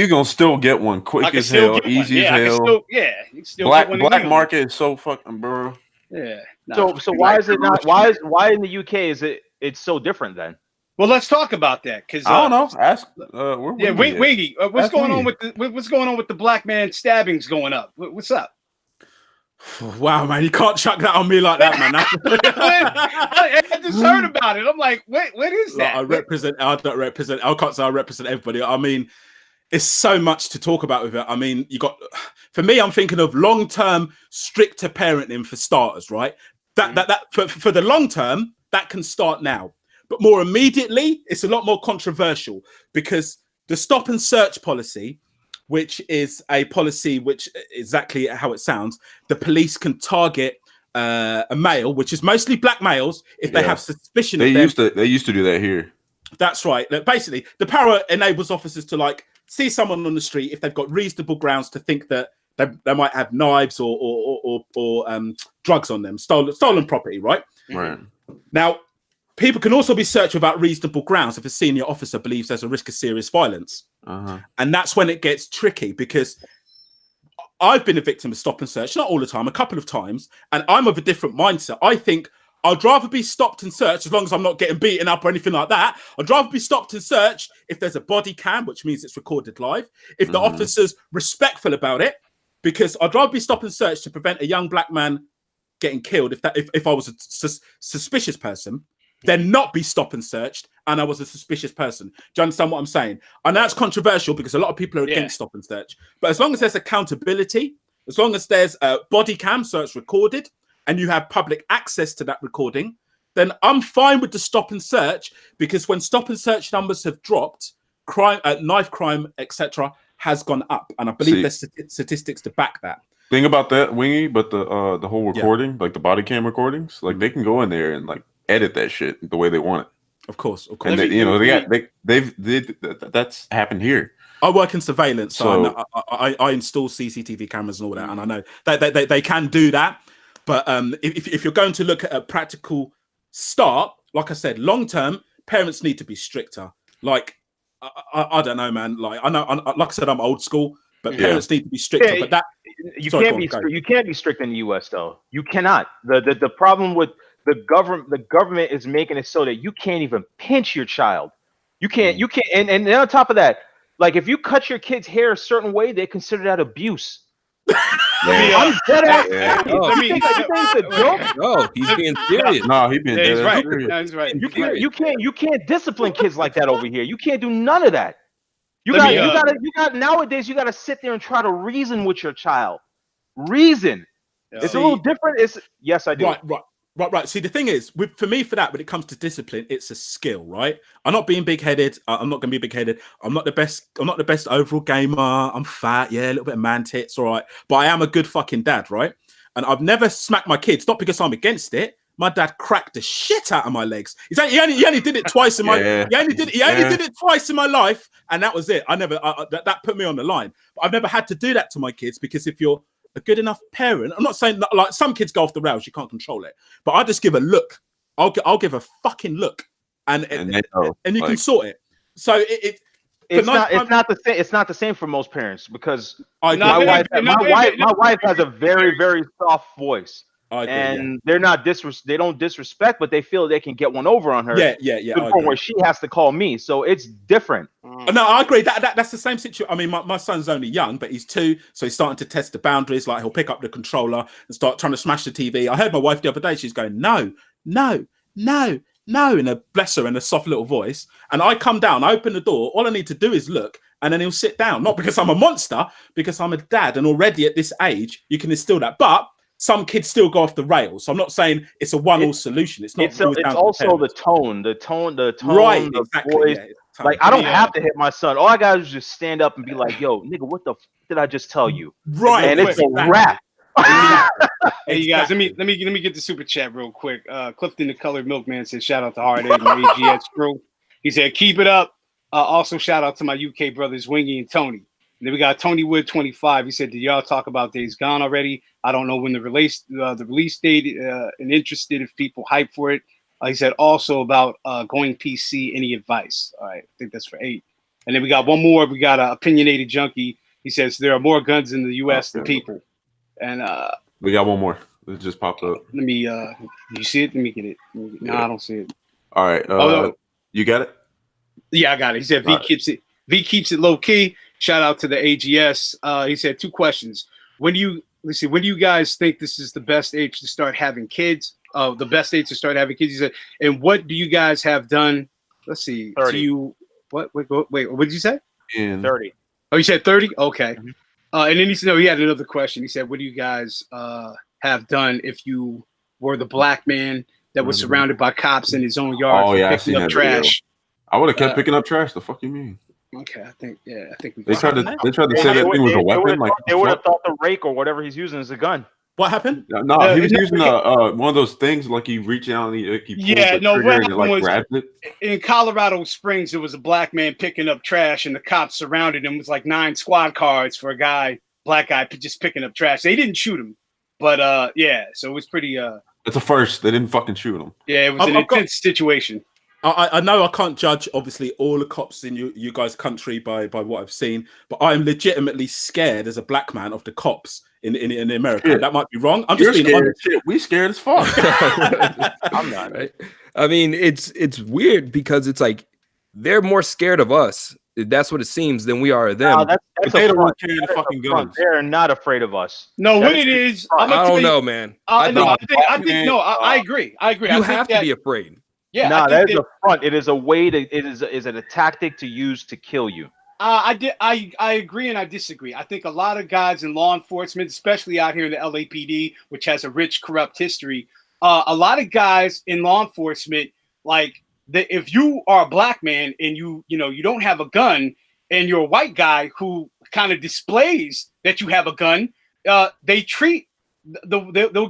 gonna still get one quick as hell, easy as hell. You still black market is so fucking bro. Yeah. So why is it not? Why in the UK is it's so different then? Well, let's talk about that because I don't know. Ask. Wingy. What's going on with the black man stabbings going up? What's up? Wow, man, you can't chuck that on me like that, man. I just heard about it. I'm like, what is that? I don't represent. I can't say I represent everybody. I mean, it's so much to talk about with it. I mean, for me, I'm thinking of long-term, stricter parenting for starters, right? For the long term, that can start now. But more immediately, it's a lot more controversial because the stop and search policy, which is a policy which exactly how it sounds, the police can target a male, which is mostly black males, if they have suspicion they of them. They used to do that here. That's right. Basically, the power enables officers to see someone on the street if they've got reasonable grounds to think that they might have knives or drugs on them, stolen property, right? Right. Now, people can also be searched without reasonable grounds if a senior officer believes there's a risk of serious violence. And that's when it gets tricky because I've been a victim of stop and search, not all the time, a couple of times, and I'm of a different mindset. I think I'd rather be stopped and searched as long as I'm not getting beaten up or anything like that. I'd rather be stopped and searched if there's a body cam, which means it's recorded live, if the officer's respectful about it, because I'd rather be stopped and searched to prevent a young black man getting killed if I was a suspicious person, then not be stopped and searched and I was a suspicious person. Do you understand what I'm saying? I know it's controversial because a lot of people are against stop and search, but as long as there's accountability, as long as there's a body cam so it's recorded and you have public access to that recording, then I'm fine with the stop and search, because when stop and search numbers have dropped, crime, knife crime, etc., has gone up, and I believe there's statistics to back that. Thing about that, Wingy, but the whole recording, like the body cam recordings, like they can go in there and edit that shit the way they want it. Of course. And that's happened here. I work in surveillance, so I install CCTV cameras and all that, and I know they can do that. But if you're going to look at a practical start, like I said, long term, parents need to be stricter. I don't know, man. Like I said, I'm old school, but parents need to be stricter. But that you can't be strict in the U.S. though. You cannot. The problem with the government is making it so that you can't even pinch your child. You can't. And on top of that, like if you cut your kid's hair a certain way, they consider that abuse. I'm dead ass. No, he's being serious. No, he's being he's right. serious. No, he's right. You can't discipline kids like that over here. You can't do none of that. You got nowadays. You got to sit there and try to reason with your child. Reason. It's a little different. Yes, I do. Right. See, the thing is, for me, when it comes to discipline, it's a skill, right? I'm not being big-headed. I'm not going to be big-headed. I'm not the best overall gamer. I'm fat, a little bit of man tits, all right. But I am a good fucking dad, right? And I've never smacked my kids, not because I'm against it. My dad cracked the shit out of my legs. He only did it twice in my. He only did it twice in my life, and that was it. That put me on the line. But I've never had to do that to my kids, because if you're a good enough parent, I'm not saying like some kids go off the rails, you can't control it, but I just give a look. I'll give a fucking look, and you can sort it. So it's not the same for most parents, because my wife has a very, very soft voice. They don't disrespect, but they feel they can get one over on her. To the point where she has to call me. So it's different. No, I agree. That's the same situation. I mean, my son's only young, but he's 2, so he's starting to test the boundaries. Like he'll pick up the controller and start trying to smash the TV. I heard my wife the other day. She's going, no, in a bless her in a soft little voice. And I come down, I open the door. All I need to do is look, and then he'll sit down. Not because I'm a monster, because I'm a dad, and already at this age you can instill that. But some kids still go off the rails. So I'm not saying it's a one-all solution. It's not. It's also the tone, right? The exactly. voice. Yeah, like I don't have to hit my son. All I gotta do is just stand up and be like, "Yo, nigga, what the did I just tell you?" Right, and it's a wrap. Hey, you guys, let me get the super chat real quick. Clifton the Colored Milkman said, "Shout out to Hard8 and AGS crew." He said, "Keep it up." Also, shout out to my UK brothers Wingy and Tony. And then we got Tony Wood 25. He said, "Did y'all talk about Days Gone already? I don't know when the release date, and interested if people hype for it." He said also about going PC. Any advice? All right, I think that's for 8. And then we got one more. We got an opinionated junkie. He says there are more guns in the U.S. than people. And we got one more. It just popped up. Let me. You see it? Let me get it. No, I don't see it. All right. You got it? Yeah, I got it. He said V keeps it low key. Shout out to the AGS. He said 2 questions. When do you guys think this is the best age to start having kids? The best age to start having kids. He said, and what do you guys have done? Let's see. 30. To you, what? Wait, what did you say? 30. Oh, you said 30? Okay. Mm-hmm. And then he had another question. He said, what do you guys have done if you were the black man that was surrounded by cops in his own yard for picking up trash? I would have kept picking up trash. The fuck you mean? Okay, I think we. They tried to say that thing was a weapon. They would have thought the rake or whatever he's using is a gun. What happened? No, he was using one of those things like he reached out and he pulls the trigger and it like grabs it. In Colorado Springs, there was a black man picking up trash and the cops surrounded him with like 9 squad cars for a black guy just picking up trash. They didn't shoot him, but so it was pretty. It's a first. They didn't fucking shoot him. Yeah, it was an intense situation. I know I can't judge, obviously, all the cops in you guys' country by what I've seen, but I'm legitimately scared as a black man of the cops in America. Yeah. That might be wrong. I'm just being honest. We scared as fuck. I'm not. Right? I mean, it's weird because it's like they're more scared of us. That's what it seems than we are of them. That's they don't want to carry the fucking guns. They're not afraid of us. No, what it is, I don't know, man. I agree. You have to be afraid. Yeah, that is a front. It is a way to. It is a tactic to use to kill you. I agree and I disagree. I think a lot of guys in law enforcement, especially out here in the LAPD, which has a rich corrupt history, a lot of guys in law enforcement, like if you are a black man and you don't have a gun and you're a white guy who kind of displays that you have a gun, they'll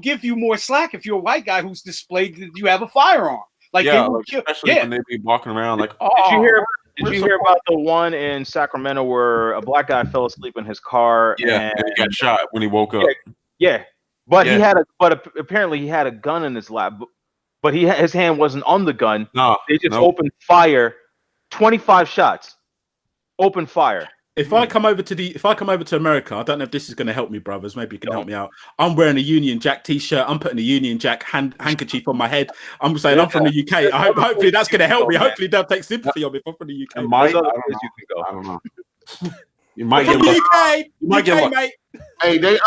give you more slack if you're a white guy who's displayed that you have a firearm. Like especially when they be walking around like, Did you hear about the one in Sacramento where a black guy fell asleep in his car? Yeah, and he got shot when he woke up. Yeah, but apparently he had a gun in his lap, but his hand wasn't on the gun. No, they just opened fire, 25 shots, open fire. If I come over to America, I don't know if this is going to help me, brothers. Maybe you can help me out. I'm wearing a Union Jack T-shirt. I'm putting a Union Jack handkerchief on my head. I'm saying I'm from the UK. Hopefully that's going to help me. Hopefully they'll take sympathy on me if I'm from the UK. I don't know. You might get UK. You might get mate. Hey, they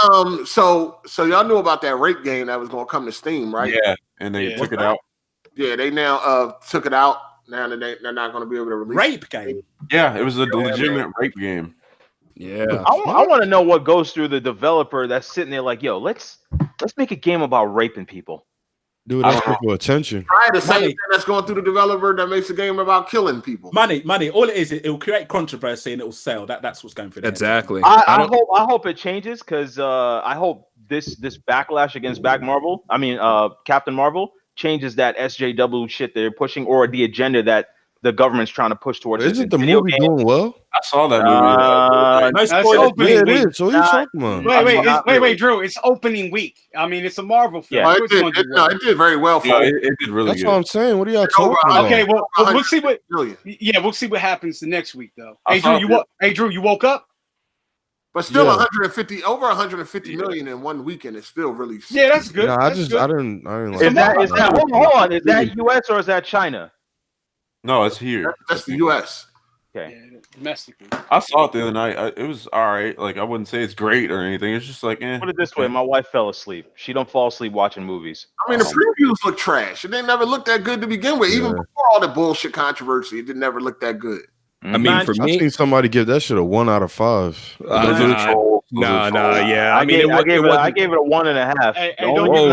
so y'all knew about that rape game that was going to come to Steam, right? Yeah, and they took it out. Yeah, they now took it out. Now they're not going to be able to release rape game. Yeah, it was a legitimate rape game. Yeah, I want to know what goes through the developer that's sitting there like, yo, let's make a game about raping people. Dude, that's for attention. Right, the same thing that's going through the developer that makes a game about killing people. Money. All it is, it will create controversy and it will sell. That's what's going through. Exactly. I hope it changes because I hope this backlash against Captain Marvel changes that SJW shit they're pushing or the agenda that the government's trying to push towards. Isn't the movie doing well? I saw that movie. No spoilers. It is. So what are you talking about? Wait, Drew. It's opening week. I mean, it's a Marvel film. Yeah. It did very well for it. It did really That's good. what I'm saying. What are y'all talking about? Okay, well, we'll see what. Yeah, we'll see what happens the next week, though. Hey, Drew, you woke up? But still, 150 million in 1 weekend is still really. Yeah, that's good. No, I didn't like. Is that hold on? Is that U.S. or is that China? No, it's here. That's the U.S. Okay, domestically. I saw it the other night. It was all right. Like I wouldn't say it's great or anything. It's just like, Put it this way: my wife fell asleep. She don't fall asleep watching movies. I mean, the previews look trash. It didn't never look that good to begin with. Even before all the bullshit controversy, it didn't never look that good. I mean, for me, I seen somebody give that shit a 1 out of 5. Yeah. I gave it a 1.5. The only reason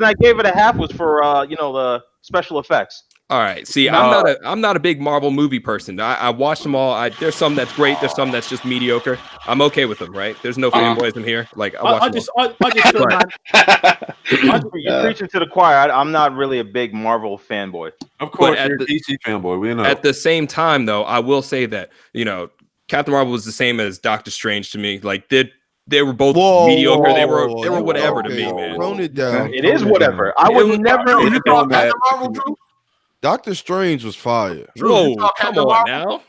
I gave it a half was for the special effects. All right. See, I'm not a big Marvel movie person. I watched them all. There's some that's great. There's some that's just mediocre. I'm okay with them, right? There's no fanboys in here. Like I just feel you're preaching to the choir. I'm not really a big Marvel fanboy. Of course, you're a DC fanboy. We know. At the same time, though, I will say that Captain Marvel was the same as Doctor Strange to me. Like they were both mediocre. They were whatever to me, man. Tone it down. It is whatever. I would never. Doctor Strange was fire. Whoa, come on now.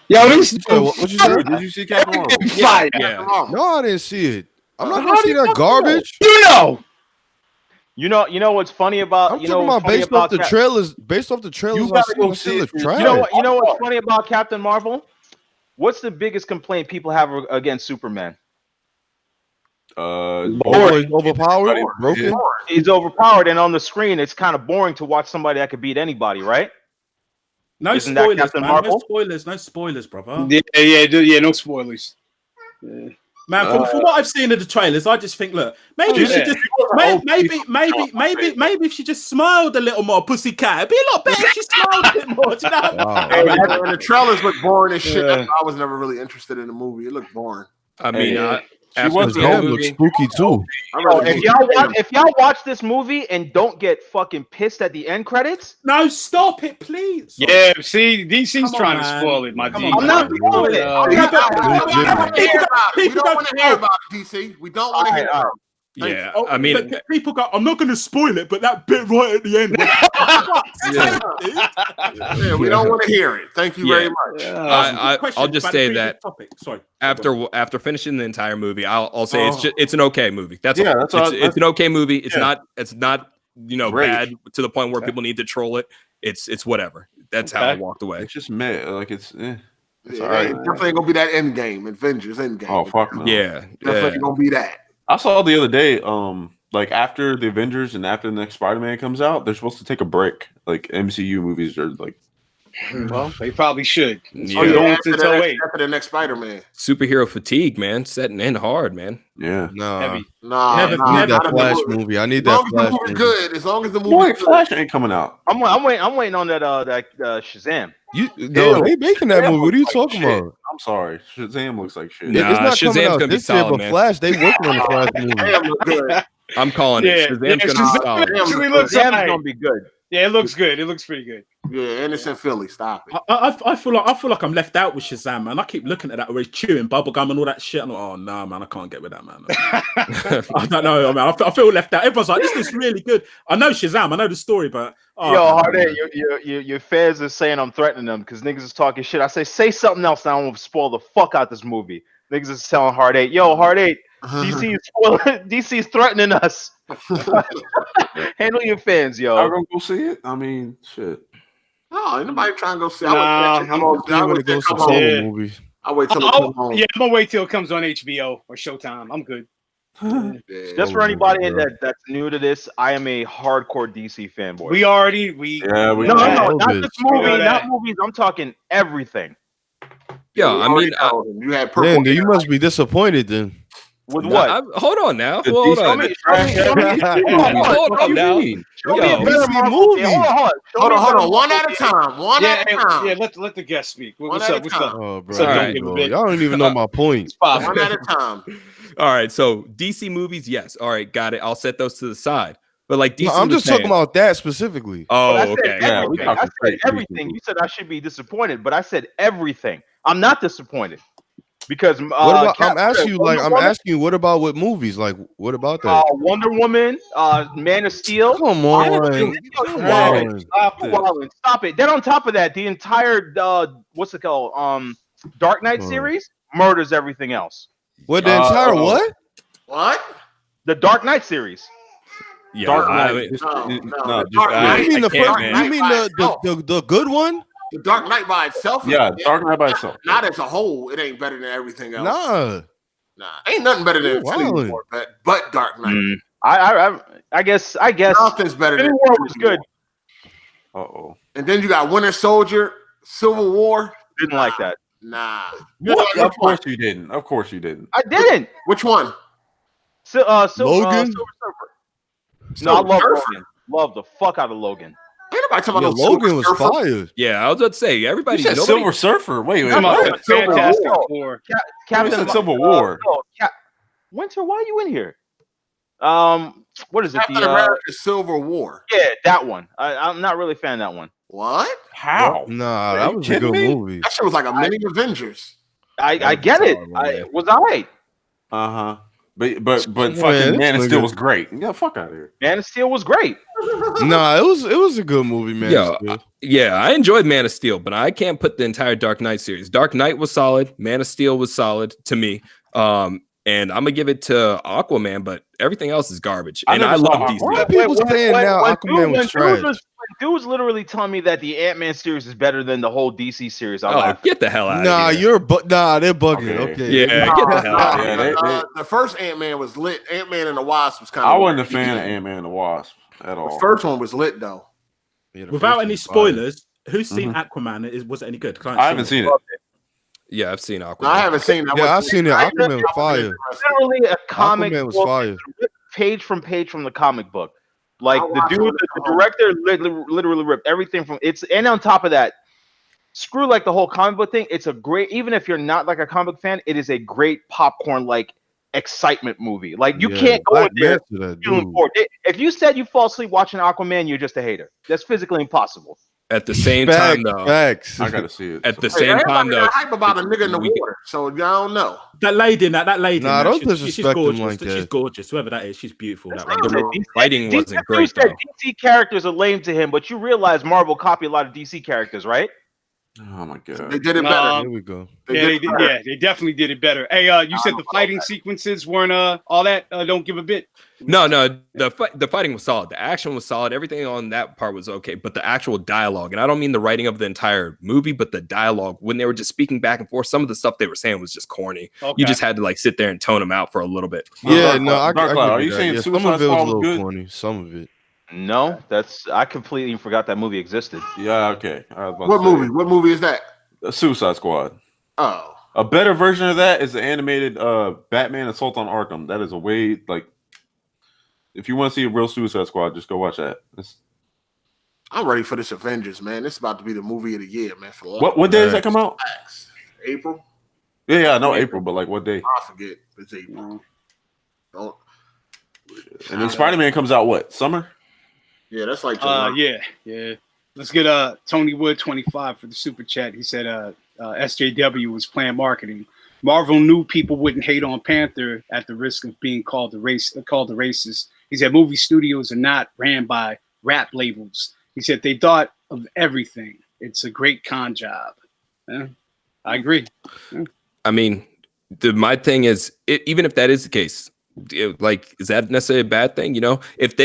Yo, this what you said? Did you see Captain Marvel? Fire. Yeah. No, I didn't see it. I'm not gonna see that garbage. You know what's funny about? I'm talking about based off the trailers. Based off the trailers, you know what's funny about Captain Marvel? What's the biggest complaint people have against Superman? Overpowered, broken. He's overpowered, and on the screen, it's kind of boring to watch somebody that could beat anybody, right? No spoilers, man. No spoilers, brother. Yeah, no spoilers. Yeah. Man, from what I've seen of the trailers, I just think, look, maybe if she just smiled a little more, pussycat, it'd be a lot better if she smiled a bit more. Do you know? And the trailers look boring as shit. I was never really interested in the movie. It looked boring. I mean, she was look spooky too. If y'all watch this movie and don't get fucking pissed at the end credits, no, stop it, please. Yeah, see, DC's trying to spoil it, my D. I'm not spoiling it. We don't want to hear about it, DC. We don't want to hear about it. Yeah, I mean, people go, I'm not going to spoil it, but that bit right at the end. We don't want to hear it. Thank you very much. I'll just say that after finishing the entire movie, I'll say it's an okay movie. That's all. It's an okay movie. It's not bad to the point where people need to troll it. It's whatever. That's how I walked away. It's just meh. Like it's all right. Definitely ain't gonna be that end game, Avengers end game. Oh fuck no. Yeah, definitely gonna be that. I saw the other day, like after the Avengers and after the next Spider-Man comes out, they're supposed to take a break. Like MCU movies are like, well, they probably should. After the next Spider-Man, superhero fatigue, man, setting in hard, man. Yeah, never that Flash movie. I need that Flash movie. Good, as long as the movie Flash ain't coming out. I'm waiting on that Shazam. They making that movie. What are you talking about? I'm sorry, Shazam looks like shit. It's not coming out this year, but Flash, they working on the Flash movie. I'm calling it. Shazam's gonna be solid. Shazam's gonna be good. Yeah, it looks good. It looks pretty good. Yeah, and it's in Philly. Stop it. I feel like I'm left out with Shazam, man. I keep looking at that where he's chewing bubblegum and all that shit. I'm like, oh no, man, I can't get with that, man. I don't know, man. I feel left out. Everyone's like, this is really good. I know Shazam, I know the story, but Hard8, your fans are saying I'm threatening them because niggas is talking shit. I say something else, and I won't spoil the fuck out this movie. Niggas is telling Hard8, yo, Hard8, DC is threatening us. Handle your fans, yo. I'm gonna go see it. I mean, shit. No, ain't nobody trying to go see it. I'm gonna go see the movie. I'll wait till it comes home. Yeah, I'm gonna wait till it comes on HBO or Showtime. I'm good. Just for anybody that's new to this, I am a hardcore DC fanboy. Not this movie, not movies. I'm talking everything. Yeah, I mean, you had purple. You must be disappointed then. With what? Hold on now. Hold on now. Hold on. One at a time. Yeah, let the guest speak. What's up? Oh, bro. Y'all don't even know my point. One at a time. All right. So DC movies, yes. All right, got it. I'll set those to the side. But like DC, I'm just talking about that specifically. Oh, okay. I said everything. You said I should be disappointed, but I said everything. I'm not disappointed. Because I'm asking you, what about with movies? Like, what about that? Wonder Woman, Man of Steel. Come on, stop it. Then on top of that, the entire what's it called? Dark Knight series murders everything else. What the entire what? What? The Dark Knight series. Yeah, Dark Knight. You mean the good one? The Dark Knight by itself? Yeah, Dark Knight by itself. Not as a whole, it ain't better than everything else. Nah, ain't nothing better than Infinity War, but Dark Knight. I guess nothing's better than Infinity War was good. And then you got Winter Soldier, Civil War. Didn't like that. Nah. Of course you didn't. I didn't. Which one? Logan? Silver Surfer. No, I love Logan. Love the fuck out of Logan. Ain't nobody talking about Logan was fire. Yeah, I was about to say everybody. Said Silver Surfer. Wait. Fantastic Four. Captain Civil War. Winter, why are you in here? What is it? Captain America Civil War. Yeah, that one. I'm not really a fan of that one. What? How? Nah, that was a good movie. That shit was like a mini Avengers. I get it. It was all right. But fucking Man of Steel was great. Yeah, fuck out of here. Man of Steel was great. Nah, it was a good movie, man. Yeah, I enjoyed Man of Steel, but I can't put the entire Dark Knight series. Dark Knight was solid. Man of Steel was solid to me. and I'm gonna give it to Aquaman, but everything else is garbage. And I love DC. Why are people saying now Aquaman was trash? Dude's literally telling me that the Ant-Man series is better than the whole DC series. Get the hell out of here. They're bugging. Okay. Yeah, get the hell out of here. The first Ant-Man was lit. Ant-Man and the Wasp was kind of. I wasn't a fan of Ant-Man and the Wasp at all. The first one was lit though. Yeah, without any spoilers, who's seen Aquaman? Was it any good? I haven't seen it. Yeah, I've seen Aquaman. No, I haven't seen that. Yeah, I've seen it. Aquaman was fire. Literally a comic Aquaman was book, fire. page from the comic book. Like the director literally ripped everything from it's, and on top of that, screw like the whole comic book thing. It's a great, even if you're not like a comic book fan, it is a great popcorn like excitement movie. Like you can't go in there feeling bored. If you said you fall asleep watching Aquaman, you're just a hater. That's physically impossible. At the same time, though, I gotta see it. At the same time, though, hype about a nigga in the water, so I don't know. That lady, that lady. Nah, don't disrespect gorgeous. Like that. She's gorgeous. Whoever that is, she's beautiful. That the writing wasn't great, though. DC characters are lame to him, but you realize Marvel copied a lot of DC characters, right? Oh my god, they did it better. Here we go. They definitely did it better. Hey, you said the fighting sequences weren't all that. Don't give a bit. No, the fighting was solid. The action was solid. Everything on that part was okay, but the actual dialogue, and I don't mean the writing of the entire movie, but the dialogue when they were just speaking back and forth, some of the stuff they were saying was just corny. Okay. You just had to like sit there and tone them out for a little bit. Yeah, are you saying some of it was a little corny? Some of it. No, I completely forgot that movie existed. Yeah, okay. What movie? What movie is that? Suicide Squad. Oh, a better version of that is the animated Batman Assault on Arkham. That is a way like, if you want to see a real Suicide Squad, just go watch that. I'm ready for this Avengers, man. This is about to be the movie of the year, man. For what day does that come out? April. Yeah, I know April, but like what day? I forget. It's April. Don't. And then Spider-Man comes out what? Summer? Yeah, that's like yeah. Let's get Tony Wood 25 for the super chat. He said SJW was planned marketing. Marvel knew people wouldn't hate on Panther at the risk of being called a racist. He said movie studios are not ran by rap labels. He said they thought of everything. It's a great con job. Yeah, I agree. Yeah. I mean, my thing is, even if that is the case, is that necessarily a bad thing? You know, if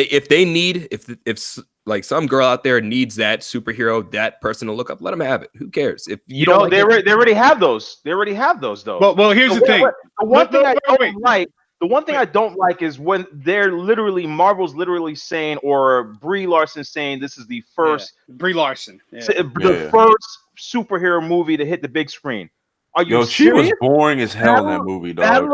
like some girl out there needs that superhero, that person to look up, let them have it. Who cares? If you don't, like they already have those. They already have those though. Well, here's the thing. The one thing I don't like is when they're Marvel's literally saying, or Brie Larson saying, this is the first Brie Larson, the first superhero movie to hit the big screen. Are you serious? She was boring as hell in that movie, dog. Battle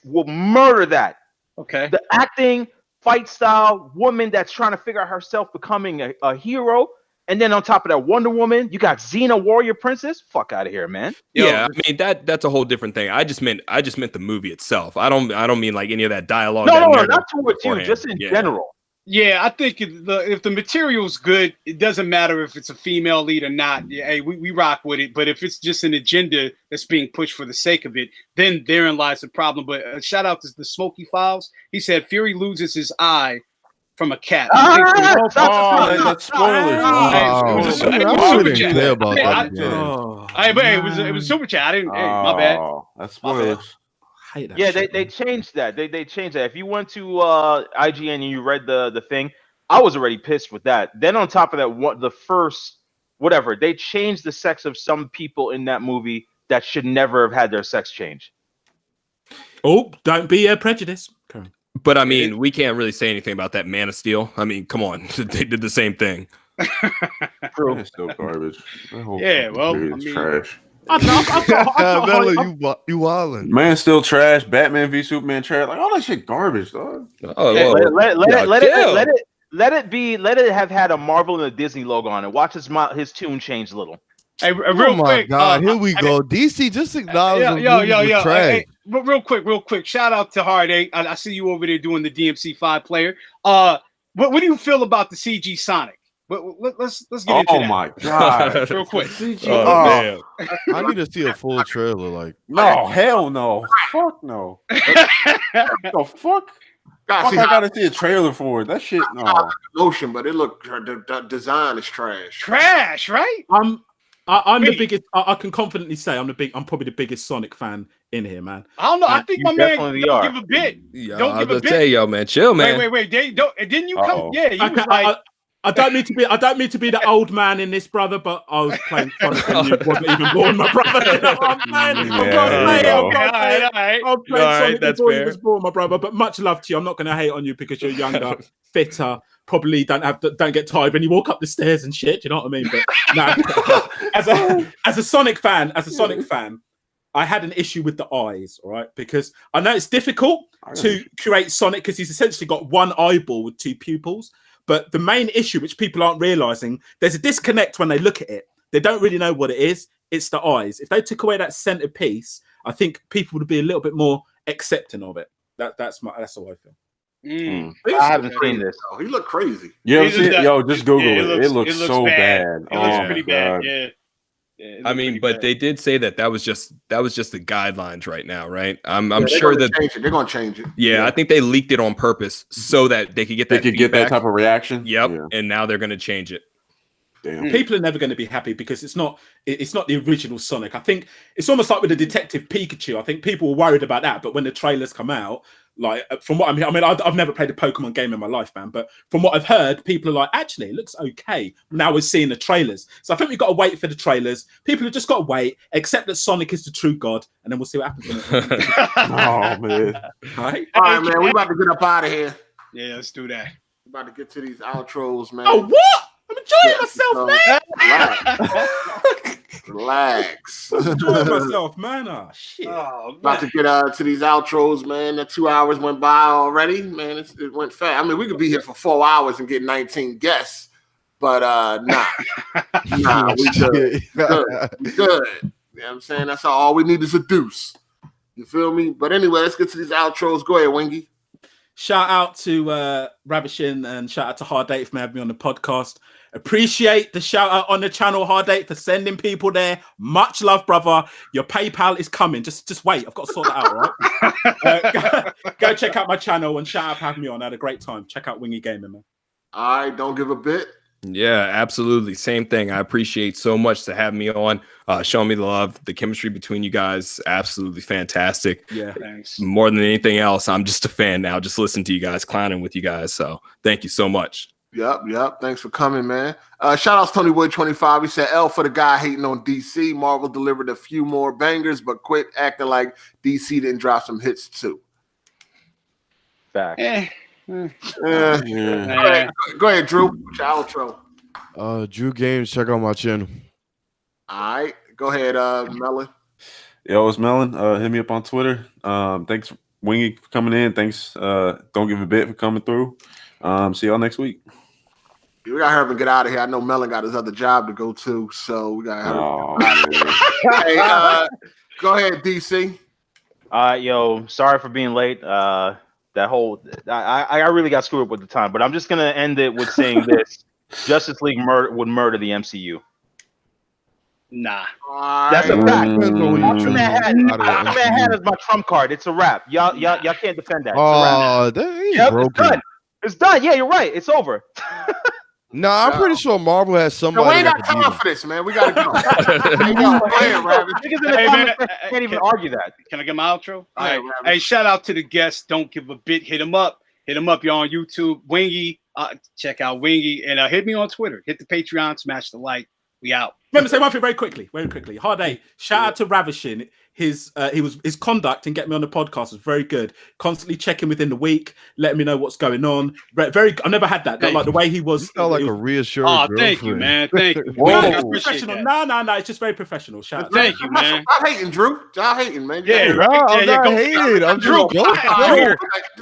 will murder that. Okay. The acting, fight style, woman that's trying to figure out herself becoming a hero. And then on top of that, Wonder Woman, you got Xena, Warrior Princess. Fuck out of here, man. Yeah, I mean that's a whole different thing. I just meant the movie itself. I don't mean like any of that dialogue. No, not towards you, just in general. Yeah, I think if the material's good, it doesn't matter if it's a female lead or not. Yeah, hey, we rock with it. But if it's just an agenda that's being pushed for the sake of it, then therein lies the problem. But shout out to the Smoky Files. He said Fury loses his eye from a cat. That's spoilers. It was super chat. I didn't. Hey, my bad. That's spoilers. Yeah, they changed that. They changed that. If you went to IGN and you read the thing, I was already pissed with that. Then on top of that, they changed the sex of some people in that movie that should never have had their sex change. Oh, don't be prejudiced. Okay. But I mean, we can't really say anything about that Man of Steel. I mean, come on, they did the same thing. True. It's still garbage. Yeah, well, I mean, trash. You wildin'. Man, still trash. Batman v Superman trash. Like all that shit garbage, dog. Let it have had a Marvel and a Disney logo on it. Watch his tune change a little. Hey, real quick, God, here we go. DC just acknowledge yo. Hey, but real quick. Shout out to Hard8. I see you over there doing the DMC5 player. What do you feel about the CG Sonic? But let's get into that. Oh my god! Real quick. Man. I need to see a full trailer. Like, no, hell no, fuck no. The fuck? I gotta see a trailer for it. That shit, no. Motion, but it look the design is trash. Trash, right? I'm the biggest. I can confidently say I'm probably the biggest Sonic fan in here, man. I don't know. I think my man don't give a bit. Yo, don't give a bit. Say, yo, man, chill, man. Wait. Didn't you come? Yeah, you was like. I don't mean to be the old man in this, brother, but I was playing Sonic when you wasn't even born, my brother. You know what I'm saying? I was playing Sonic before you was born, my brother. But much love to you. I'm not going to hate on you because you're younger, fitter, probably don't get tired when you walk up the stairs and shit. You know what I mean? But no, as a Sonic fan, I had an issue with the eyes, all right? Because I know it's difficult to create Sonic because he's essentially got one eyeball with two pupils. But the main issue, which people aren't realizing, there's a disconnect when they look at it. They don't really know what it is. It's the eyes. If they took away that centerpiece, I think people would be a little bit more accepting of it. That's how I feel. I haven't seen this. He looked crazy. Yo, just Google it. It looks so bad. It looks pretty bad. Yeah. I mean, but they did say that was just the guidelines right now, right? I'm sure that they're gonna change it. Yeah, I think they leaked it on purpose so that they could get that. Get that type of reaction. Yep, and now they're gonna change it. Damn. People are never going to be happy because it's not the original Sonic. I think it's almost like with the Detective Pikachu. I think people were worried about that, but when the trailers come out, like from what I've never played a Pokemon game in my life, man. But from what I've heard, people are like, actually, it looks okay. Now we're seeing the trailers, so I think we've got to wait for the trailers. People have just got to wait, accept that Sonic is the true god, and then we'll see what happens. Oh man! All right, man, we about to get up out of here. Yeah, let's do that. We're about to get to these outros, man. Oh, what? I'm enjoying myself, man. Relax. I'm enjoying myself, man. Oh, shit. About to get to these outros, man. The 2 hours went by already. Man, it went fast. I mean, we could be here for 4 hours and get 19 guests, but nah, we good. We good. You know what I'm saying? That's all we need is a deuce. You feel me? But anyway, let's get to these outros. Go ahead, Wingy. Shout out to Ravishing and shout out to Hard8 for having me on the podcast. Appreciate the shout out on the channel, Hard8, for sending people there. Much love, brother. Your PayPal is coming. Just wait. I've got to sort that out, right? Go check out my channel and shout out for having me on. I had a great time. Check out Wingy Gaming, man. All right, don't give a bit. Yeah, absolutely. Same thing. I appreciate so much to have me on, showing me the love, the chemistry between you guys. Absolutely fantastic. Yeah, thanks. More than anything else, I'm just a fan now. Just listen to you guys, clowning with you guys. So thank you so much. Yep. Thanks for coming, man. Shout out to TonyWood25. He said, L for the guy hating on DC. Marvel delivered a few more bangers, but quit acting like DC didn't drop some hits too. Fact. Go ahead, Drew. What's your outro? Drew Games, check out my channel. All right. Go ahead, Melon. Yo, it's Melon. Hit me up on Twitter. Thanks, Wingy, for coming in. Thanks, Don't Give a Bit, for coming through. See y'all next week. We got to hurry up and get out of here. I know Melon got his other job to go to, so we got to hurry up. Hey, go ahead, DC. Yo, sorry for being late. That whole I really got screwed up with the time, but I'm just gonna end it with saying this: Justice League would murder the MCU. Nah, that's a fact. Aquaman had as my trump card. It's a wrap. Y'all can't defend that. Oh, it's done. It's done. Yeah, you're right. It's over. No, I'm pretty sure Marvel has somebody. No, we ain't got time for this, man. We gotta go. Can't even argue that. Can I get my outro? All right. Hey, shout out to the guests. Don't give a bit. Hit them up. Y'all on YouTube. Wingy. Check out Wingy and hit me on Twitter. Hit the Patreon. Smash the like. We out. Remember, say one thing very quickly. Hard8. Shout out to Ravishing. His conduct and getting me on the podcast was very good. Constantly checking within the week, letting me know what's going on. Very. I never had that. Like the way he was. You like a reassuring. Oh, thank you, man. Thank you. Professional. No. It's just very professional. Shout out. Thank you, man. I'm hating, Drew. I'm hating, man. I'm not hating. I'm just joking.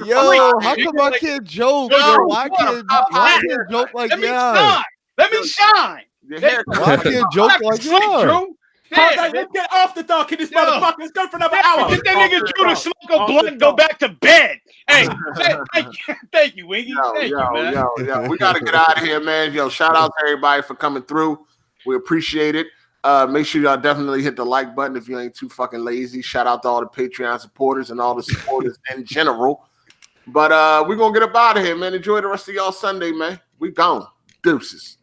Yo, how come I can't joke? Why can't joke like that? Let me shine. Why can't joke like that? Let's get after dark in this motherfucker. Let's go for another hour. Get that nigga Drew to smoke a blunt and go back to bed. Hey, thank you, Wingy. Yo. We gotta get out of here, man. Yo, shout out to everybody for coming through. We appreciate it. Make sure y'all definitely hit the like button if you ain't too fucking lazy. Shout out to all the Patreon supporters and all the supporters in general. But we're gonna get up out of here, man. Enjoy the rest of y'all Sunday, man. We gone. Deuces.